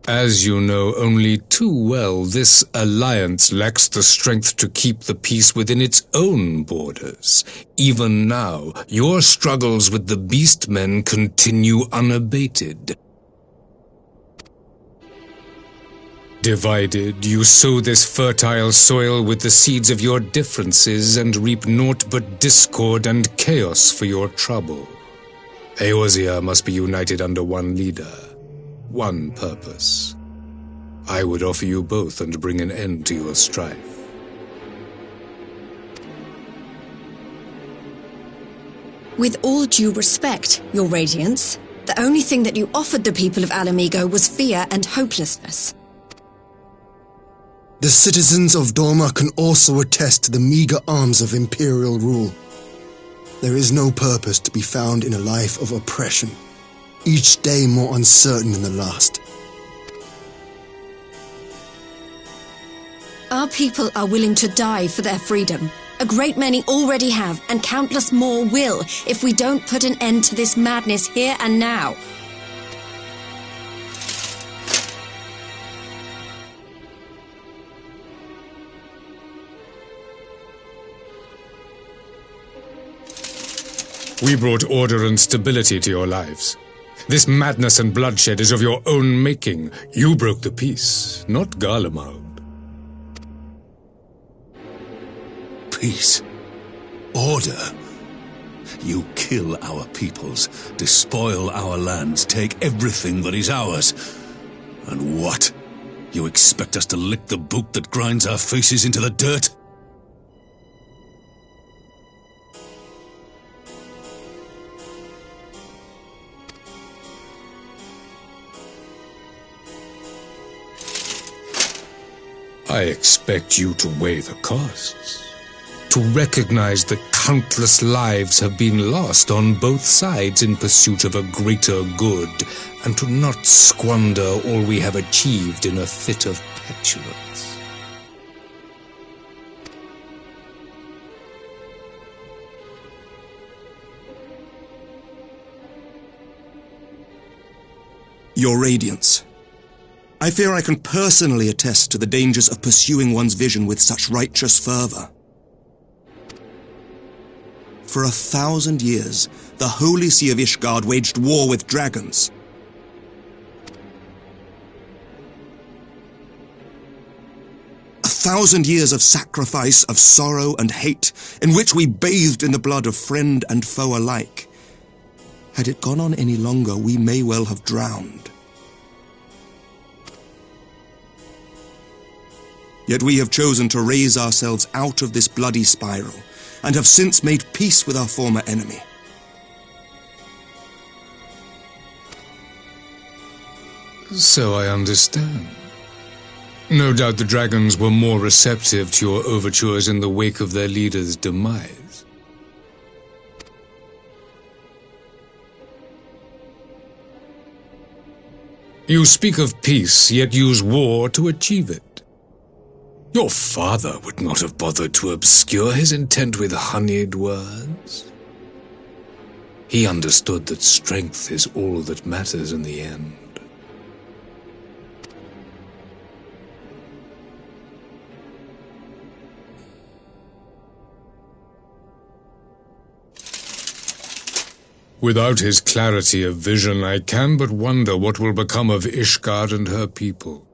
As you know only too well, this alliance lacks the strength to keep the peace within its own borders. Even now, your struggles with the beastmen continue unabated. Divided, you sow this fertile soil with the seeds of your differences and reap naught but discord and chaos for your trouble. Eorzea must be united under one leader, one purpose. I would offer you both and bring an end to your strife. With all due respect, Your Radiance, the only thing that you offered the people of Alamigo was fear and hopelessness. The citizens of Dorma can also attest to the meager arms of imperial rule. There is no purpose to be found in a life of oppression, each day more uncertain than the last. Our people are willing to die for their freedom. A great many already have, and countless more will, if we don't put an end to this madness here and now. We brought order and stability to your lives. This madness and bloodshed is of your own making. You broke the peace, not Garlemald. Peace. Order. You kill our peoples, despoil our lands, take everything that is ours. And what? You expect us to lick the boot that grinds our faces into the dirt? I expect you to weigh the costs, to recognize that countless lives have been lost on both sides in pursuit of a greater good, and to not squander all we have achieved in a fit of petulance. Your Radiance, I fear I can personally attest to the dangers of pursuing one's vision with such righteous fervor. For 1,000 years, the Holy See of Ishgard waged war with dragons. A 1,000 years of sacrifice, of sorrow and hate, in which we bathed in the blood of friend and foe alike. Had it gone on any longer, we may well have drowned. Yet we have chosen to raise ourselves out of this bloody spiral, and have since made peace with our former enemy. So I understand. No doubt the dragons were more receptive to your overtures in the wake of their leader's demise. You speak of peace, yet use war to achieve it. Your father would not have bothered to obscure his intent with honeyed words. He understood that strength is all that matters in the end. Without his clarity of vision, I can but wonder what will become of Ishgard and her people.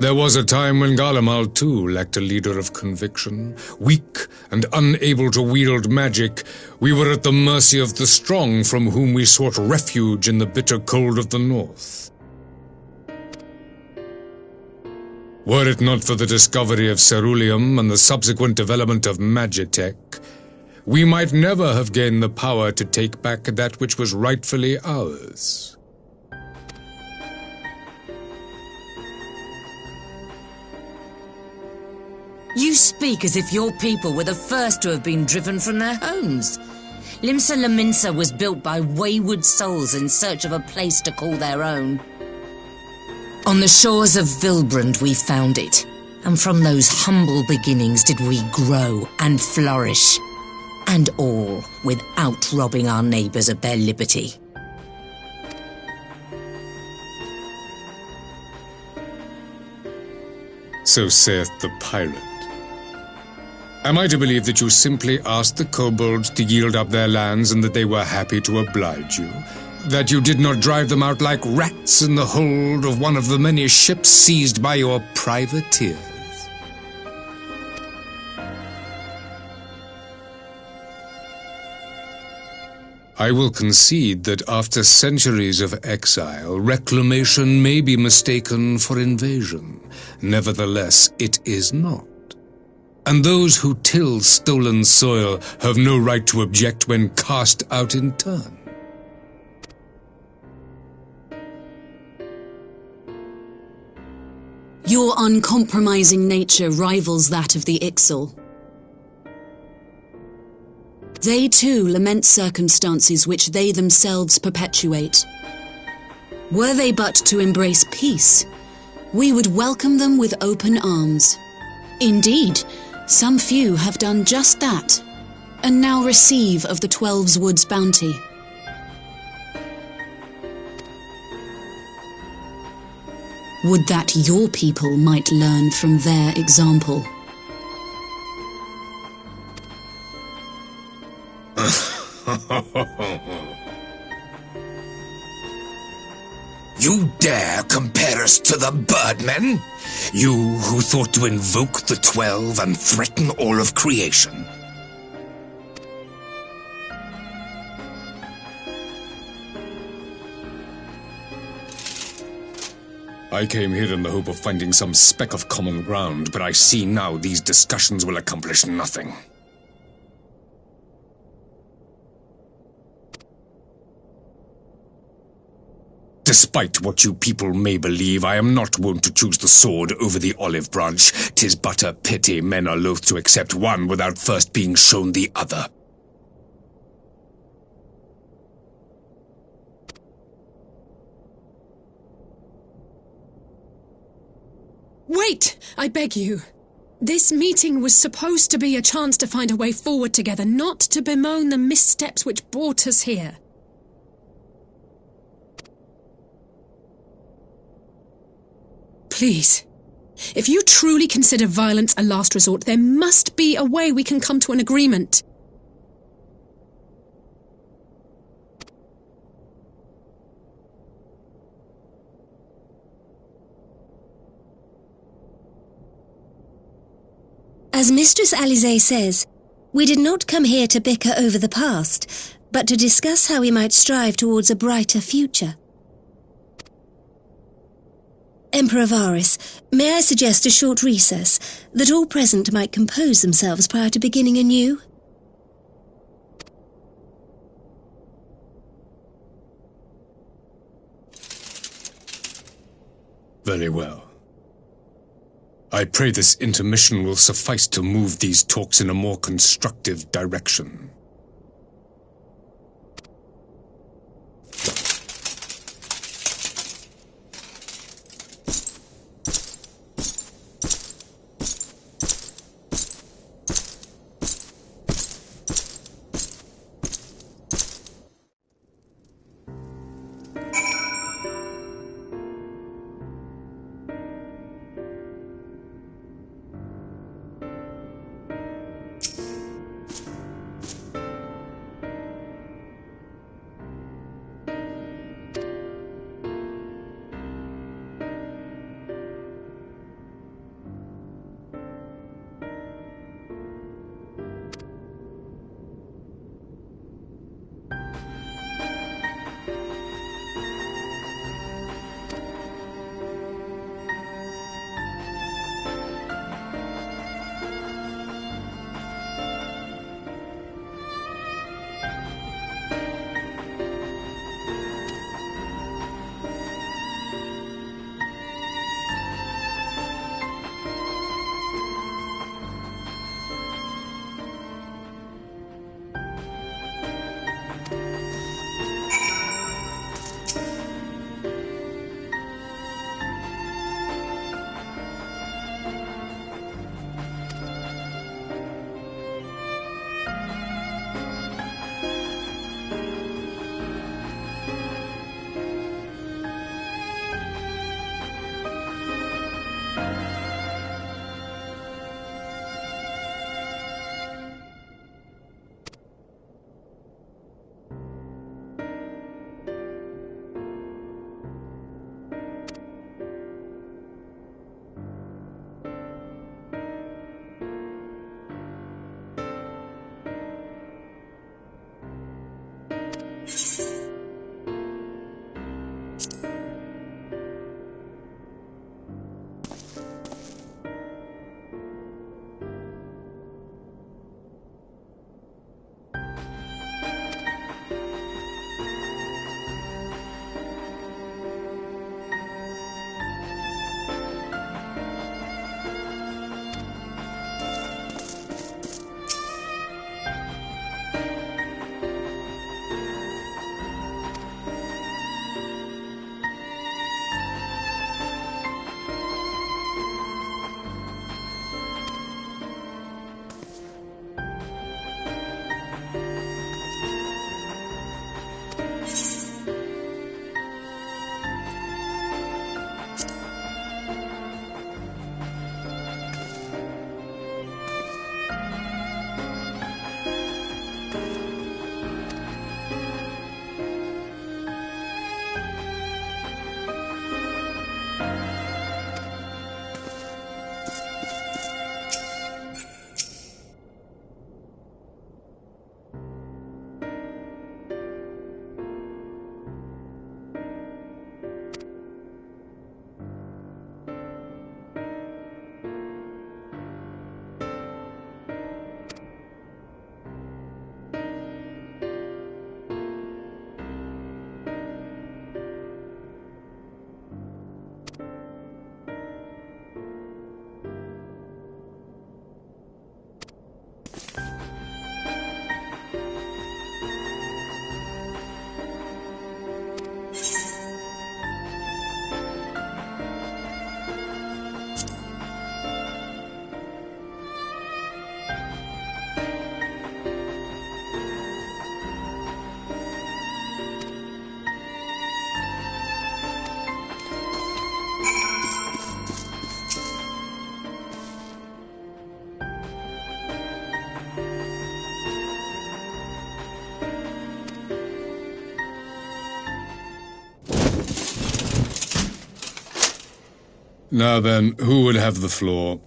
There was a time when Garlemald too lacked a leader of conviction. Weak and unable to wield magic, we were at the mercy of the strong from whom we sought refuge in the bitter cold of the north. Were it not for the discovery of ceruleum and the subsequent development of magitech, we might never have gained the power to take back that which was rightfully ours. You speak as if your people were the first to have been driven from their homes. Limsa Lominsa was built by wayward souls in search of a place to call their own. On the shores of Vilbrand we found it, and from those humble beginnings did we grow and flourish, and all without robbing our neighbours of their liberty. So saith the pirate. Am I to believe that you simply asked the kobolds to yield up their lands and that they were happy to oblige you? That you did not drive them out like rats in the hold of one of the many ships seized by your privateers? I will concede that after centuries of exile, reclamation may be mistaken for invasion. Nevertheless, it is not. And those who till stolen soil have no right to object when cast out in turn. Your uncompromising nature rivals that of the Ixal. They too lament circumstances which they themselves perpetuate. Were they but to embrace peace, we would welcome them with open arms. Indeed, some few have done just that, and now receive of the 12's Wood's bounty. Would that your people might learn from their example. You dare compare us to the birdmen? You who thought to invoke the 12 and threaten all of creation? I came here in the hope of finding some speck of common ground, but I see now these discussions will accomplish nothing. Despite what you people may believe, I am not wont to choose the sword over the olive branch. 'Tis but a pity men are loath to accept one without first being shown the other. Wait! I beg you. This meeting was supposed to be a chance to find a way forward together, not to bemoan the missteps which brought us here. Please, if you truly consider violence a last resort, there must be a way we can come to an agreement. As Mistress Alisaie says, we did not come here to bicker over the past, but to discuss how we might strive towards a brighter future. Emperor Varys, may I suggest a short recess, that all present might compose themselves prior to beginning anew? Very well. I pray this intermission will suffice to move these talks in a more constructive direction. Now then, who would have the floor?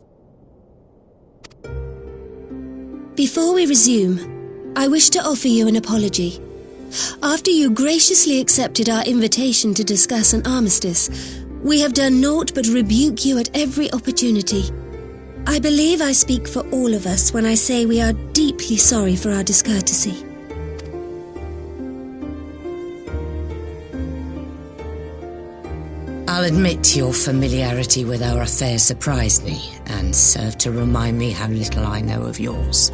Before we resume, I wish to offer you an apology. After you graciously accepted our invitation to discuss an armistice, we have done naught but rebuke you at every opportunity. I believe I speak for all of us when I say we are deeply sorry for our discourtesy. I'll admit your familiarity with our affair surprised me, and served to remind me how little I know of yours.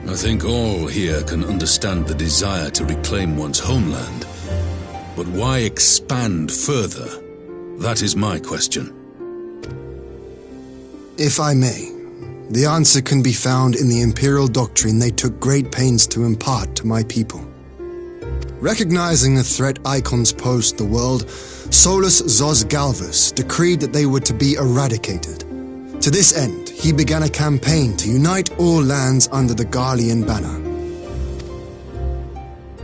I think all here can understand the desire to reclaim one's homeland. But why expand further? That is my question. If I may, the answer can be found in the Imperial doctrine they took great pains to impart to my people. Recognizing the threat icons posed to the world, Solus Zos Galvus decreed that they were to be eradicated. To this end, he began a campaign to unite all lands under the Garlean banner.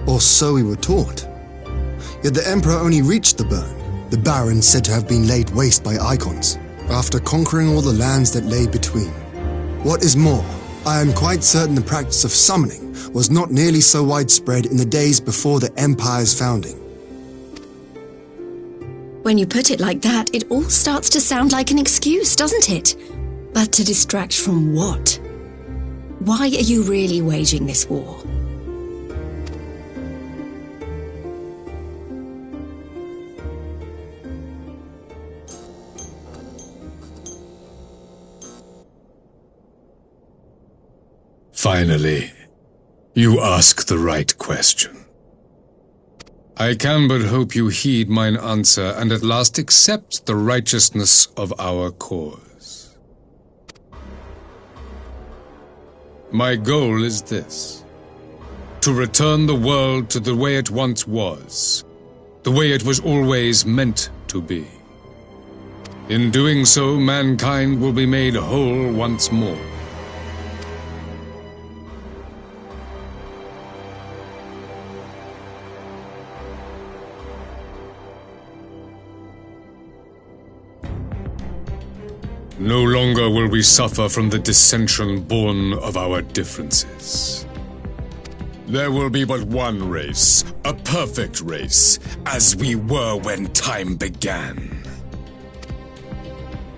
Or so we were taught. Yet the Emperor only reached the burn, the barren said to have been laid waste by icons, after conquering all the lands that lay between. What is more, I am quite certain the practice of summoning was not nearly so widespread in the days before the Empire's founding. When you put it like that, it all starts to sound like an excuse, doesn't it? But to distract from what? Why are you really waging this war? Finally, you ask the right question. I can but hope you heed mine answer and at last accept the righteousness of our cause. My goal is this: to return the world to the way it once was, the way it was always meant to be. In doing so, mankind will be made whole once more. No longer will we suffer from the dissension born of our differences. There will be but one race, a perfect race, as we were when time began.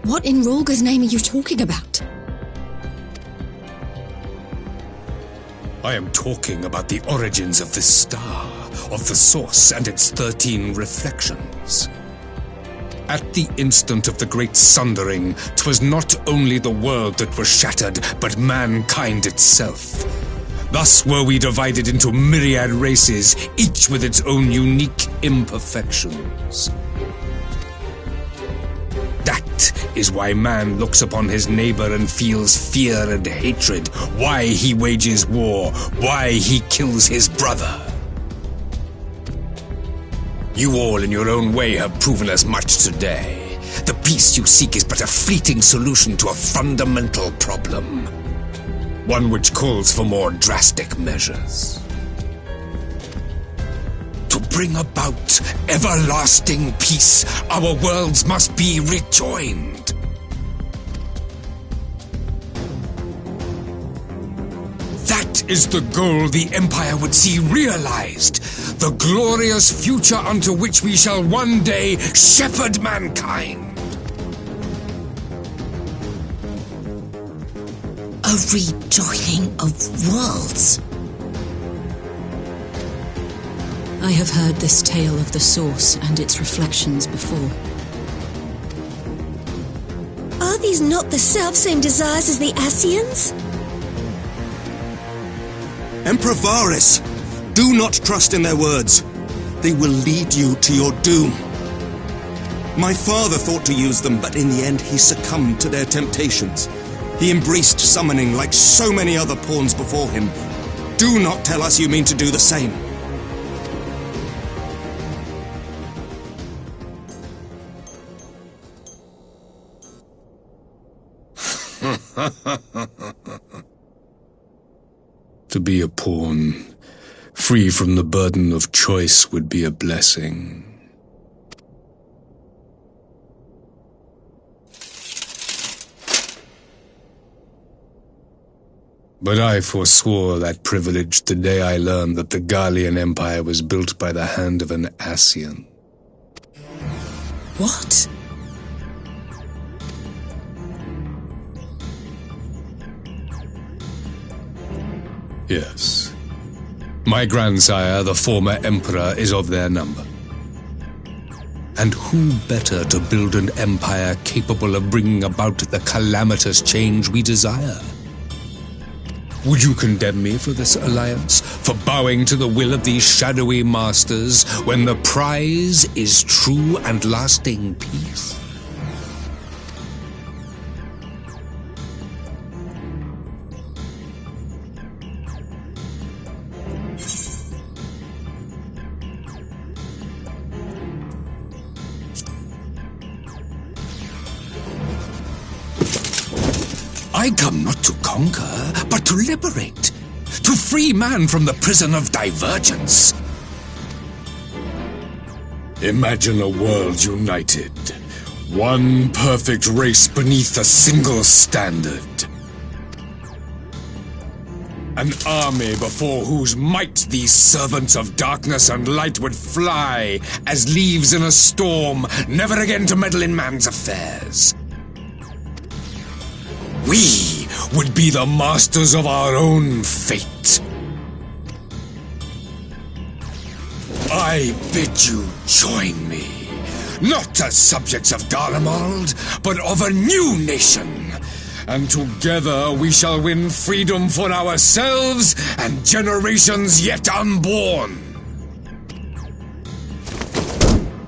What in Rolga's name are you talking about? I am talking about the origins of this star, of the source and its 13 reflections. At the instant of the great sundering, 'twas not only the world that was shattered, but mankind itself. Thus were we divided into myriad races, each with its own unique imperfections. That is why man looks upon his neighbor and feels fear and hatred, why he wages war, why he kills his brother. You all in your own way have proven as much today. The peace you seek is but a fleeting solution to a fundamental problem. One which calls for more drastic measures. To bring about everlasting peace, our worlds must be rejoined. That is the goal the Empire would see realized. The glorious future unto which we shall one day shepherd mankind. A rejoining of worlds. I have heard this tale of the source and its reflections before. Are these not the self-same desires as the Ascians? Emperor Varys, do not trust in their words. They will lead you to your doom. My father thought to use them, but in the end he succumbed to their temptations. He embraced summoning like so many other pawns before him. Do not tell us you mean to do the same. To be a pawn, free from the burden of choice, would be a blessing. But I forswore that privilege the day I learned that the Garlean Empire was built by the hand of an Ascian. What? Yes. My grandsire, the former emperor, is of their number. And who better to build an empire capable of bringing about the calamitous change we desire? Would you condemn me for this alliance, for bowing to the will of these shadowy masters, when the prize is true and lasting peace? I come not to conquer, but to liberate. To free man from the prison of divergence. Imagine a world united. One perfect race beneath a single standard. An army before whose might these servants of darkness and light would fly, as leaves in a storm, never again to meddle in man's affairs. We would be the masters of our own fate. I bid you join me, not as subjects of Garlemald, but of a new nation. And together we shall win freedom for ourselves and generations yet unborn.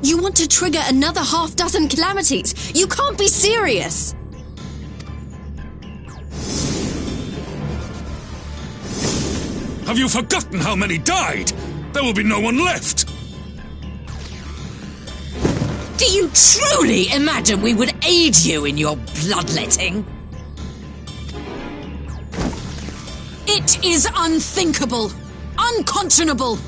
You want to trigger another half-dozen calamities? You can't be serious! Have you forgotten how many died? There will be no one left. Do you truly imagine we would aid you in your bloodletting? It is unthinkable, unconscionable.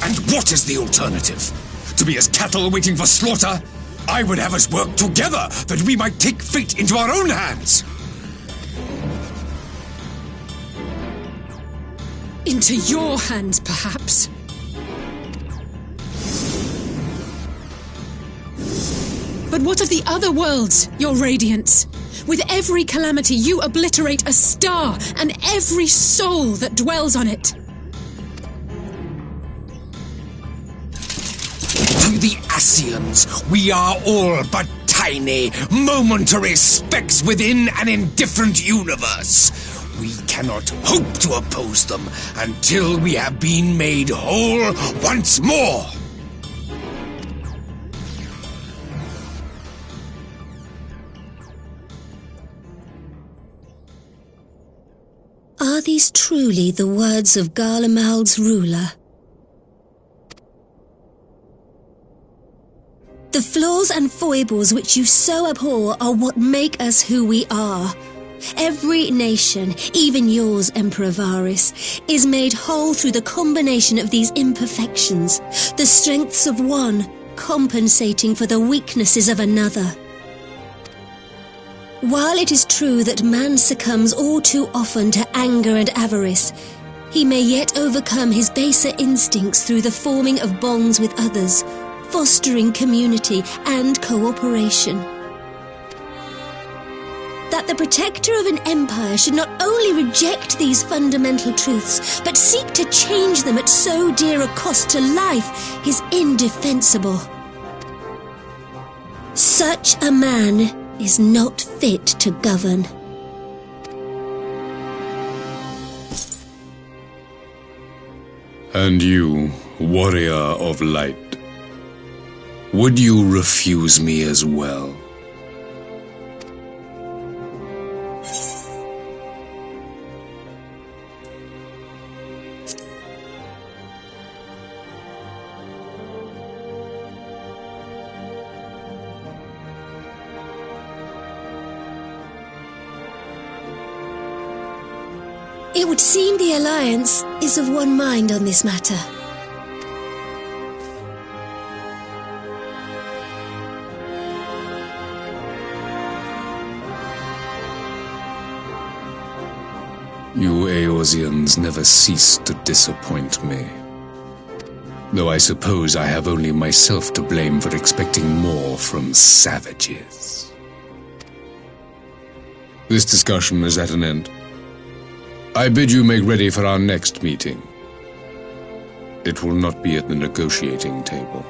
And what is the alternative? To be as cattle waiting for slaughter? I would have us work together that we might take fate into our own hands. Into your hands, perhaps. But what of the other worlds, your radiance? With every calamity, you obliterate a star and every soul that dwells on it. To the Ascians, we are all but tiny, momentary specks within an indifferent universe. We cannot hope to oppose them until we have been made whole once more. Are these truly the words of Garlemald's ruler? The flaws and foibles which you so abhor are what make us who we are. Every nation, even yours, Emperor Varys, is made whole through the combination of these imperfections, the strengths of one compensating for the weaknesses of another. While it is true that man succumbs all too often to anger and avarice, he may yet overcome his baser instincts through the forming of bonds with others, fostering community and cooperation. That the protector of an empire should not only reject these fundamental truths, but seek to change them at so dear a cost to life is indefensible. Such a man is not fit to govern. And you, warrior of light, would you refuse me as well? It would seem the Alliance is of one mind on this matter. You Eorzeans never cease to disappoint me. Though I suppose I have only myself to blame for expecting more from savages. This discussion is at an end. I bid you make ready for our next meeting. It will not be at the negotiating table.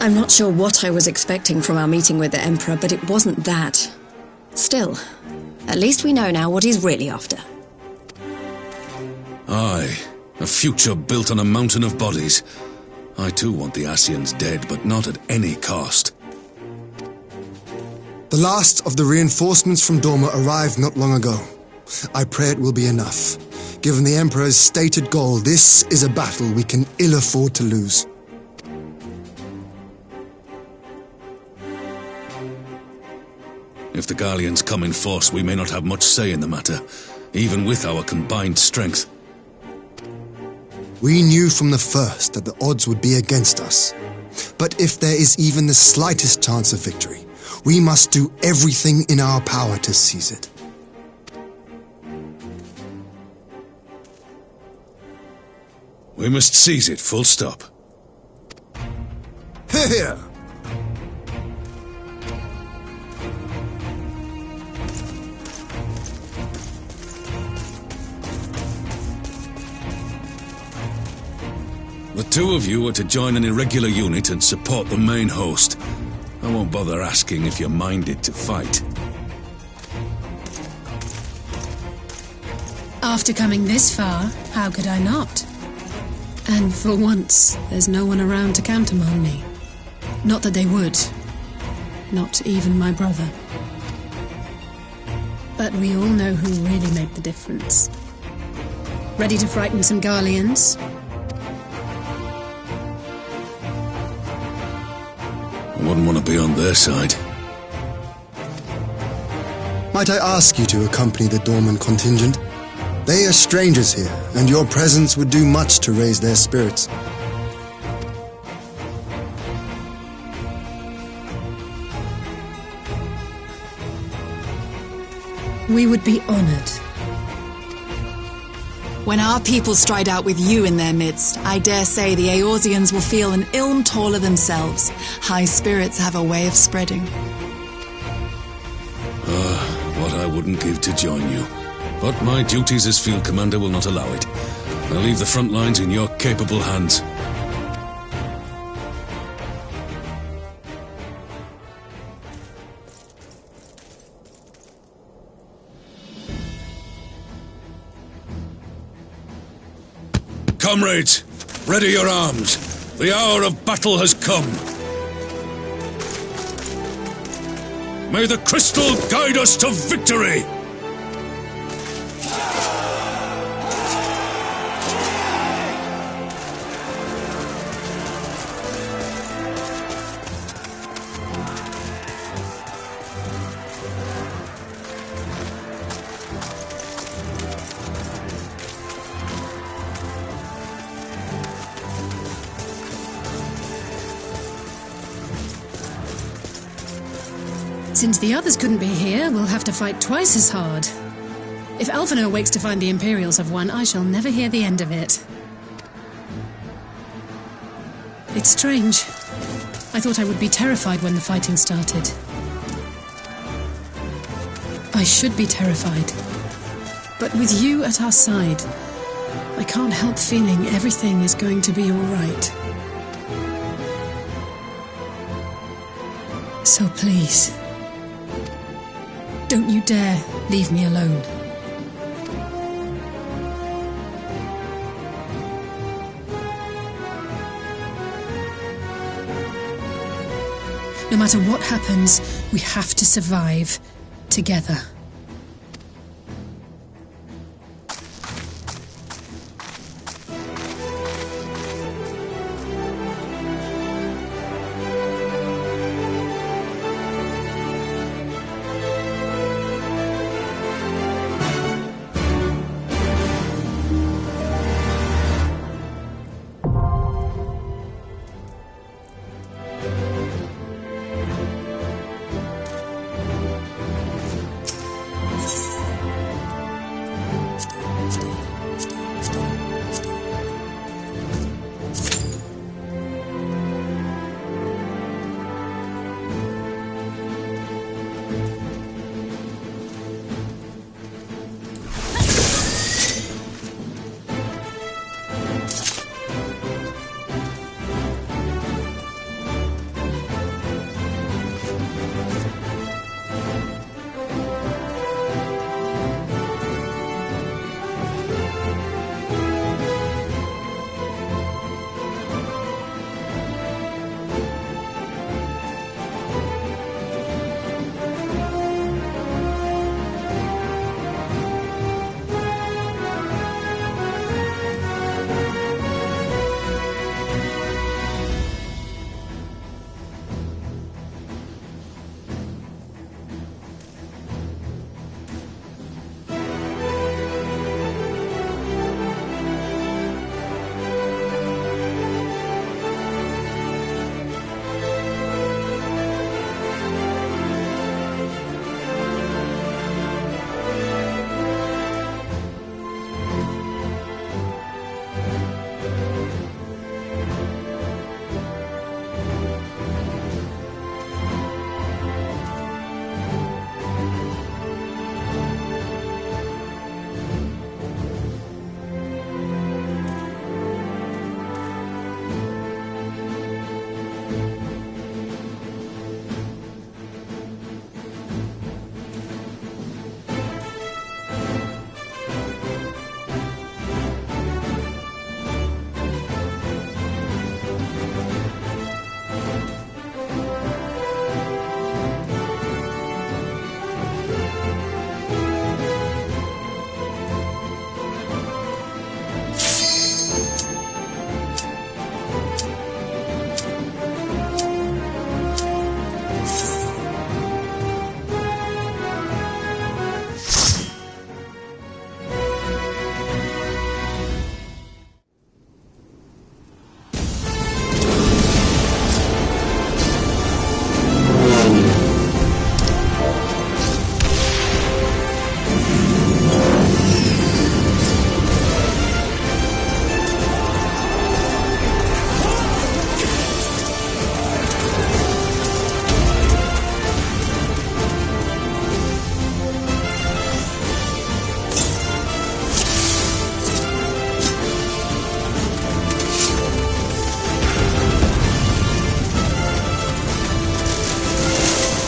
I'm not sure what I was expecting from our meeting with the Emperor, but it wasn't that. Still, at least we know now what he's really after. Aye, a future built on a mountain of bodies. I too want the Ascians dead, but not at any cost. The last of the reinforcements from Dorma arrived not long ago. I pray it will be enough. Given the Emperor's stated goal, this is a battle we can ill afford to lose. If the Garleans come in force, we may not have much say in the matter, even with our combined strength. We knew from the first that the odds would be against us. But if there is even the slightest chance of victory, we must do everything in our power to seize it. We must seize it, full stop. Here! The two of you are to join an irregular unit and support the main host. I won't bother asking if you're minded to fight. After coming this far, how could I not? And for once, there's no one around to countermand me. Not that they would. Not even my brother. But we all know who really made the difference. Ready to frighten some Garleans? I wouldn't want to be on their side. Might I ask you to accompany the Dorman contingent? They are strangers here, and your presence would do much to raise their spirits. We would be honored. When our people stride out with you in their midst, I dare say the Eorzeans will feel an ilm taller themselves. High spirits have a way of spreading. What I wouldn't give to join you. But my duties as field commander will not allow it. I'll leave the front lines in your capable hands. Comrades, ready your arms. The hour of battle has come. May the crystal guide us to victory! Since the others couldn't be here, we'll have to fight twice as hard. If Alphino wakes to find the Imperials have won, I shall never hear the end of it. It It's strange. I thought I would be terrified when the fighting started. I should be terrified. But with you at our side, I can't help feeling everything is going to be all right. So please, don't you dare leave me alone. No matter what happens, we have to survive together.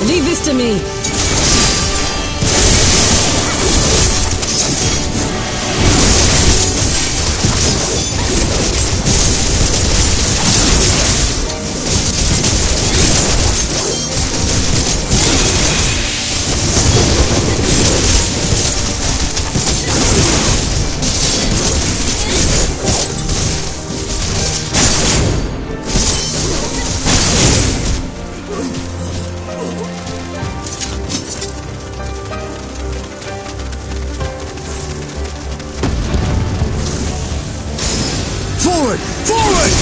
Leave this to me. Forward! Forward!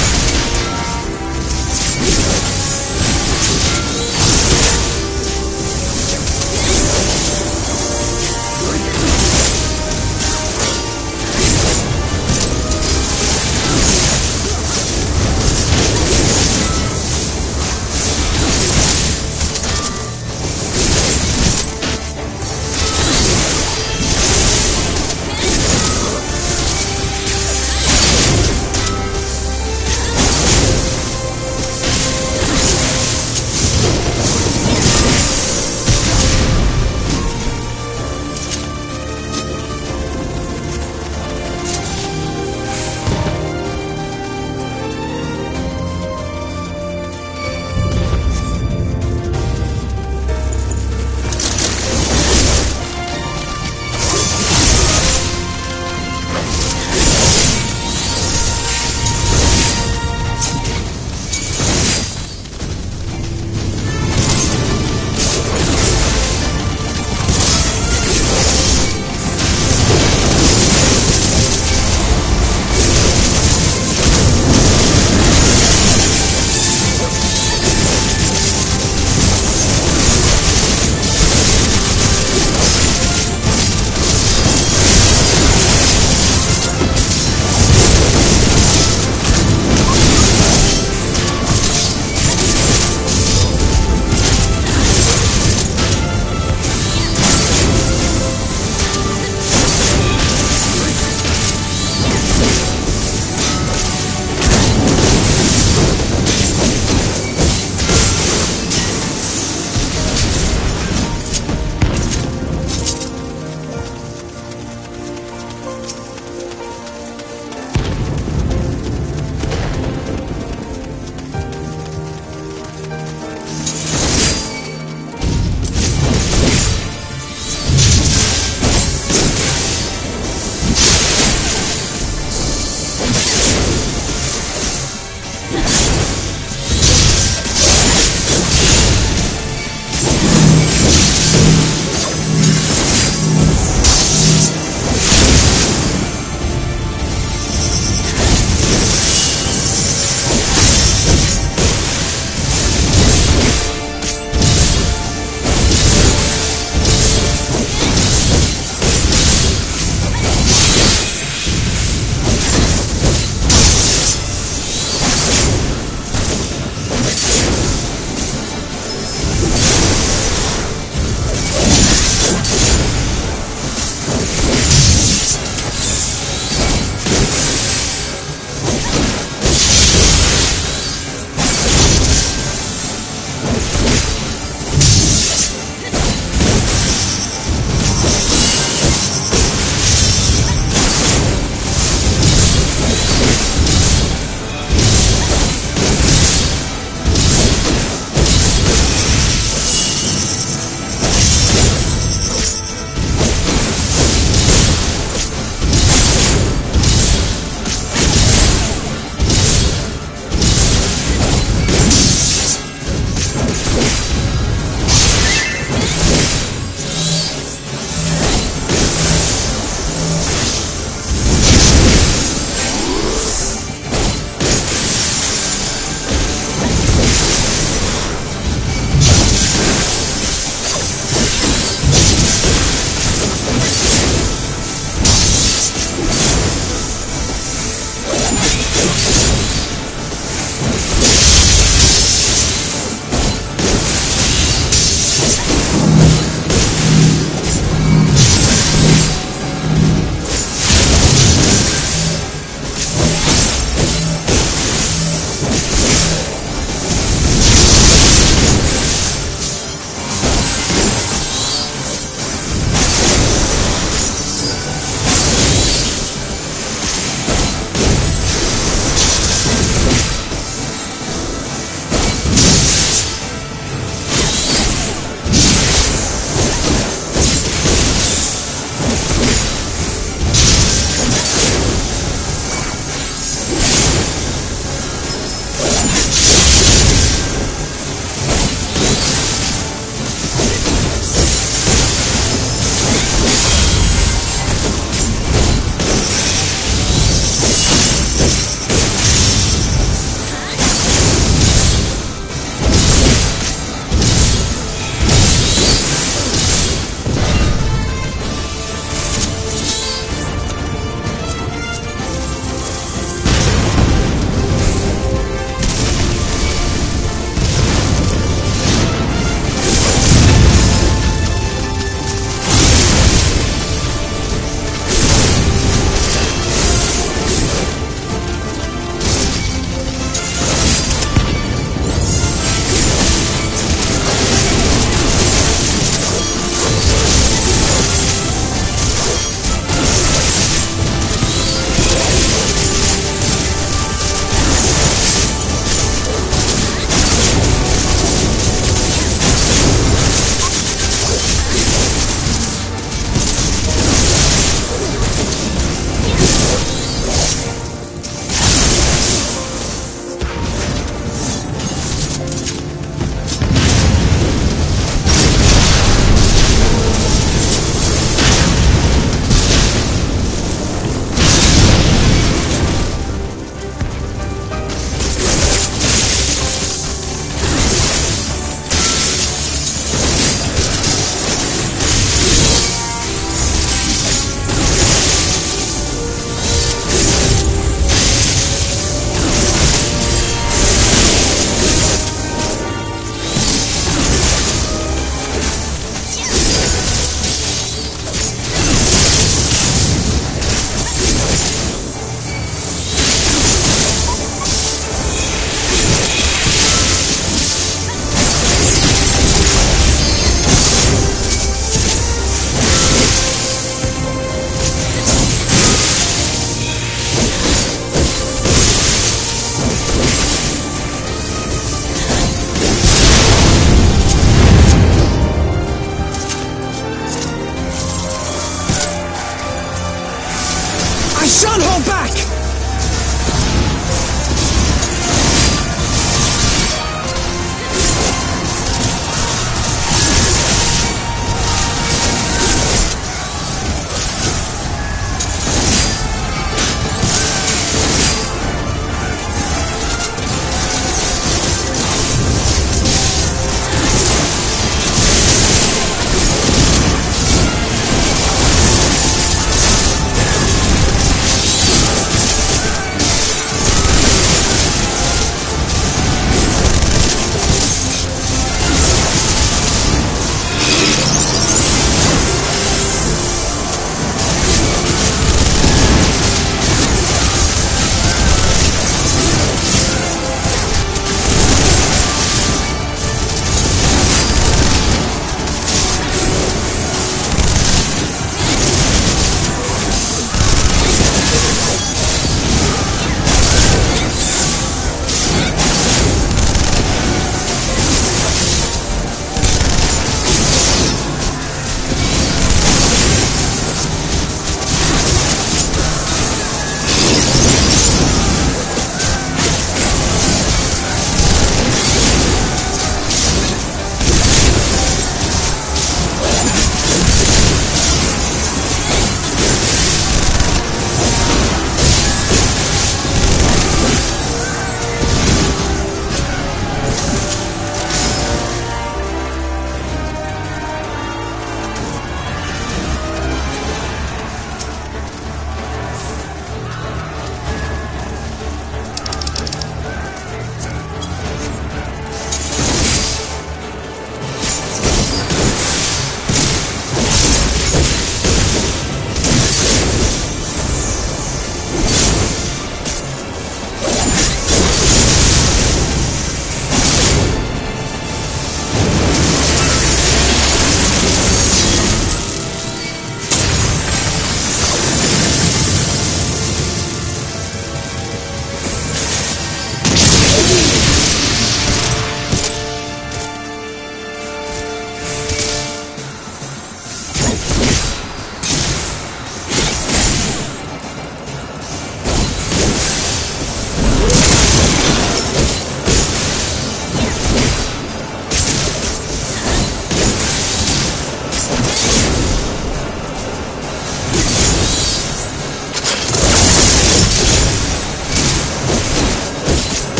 shan't hold back!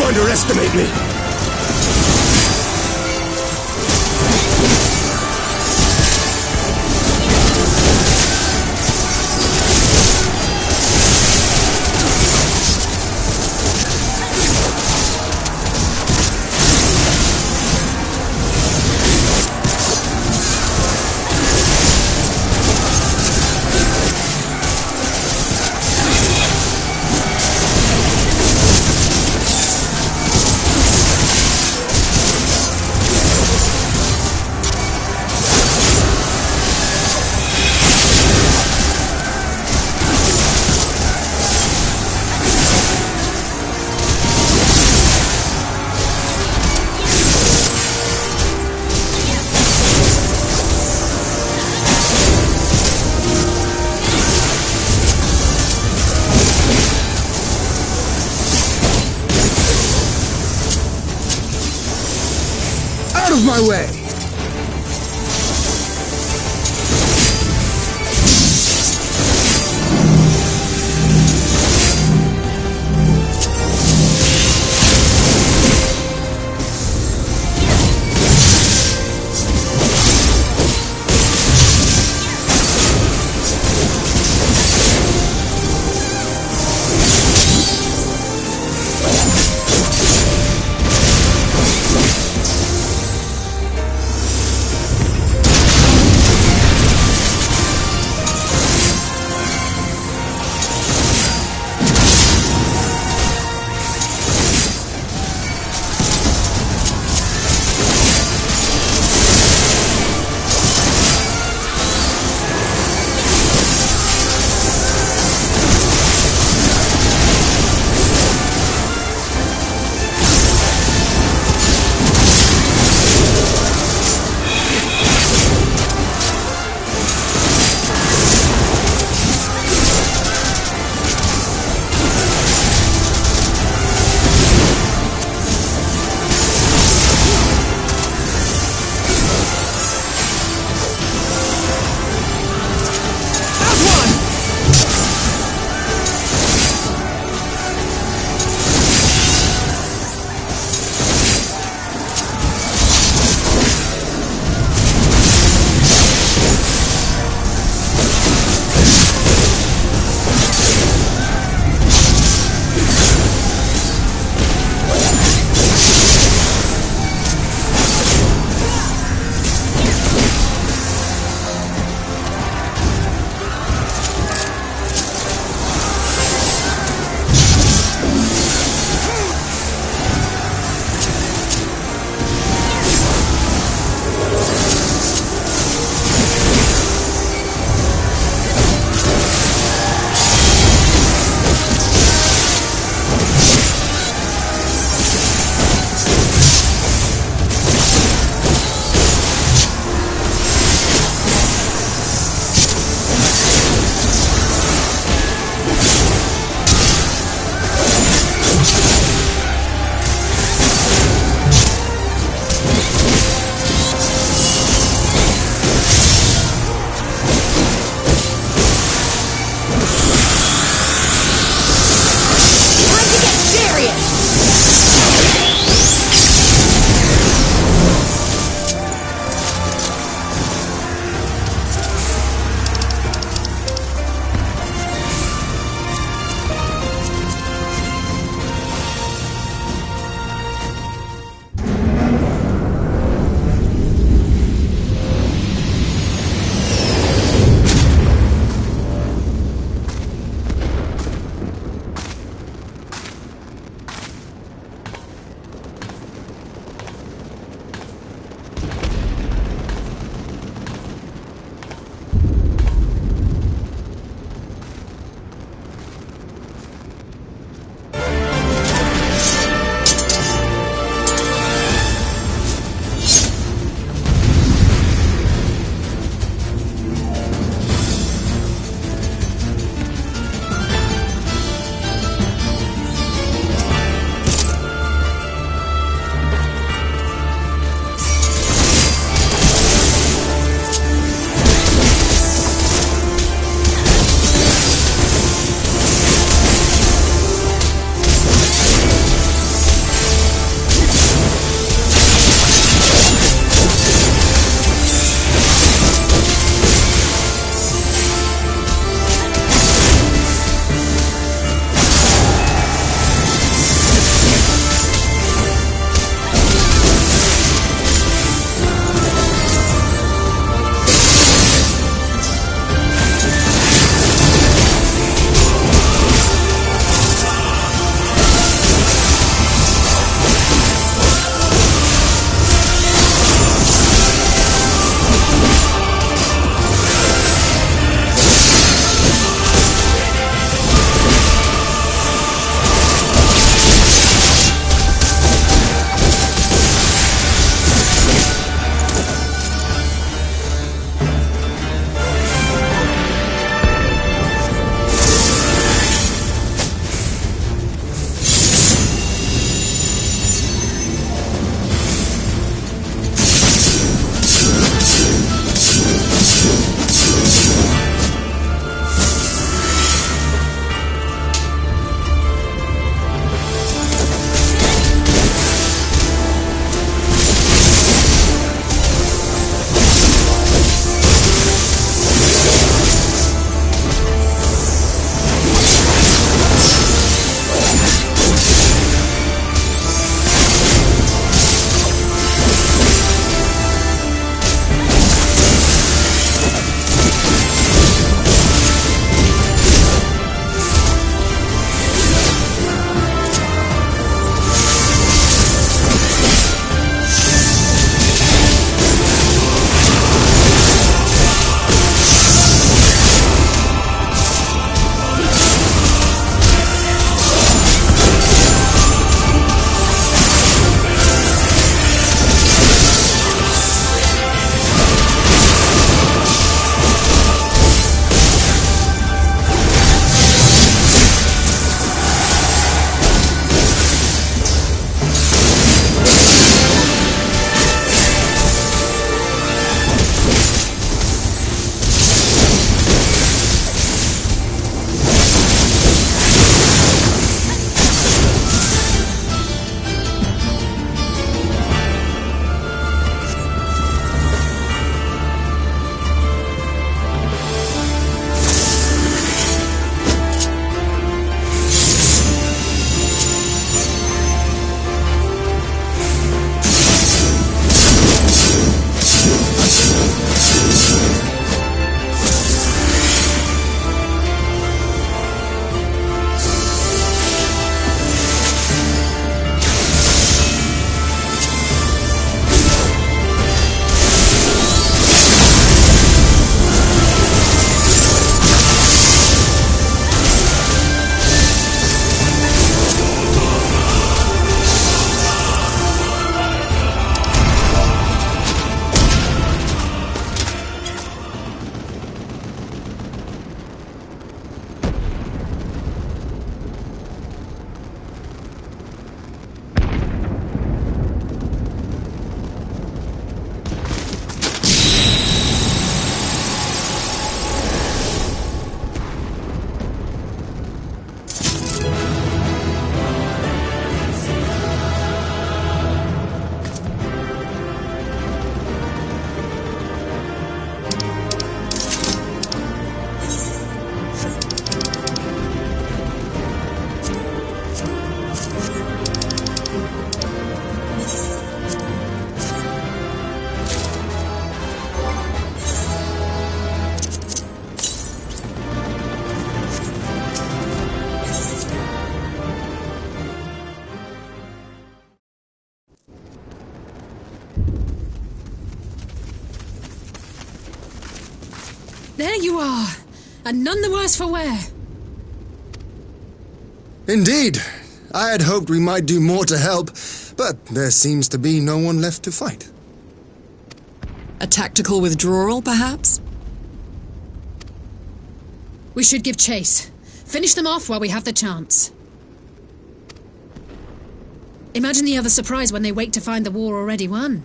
underestimate me! Out of my way! There you are, and none the worse for wear. Indeed. I had hoped we might do more to help, but there seems to be no one left to fight. A tactical withdrawal, perhaps? We should give chase. Finish them off while we have the chance. Imagine the other surprise when they wake to find the war already won.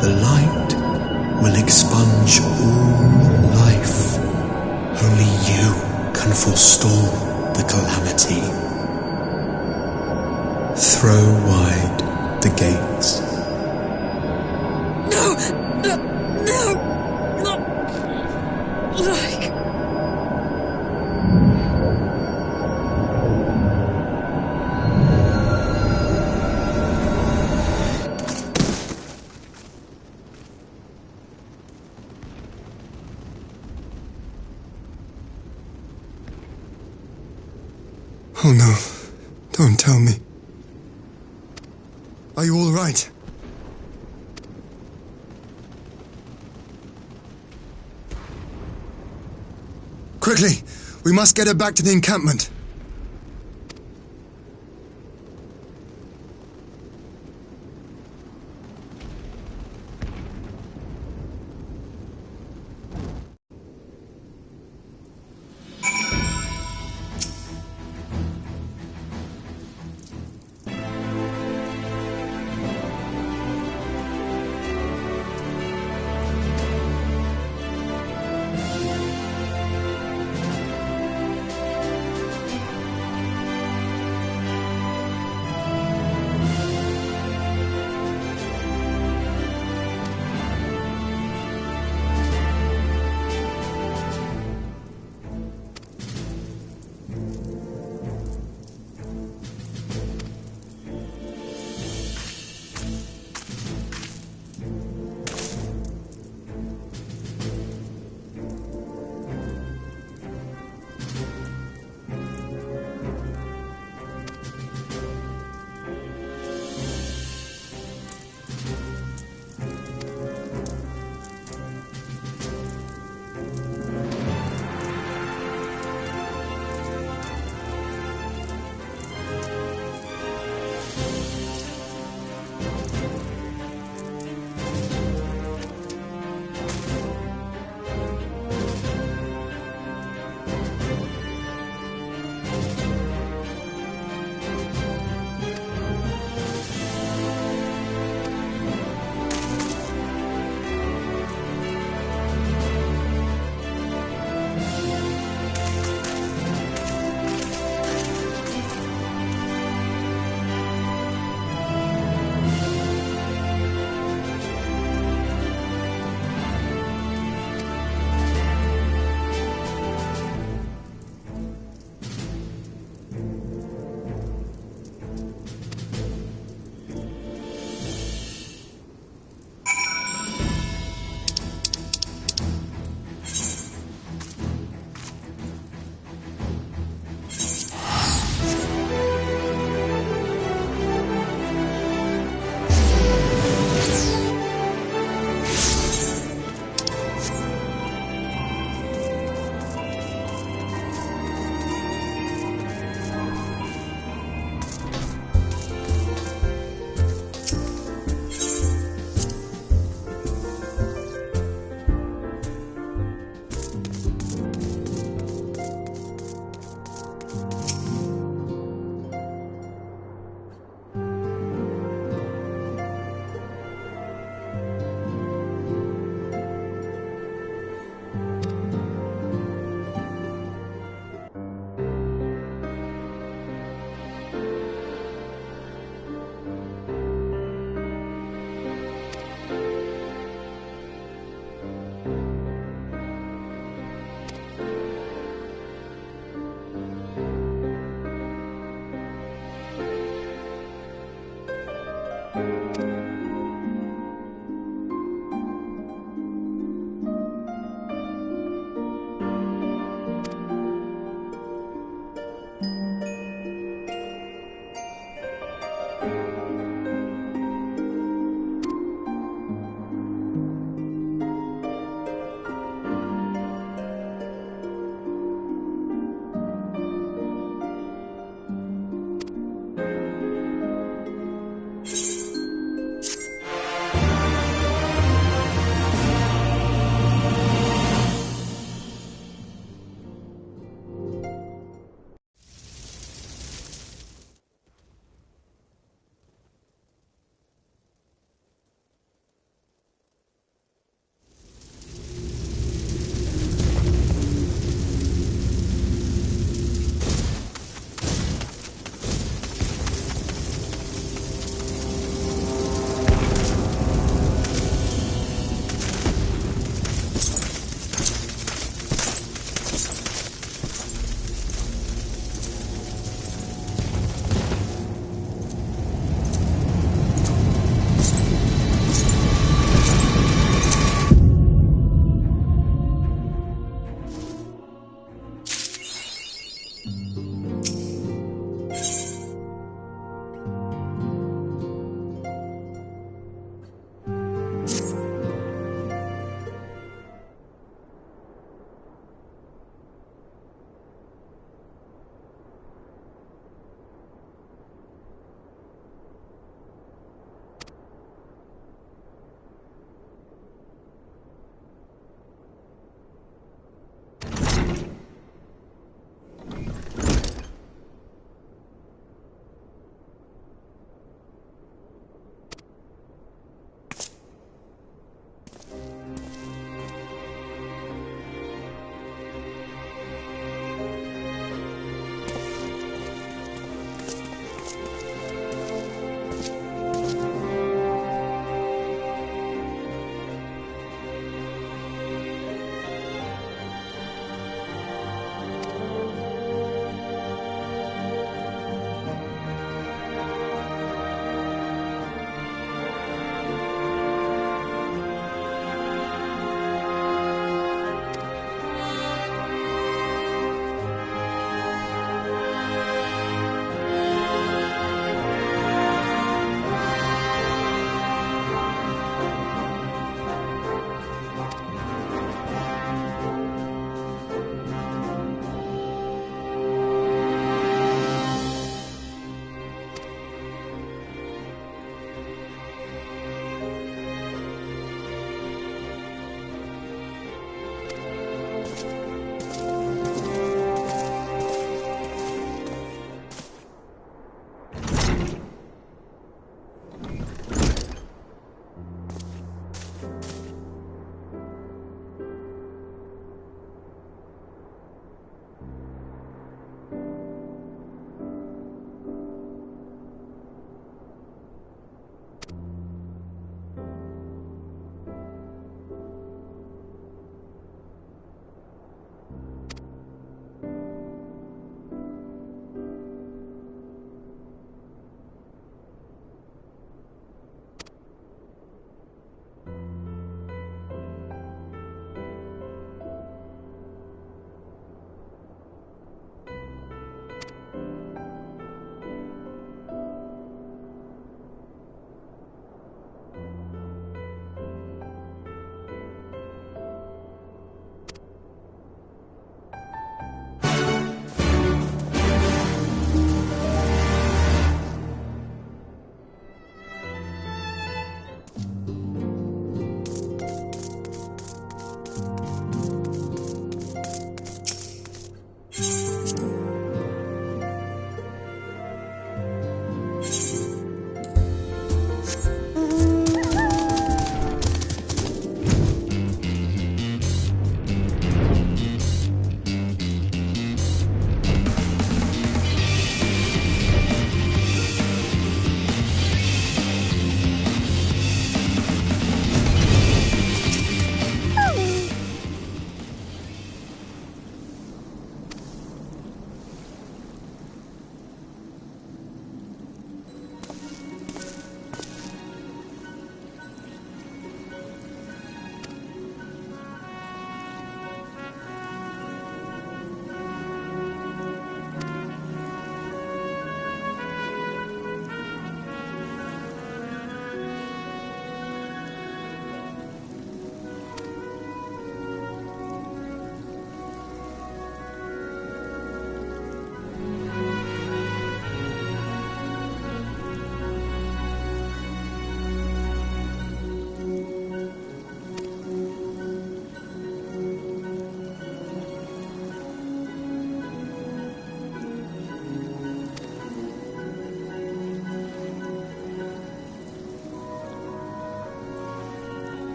The light will expunge all life. Only you can forestall the calamity. Throw wide the gates. No! Not like... Oh no, don't tell me. Are you all right? Quickly, we must get her back to the encampment.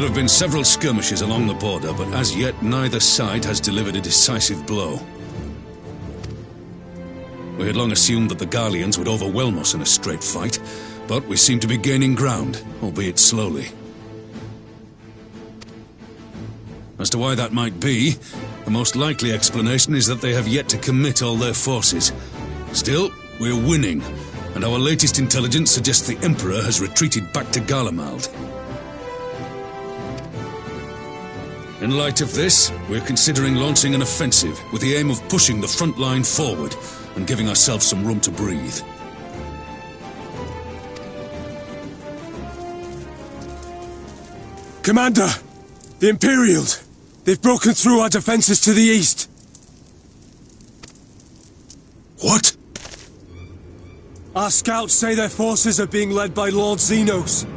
There have been several skirmishes along the border, but as yet neither side has delivered a decisive blow. We had long assumed that the Garleans would overwhelm us in a straight fight, but we seem to be gaining ground, albeit slowly. As to why that might be, the most likely explanation is that they have yet to commit all their forces. Still, we're winning, and our latest intelligence suggests the Emperor has retreated back to Garlemald. In light of this, we're considering launching an offensive with the aim of pushing the front line forward and giving ourselves some room to breathe. Commander! The Imperials! They've broken through our defenses to the east! What? Our scouts say their forces are being led by Lord Xenos.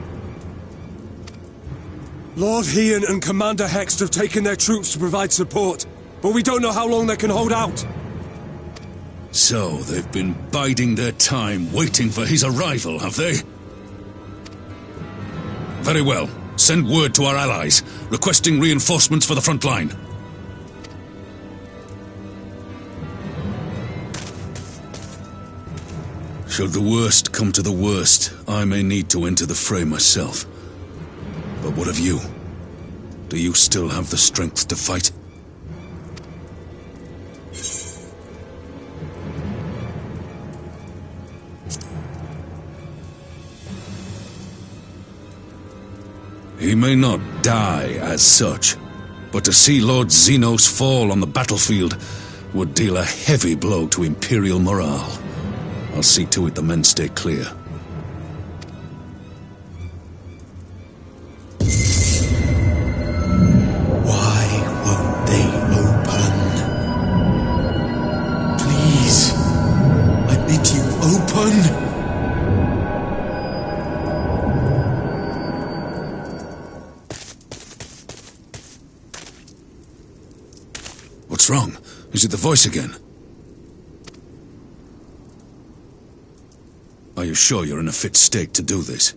Lord Heian and Commander Hext have taken their troops to provide support, but we don't know how long they can hold out. So, they've been biding their time, waiting for his arrival, have they? Very well. Send word to our allies, requesting reinforcements for the front line. Should the worst come to the worst, I may need to enter the fray myself. But what of you? Do you still have the strength to fight? He may not die as such, but to see Lord Xenos fall on the battlefield would deal a heavy blow to Imperial morale. I'll see to it the men stay clear. Why won't they open? Please, I bid you open! What's wrong? Is it the voice again? Are you sure you're in a fit state to do this?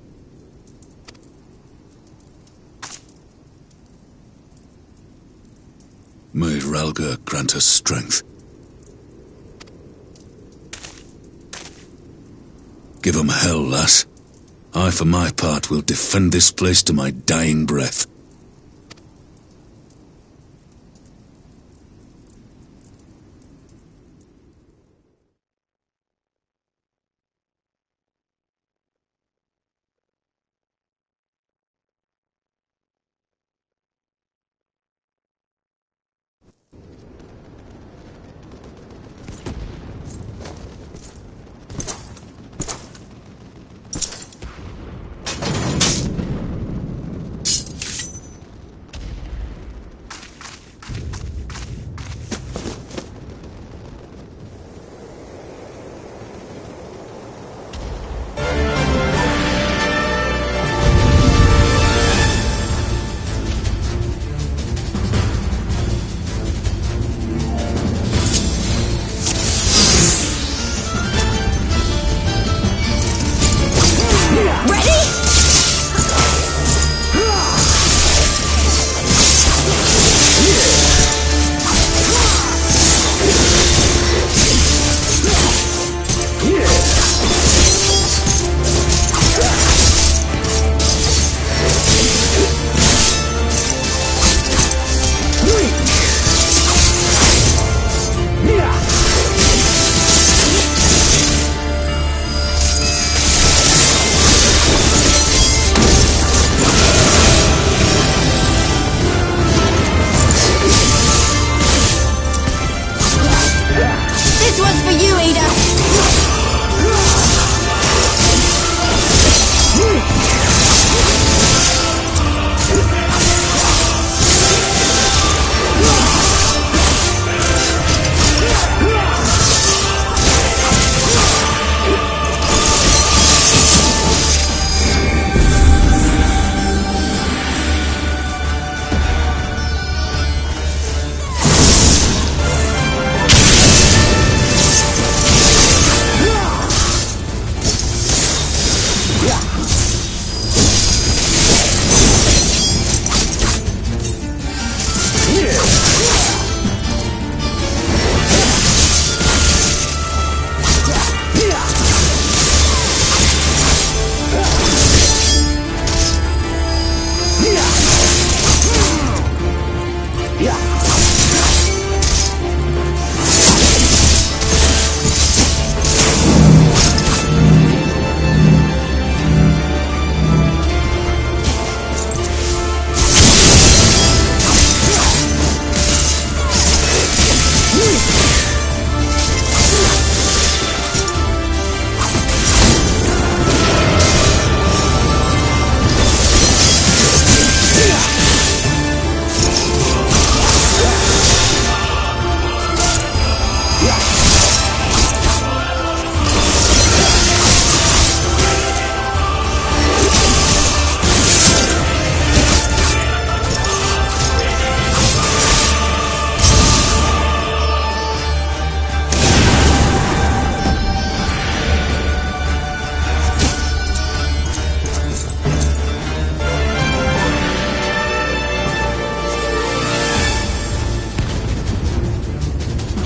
May Ralga grant us strength. Give 'em hell, lass. I, for my part, will defend this place to my dying breath.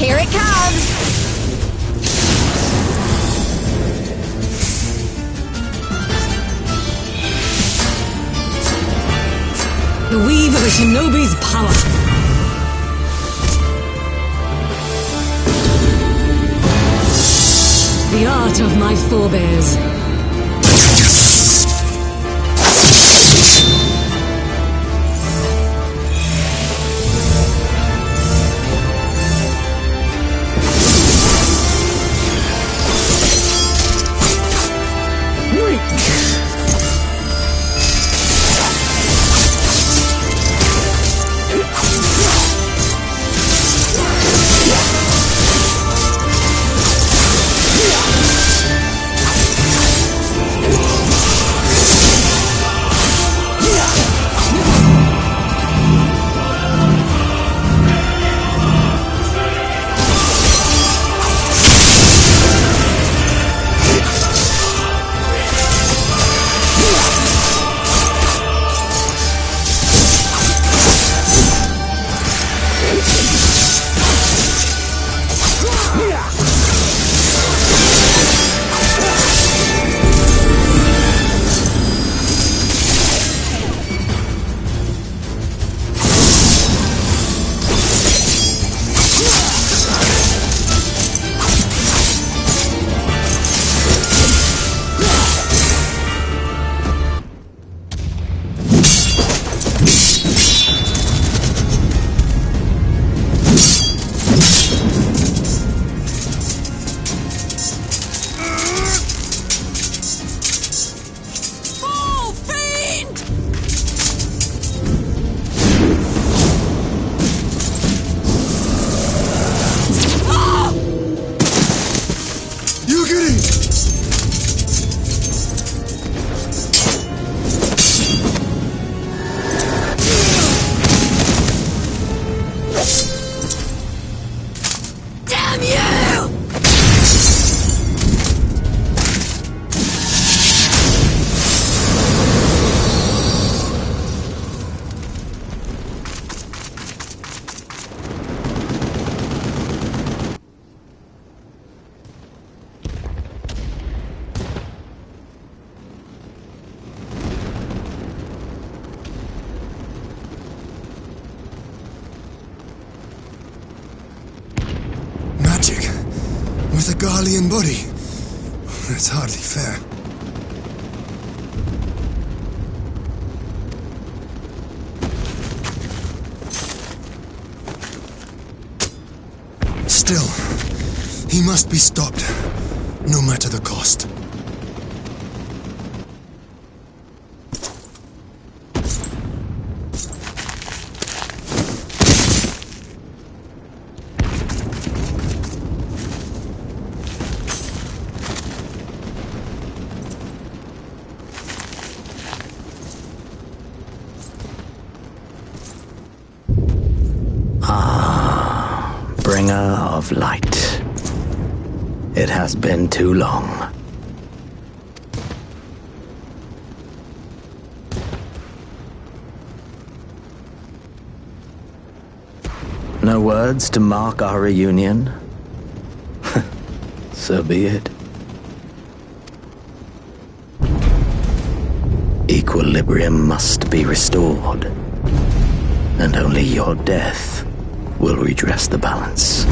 Here it comes! The weave of a shinobi's power. The art of my forebears. With a Garlean body? That's hardly fair. Still, he must be stopped, no matter the cost. Bringer of light. It has been too long. No words to mark our reunion? So be it. Equilibrium must be restored, and only your death will redress the balance.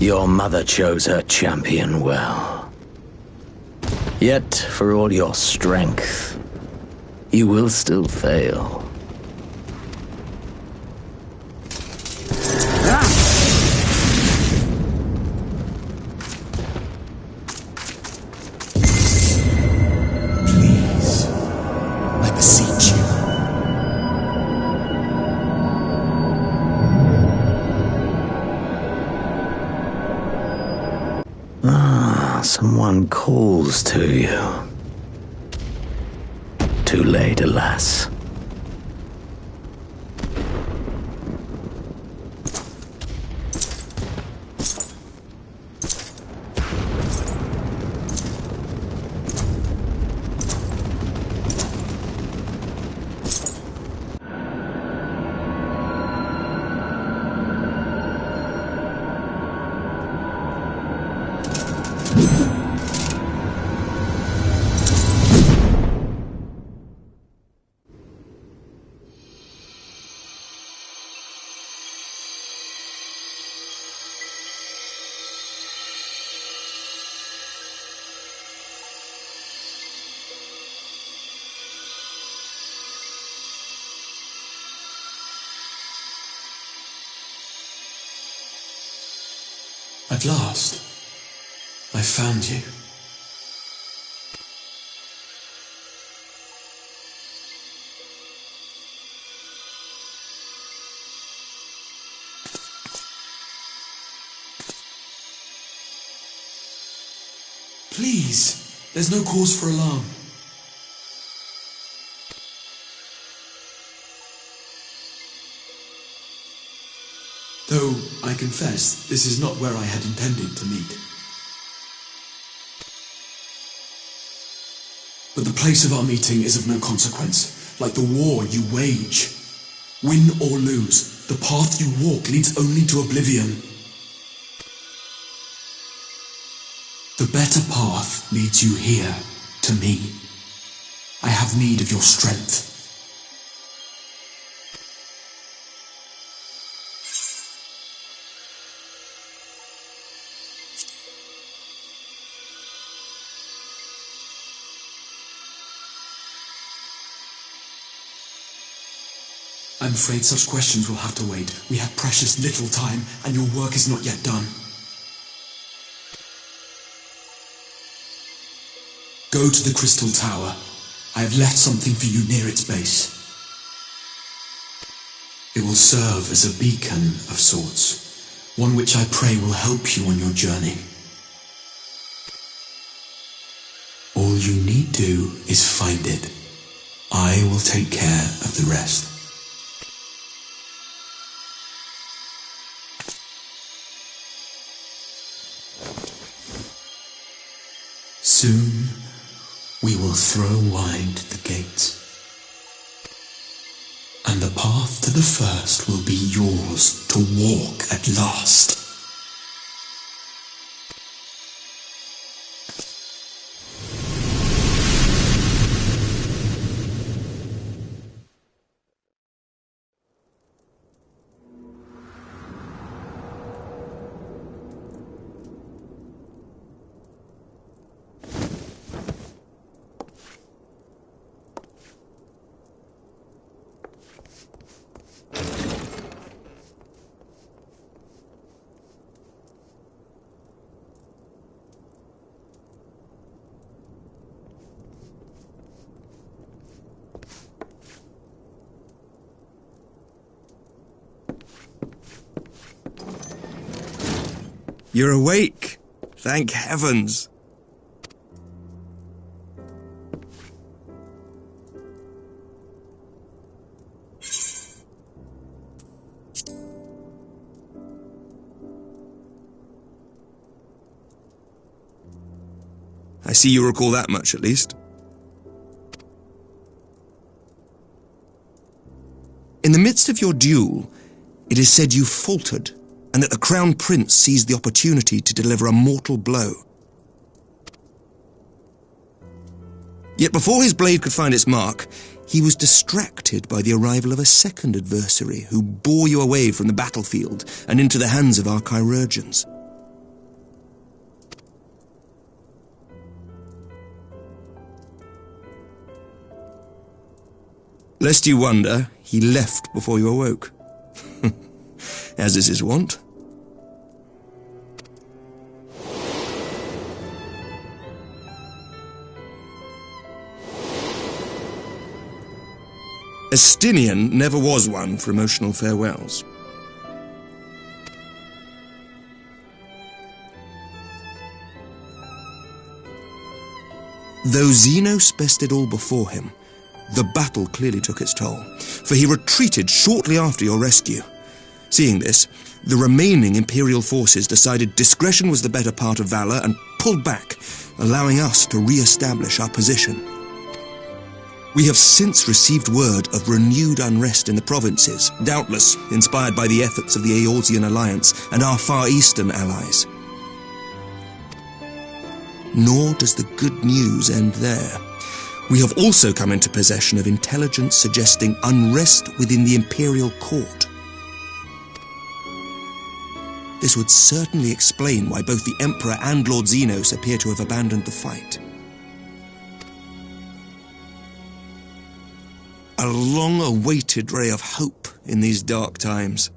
Your mother chose her champion well. Yet, for all your strength, you will still fail. Please, I beseech you. Someone calls to you. Too late, alas. At last, I found you. Please, there's no cause for alarm. Though, I confess, this is not where I had intended to meet. But the place of our meeting is of no consequence, like the war you wage. Win or lose, the path you walk leads only to oblivion. The better path leads you here, to me. I have need of your strength. I'm afraid such questions will have to wait. We have precious little time, and your work is not yet done. Go to the Crystal Tower. I have left something for you near its base. It will serve as a beacon of sorts, one which I pray will help you on your journey. All you need do is find it. I will take care of the rest. Soon, we will throw wide the gates, and the path to the first will be yours to walk at last. You're awake. Thank heavens. I see you recall that much, at least. In the midst of your duel, it is said you faltered, and that the Crown Prince seized the opportunity to deliver a mortal blow. Yet before his blade could find its mark, he was distracted by the arrival of a second adversary who bore you away from the battlefield and into the hands of our chirurgeons. Lest you wonder, he left before you awoke. As is his wont. Estinian never was one for emotional farewells. Though Xenos bested all before him, the battle clearly took its toll, for he retreated shortly after your rescue. Seeing this, the remaining Imperial forces decided discretion was the better part of valor and pulled back, allowing us to re-establish our position. We have since received word of renewed unrest in the provinces, doubtless inspired by the efforts of the Eorzean Alliance and our Far Eastern allies. Nor does the good news end there. We have also come into possession of intelligence suggesting unrest within the Imperial Court. This would certainly explain why both the Emperor and Lord Xenos appear to have abandoned the fight. A long-awaited ray of hope in these dark times.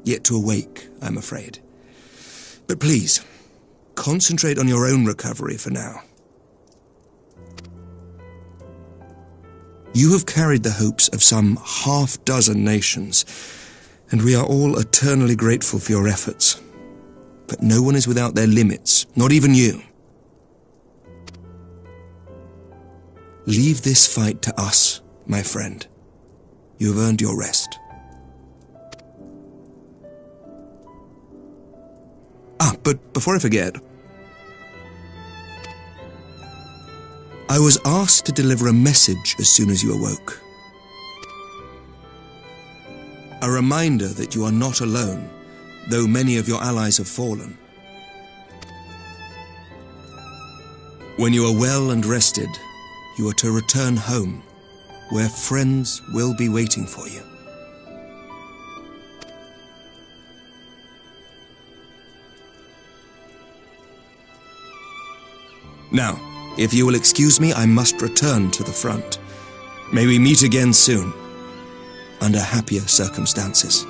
Yet to awake, I'm afraid. But please, concentrate on your own recovery for now. You have carried the hopes of some half-dozen nations, and we are all eternally grateful for your efforts. But no one is without their limits, not even you. Leave this fight to us, my friend. You have earned your rest. But before I forget, I was asked to deliver a message as soon as you awoke. A reminder that you are not alone, though many of your allies have fallen. When you are well and rested, you are to return home, where friends will be waiting for you. Now, if you will excuse me, I must return to the front. May we meet again soon, under happier circumstances.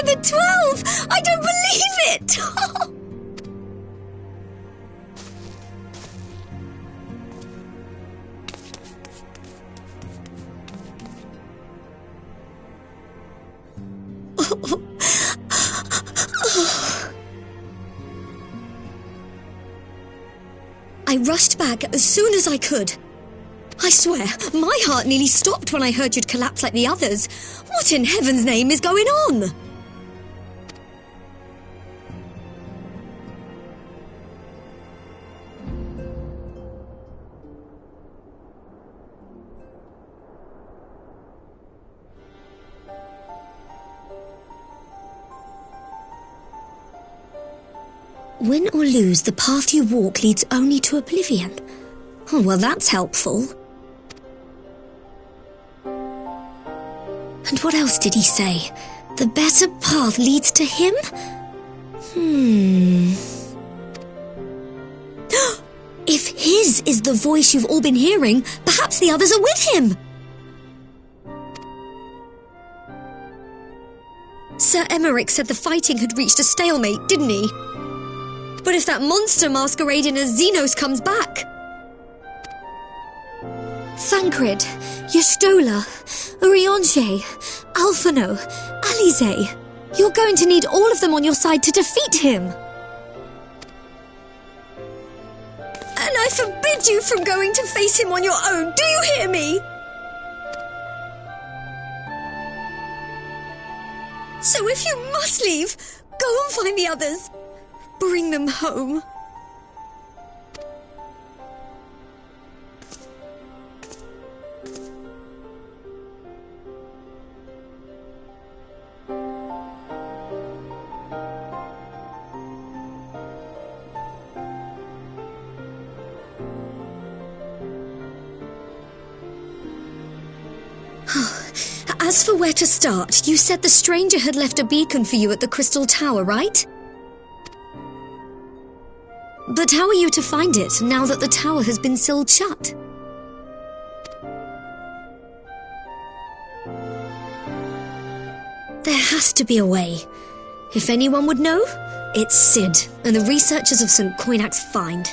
I'm at 12! I don't believe it! I rushed back as soon as I could. I swear, my heart nearly stopped when I heard you'd collapse like the others. What in heaven's name is going on? Win or lose, the path you walk leads only to oblivion. Oh, well, that's helpful. And what else did he say? The better path leads to him? If his is the voice you've all been hearing, perhaps the others are with him. Sir Emmerich said the fighting had reached a stalemate, didn't he? But if that monster masquerading as Xenos comes back... Thancred, Y'shtola, Urianger, Alphino, Alize. You're going to need all of them on your side to defeat him. And I forbid you from going to face him on your own, do you hear me? So if you must leave, go and find the others. Bring them home. As for where to start, you said the stranger had left a beacon for you at the Crystal Tower, right? But how are you to find it, now that the tower has been sealed shut? There has to be a way. If anyone would know, it's Sid and the researchers of St. Coinac's find.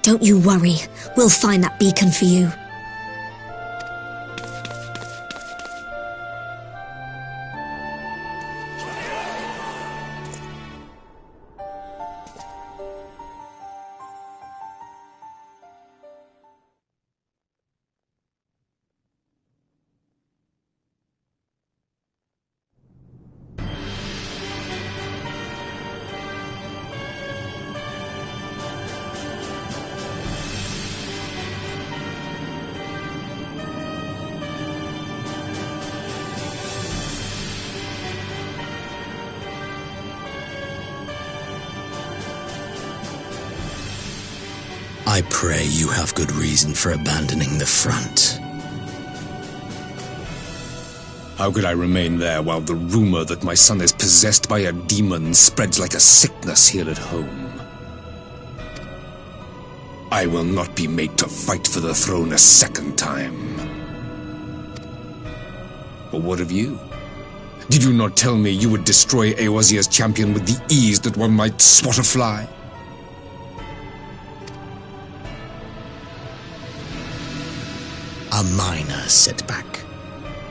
Don't you worry, we'll find that beacon for you. I pray you have good reason for abandoning the front. How could I remain there while the rumor that my son is possessed by a demon spreads like a sickness here at home? I will not be made to fight for the throne a second time. But what of you? Did you not tell me you would destroy Eorzea's champion with the ease that one might swat a fly? A minor setback.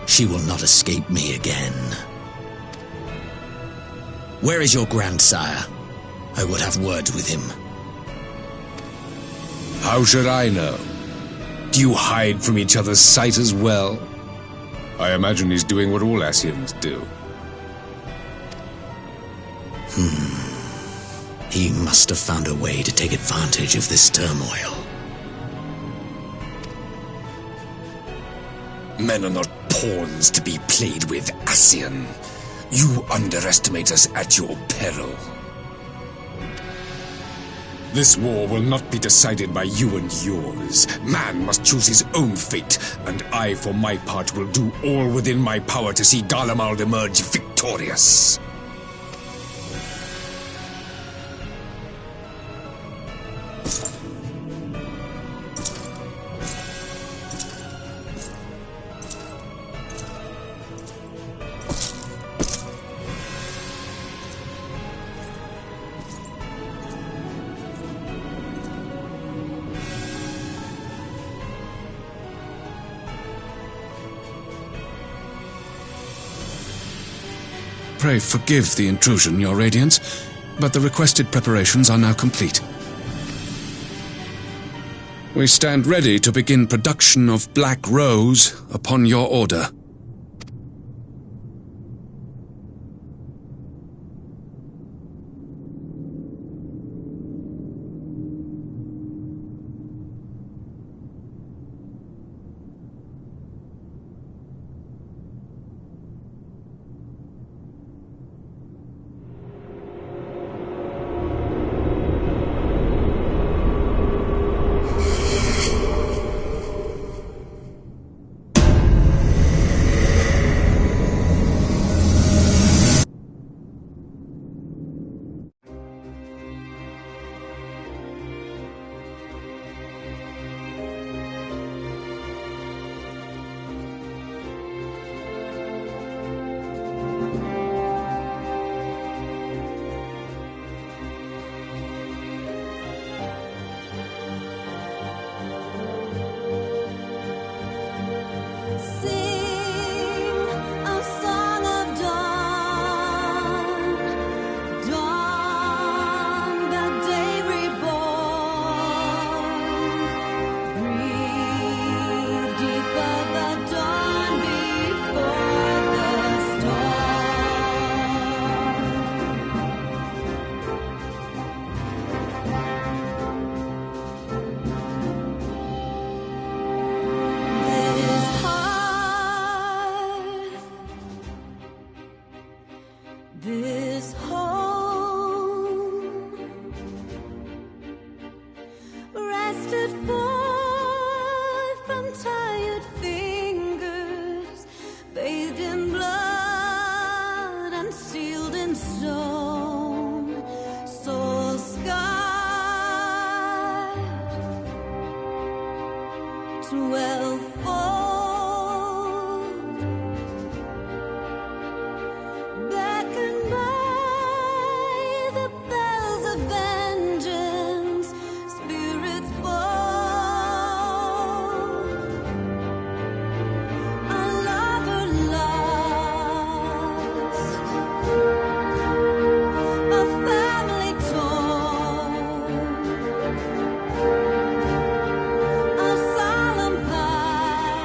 She will not escape me again. Where is your grandsire? I would have words with him. How should I know? Do you hide from each other's sight as well? I imagine he's doing what all Ascians do. He must have found a way to take advantage of this turmoil. Men are not pawns to be played with, Ascian. You underestimate us at your peril. This war will not be decided by you and yours. Man must choose his own fate, and I, for my part, will do all within my power to see Garlemald emerge victorious. Pray forgive the intrusion, Your Radiance, but the requested preparations are now complete. We stand ready to begin production of Black Rose upon your order. A solemn pie.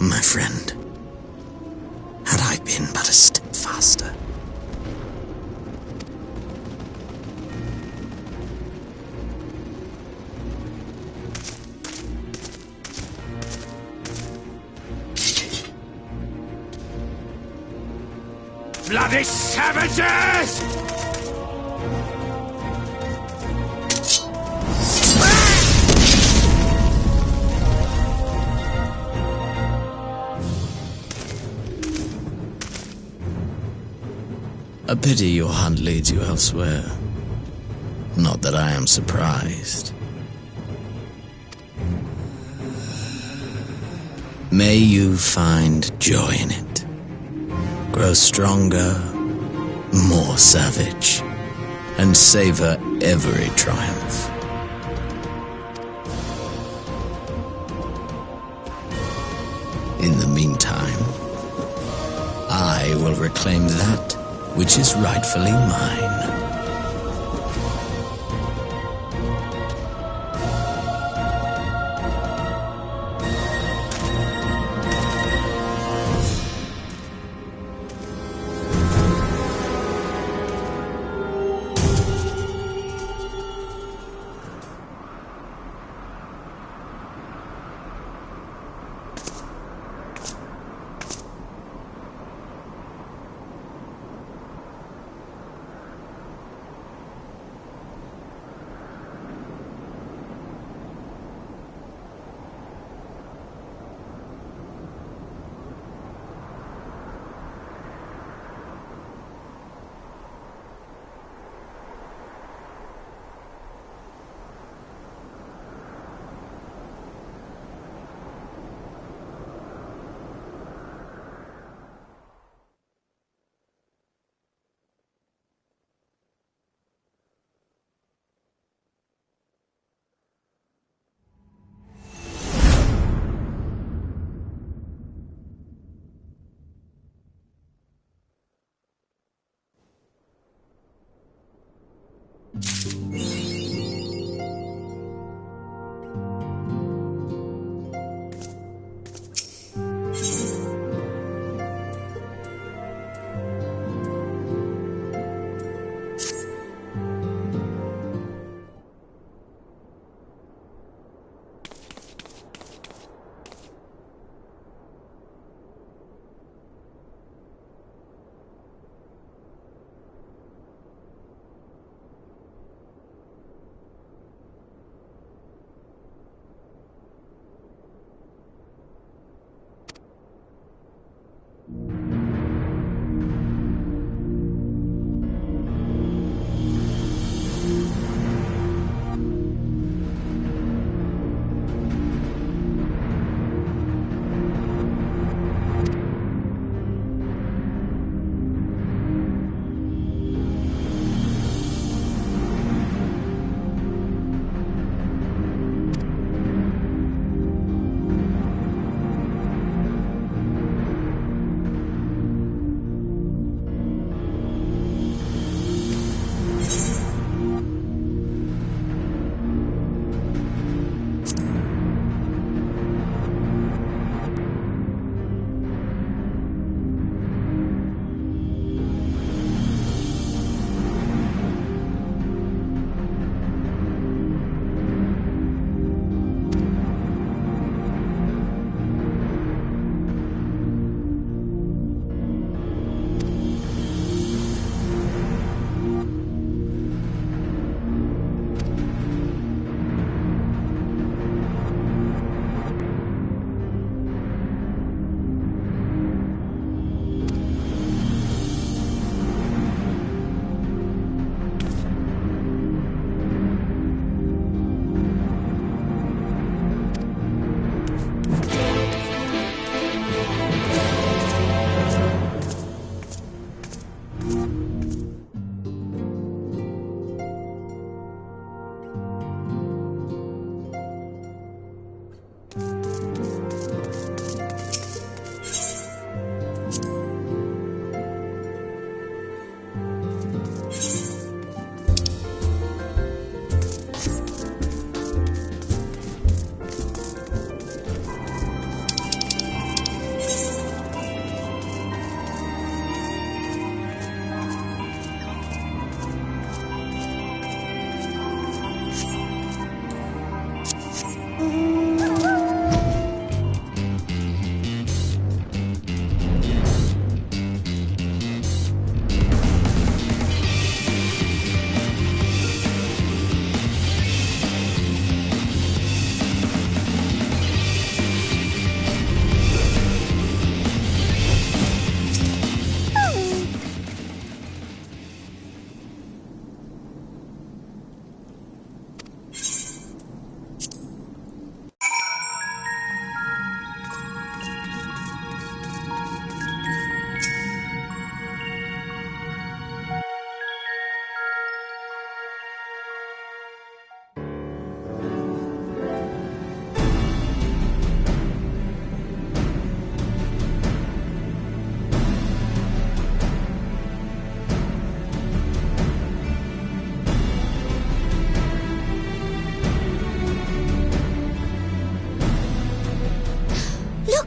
my friend. Had I been but a step faster. Bloody savages! A pity your hunt leads you elsewhere. Not that I am surprised. May you find joy in it. Grow stronger, more savage, and savor every triumph. In the meantime, I will reclaim that which is rightfully mine.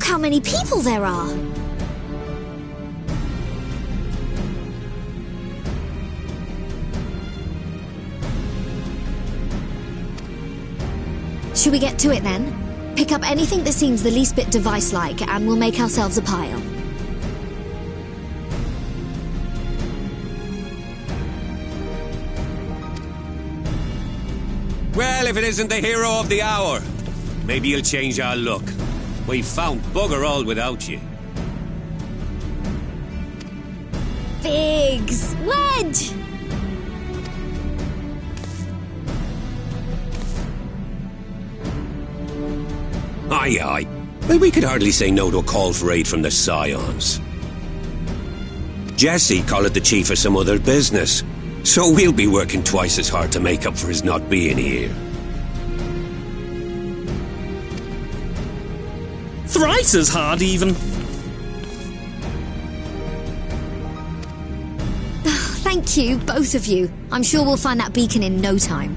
how many people there are. Should we get to it then? Pick up anything that seems the least bit device-like, and we'll make ourselves a pile. Well, if it isn't the hero of the hour, maybe you'll change our look. We've found bugger all without you. Figs! Wedge! Aye, aye. Well, we could hardly say no to a call for aid from the Scions. Jesse called it the chief of some other business, so we'll be working twice as hard to make up for his not being here. Thrice as hard, even. Thank you, both of you. I'm sure we'll find that beacon in no time.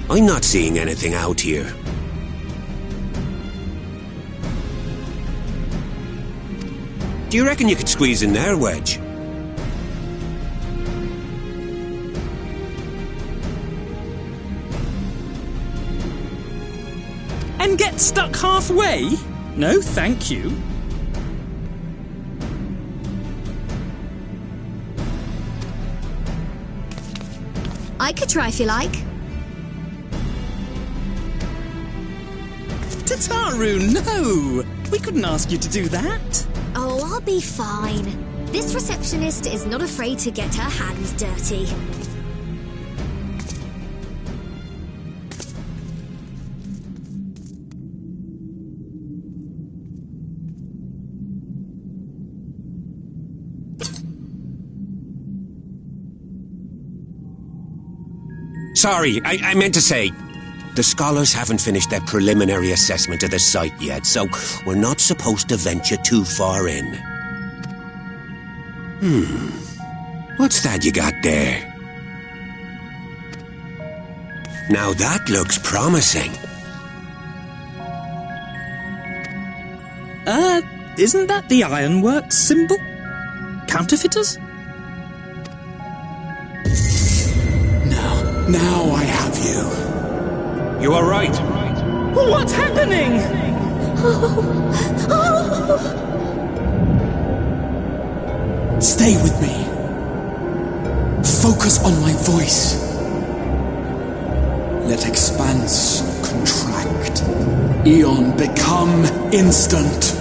I'm not seeing anything out here. Do you reckon you could squeeze in there, Wedge? And get stuck halfway? No, thank you. I could try if you like. Tataru, no! We couldn't ask you to do that. Oh, I'll be fine. This receptionist is not afraid to get her hands dirty. Sorry, I meant to say, the scholars haven't finished their preliminary assessment of the site yet, so we're not supposed to venture too far in. What's that you got there? Now that looks promising. Isn't that the Ironworks symbol? Counterfeiters? Now I have you. You are right. What's happening? Stay with me. Focus on my voice. Let expanse contract. Eon become instant.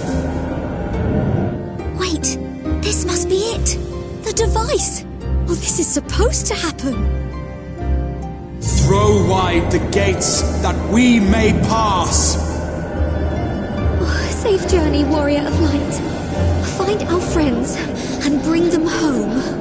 Wait, this must be it. The device. Oh, this is supposed to happen. Throw wide the gates that we may pass. Oh, safe journey, warrior of light. Find our friends and bring them home.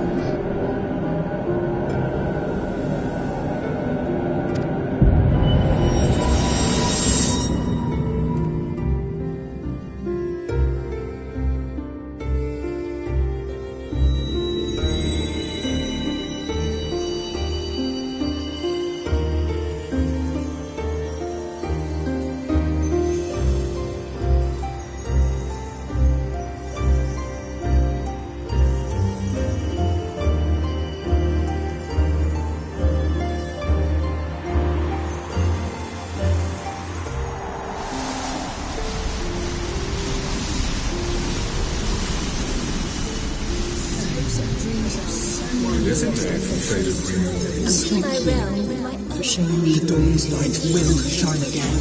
The dawn's light will shine again.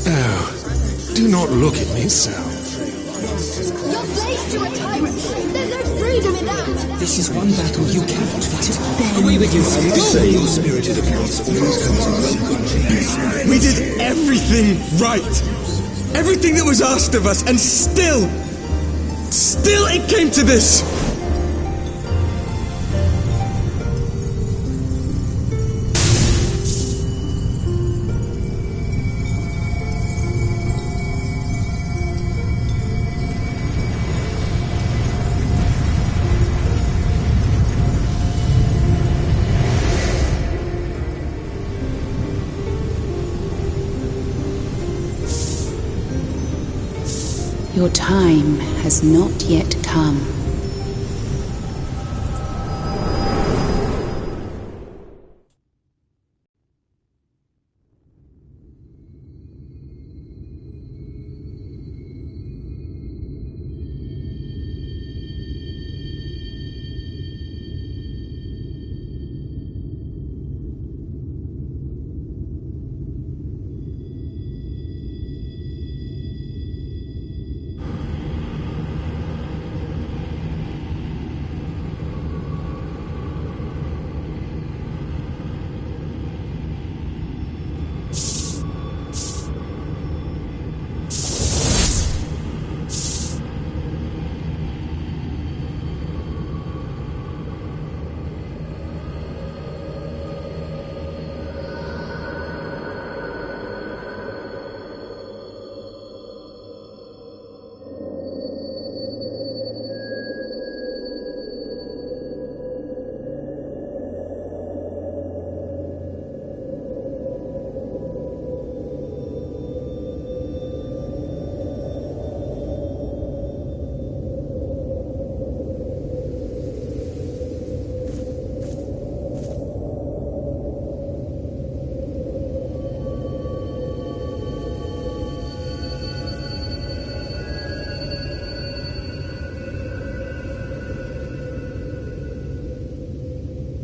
Oh, do not look at me so. You're slaves to a tyrant. There's no freedom in that. This is one battle you cannot fight. Away with you. Spirited abuse always comes in welcome. We did everything right. Everything that was asked of us, and still it came to this. Your time has not yet come.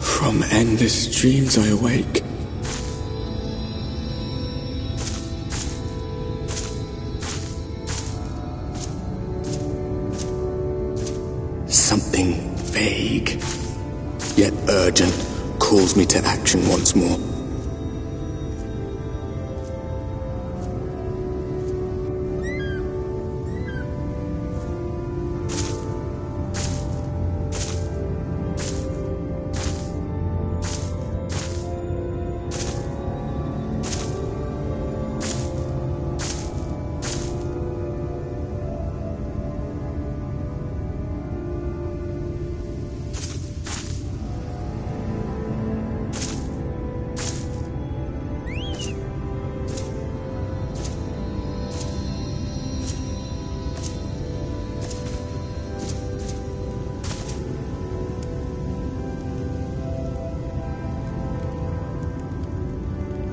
From endless dreams I awake. Something vague, yet urgent, calls me to action once more.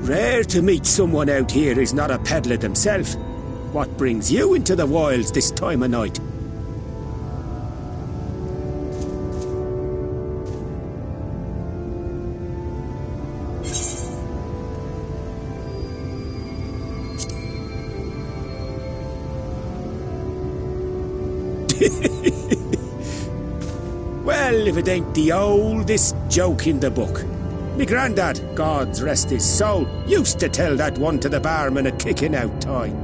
Rare to meet someone out here who's not a peddler themselves. What brings you into the wilds this time of night? Well, if it ain't the oldest joke in the book. Me grandad, God rest his soul, used to tell that one to the barman at kicking out time.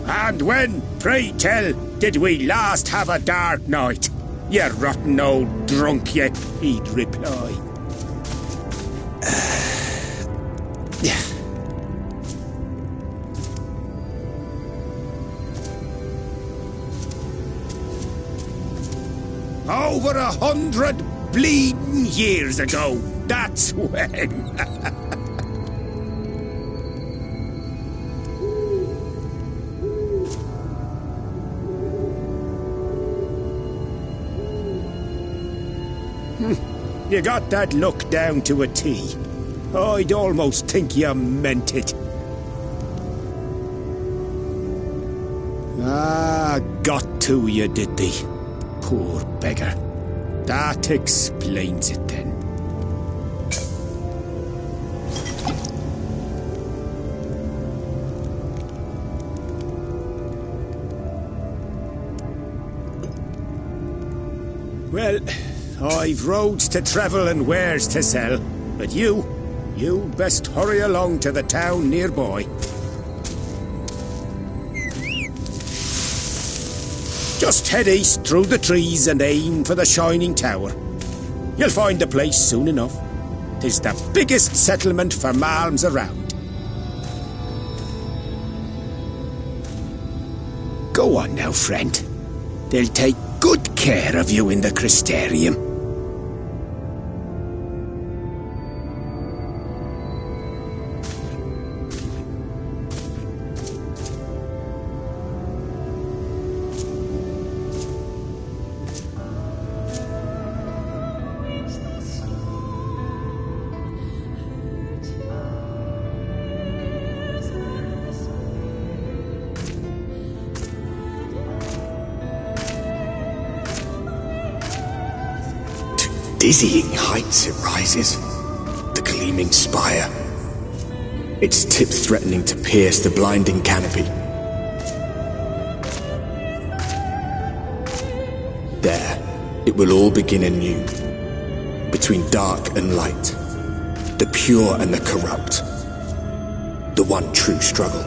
And when, pray tell, did we last have a dark night? You rotten old drunk, you, he'd reply. Yeah. Over 100 bleeding years ago, that's when. You got that look down to a T. I'd almost think you meant it. Ah, got to you, did they? Poor beggar. That explains it then. Well, I've roads to travel and wares to sell, but you best hurry along to the town nearby. Just head east through the trees and aim for the Shining Tower. You'll find the place soon enough. 'Tis the biggest settlement for malms around. Go on now, friend. They'll take good care of you in the Crystarium. dizzying heights it rises, the gleaming spire, its tip threatening to pierce the blinding canopy. There, it will all begin anew, between dark and light, the pure and the corrupt, the one true struggle.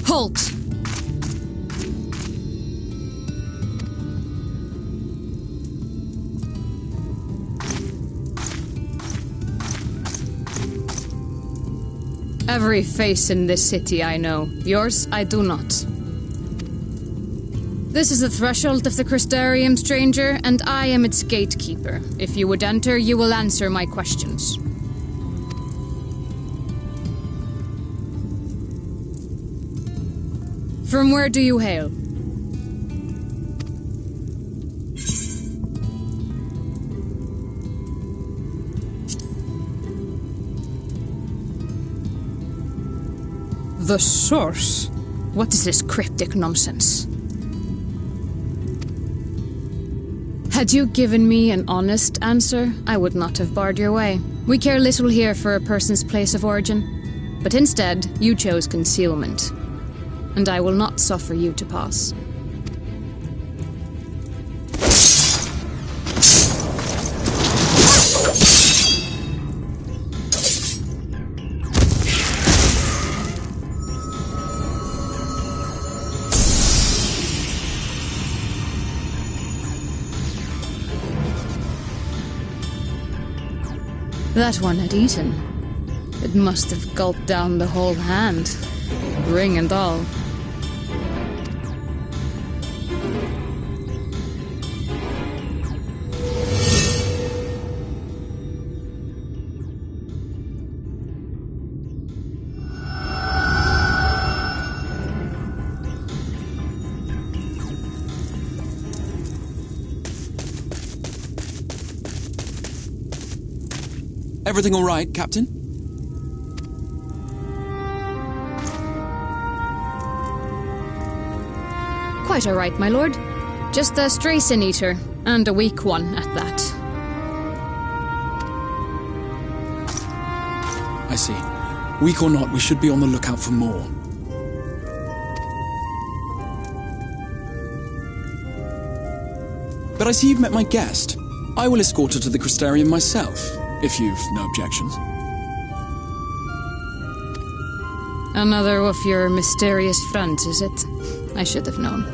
Halt! Every face in this city I know. Yours, I do not. This is the threshold of the Crystarium, stranger, and I am its gatekeeper. If you would enter, you will answer my questions. From where do you hail? The source? What is this cryptic nonsense? Had you given me an honest answer, I would not have barred your way. We care little here for a person's place of origin. But instead, you chose concealment. And I will not suffer you to pass. That one had eaten. It must have gulped down the whole hand, ring and all. Everything all right, Captain? Quite all right, my lord. Just a stray sin-eater, and a weak one at that. I see. Weak or not, we should be on the lookout for more. But I see you've met my guest. I will escort her to the Crystarium myself, if you've no objections. Another of your mysterious friends, is it? I should have known.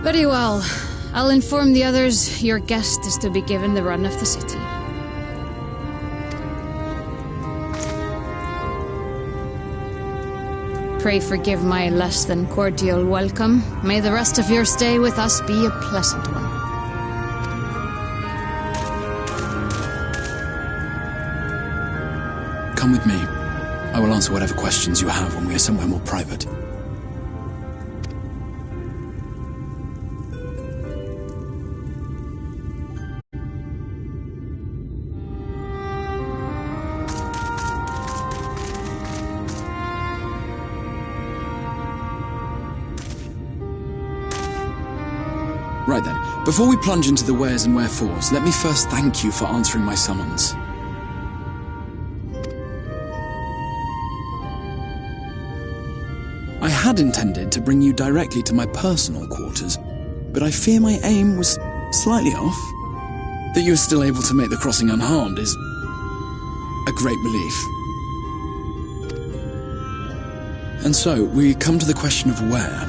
Very well. I'll inform the others your guest is to be given the run of the city. Pray forgive my less than cordial welcome. May the rest of your stay with us be a pleasant one. Come with me. I will answer whatever questions you have when we are somewhere more private. Right then, before we plunge into the wheres and wherefores, let me first thank you for answering my summons. had intended to bring you directly to my personal quarters, but I fear my aim was slightly off. That you are still able to make the crossing unharmed is a great relief. And so, we come to the question of where.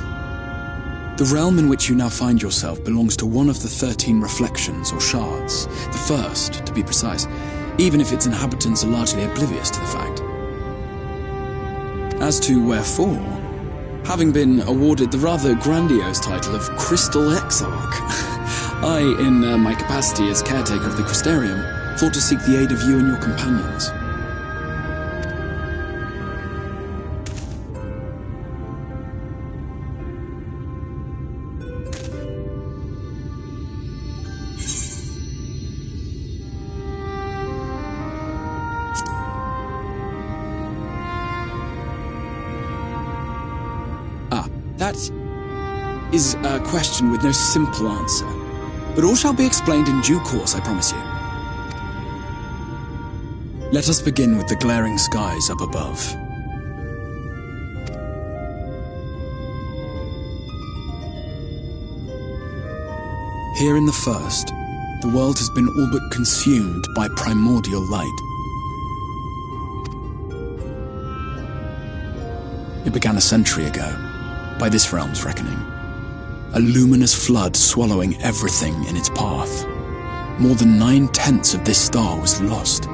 The realm in which you now find yourself belongs to one of the 13 reflections, or shards. The first, to be precise, even if its inhabitants are largely oblivious to the fact. As to wherefore, having been awarded the rather grandiose title of Crystal Exarch, I, in my capacity as caretaker of the Crystarium, thought to seek the aid of you and your companions. That is a question with no simple answer, but all shall be explained in due course, I promise you. Let us begin with the glaring skies up above. Here in the first, the world has been all but consumed by primordial light. It began a century ago, by this realm's reckoning. A luminous flood swallowing everything in its path. More than 9/10 of this star was lost.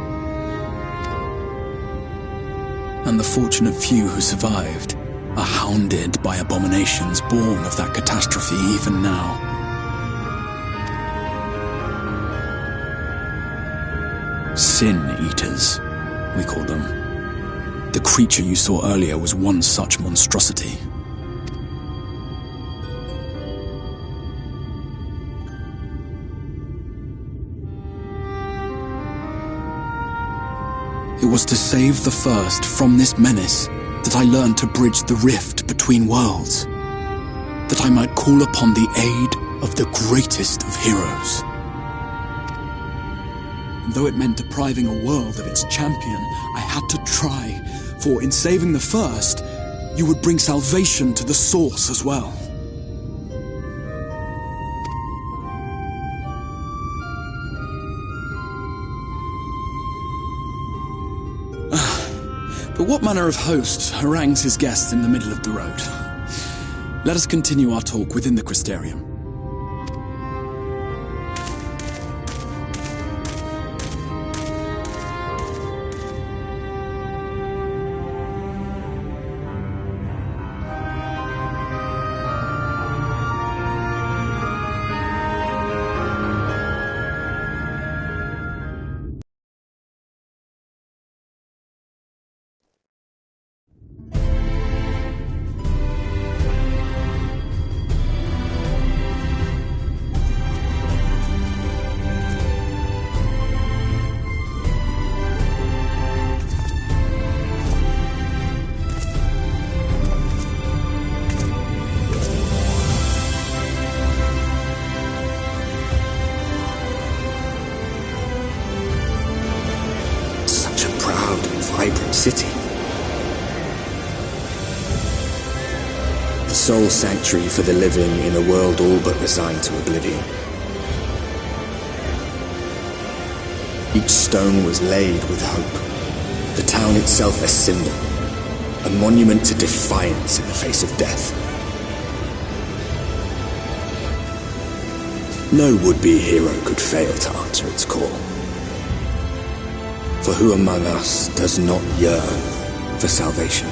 And the fortunate few who survived are hounded by abominations born of that catastrophe even now. Sin-eaters, we call them. The creature you saw earlier was one such monstrosity. It was to save the first from this menace that I learned to bridge the rift between worlds, that I might call upon the aid of the greatest of heroes. And though it meant depriving a world of its champion, I had to try, for in saving the first, you would bring salvation to the source as well. But what manner of host harangues his guests in the middle of the road? Let us continue our talk within the Crystarium. City. The sole sanctuary for the living in a world all but resigned to oblivion. Each stone was laid with hope. The town itself a symbol, a monument to defiance in the face of death. No would-be hero could fail to answer its call. For who among us does not yearn for salvation?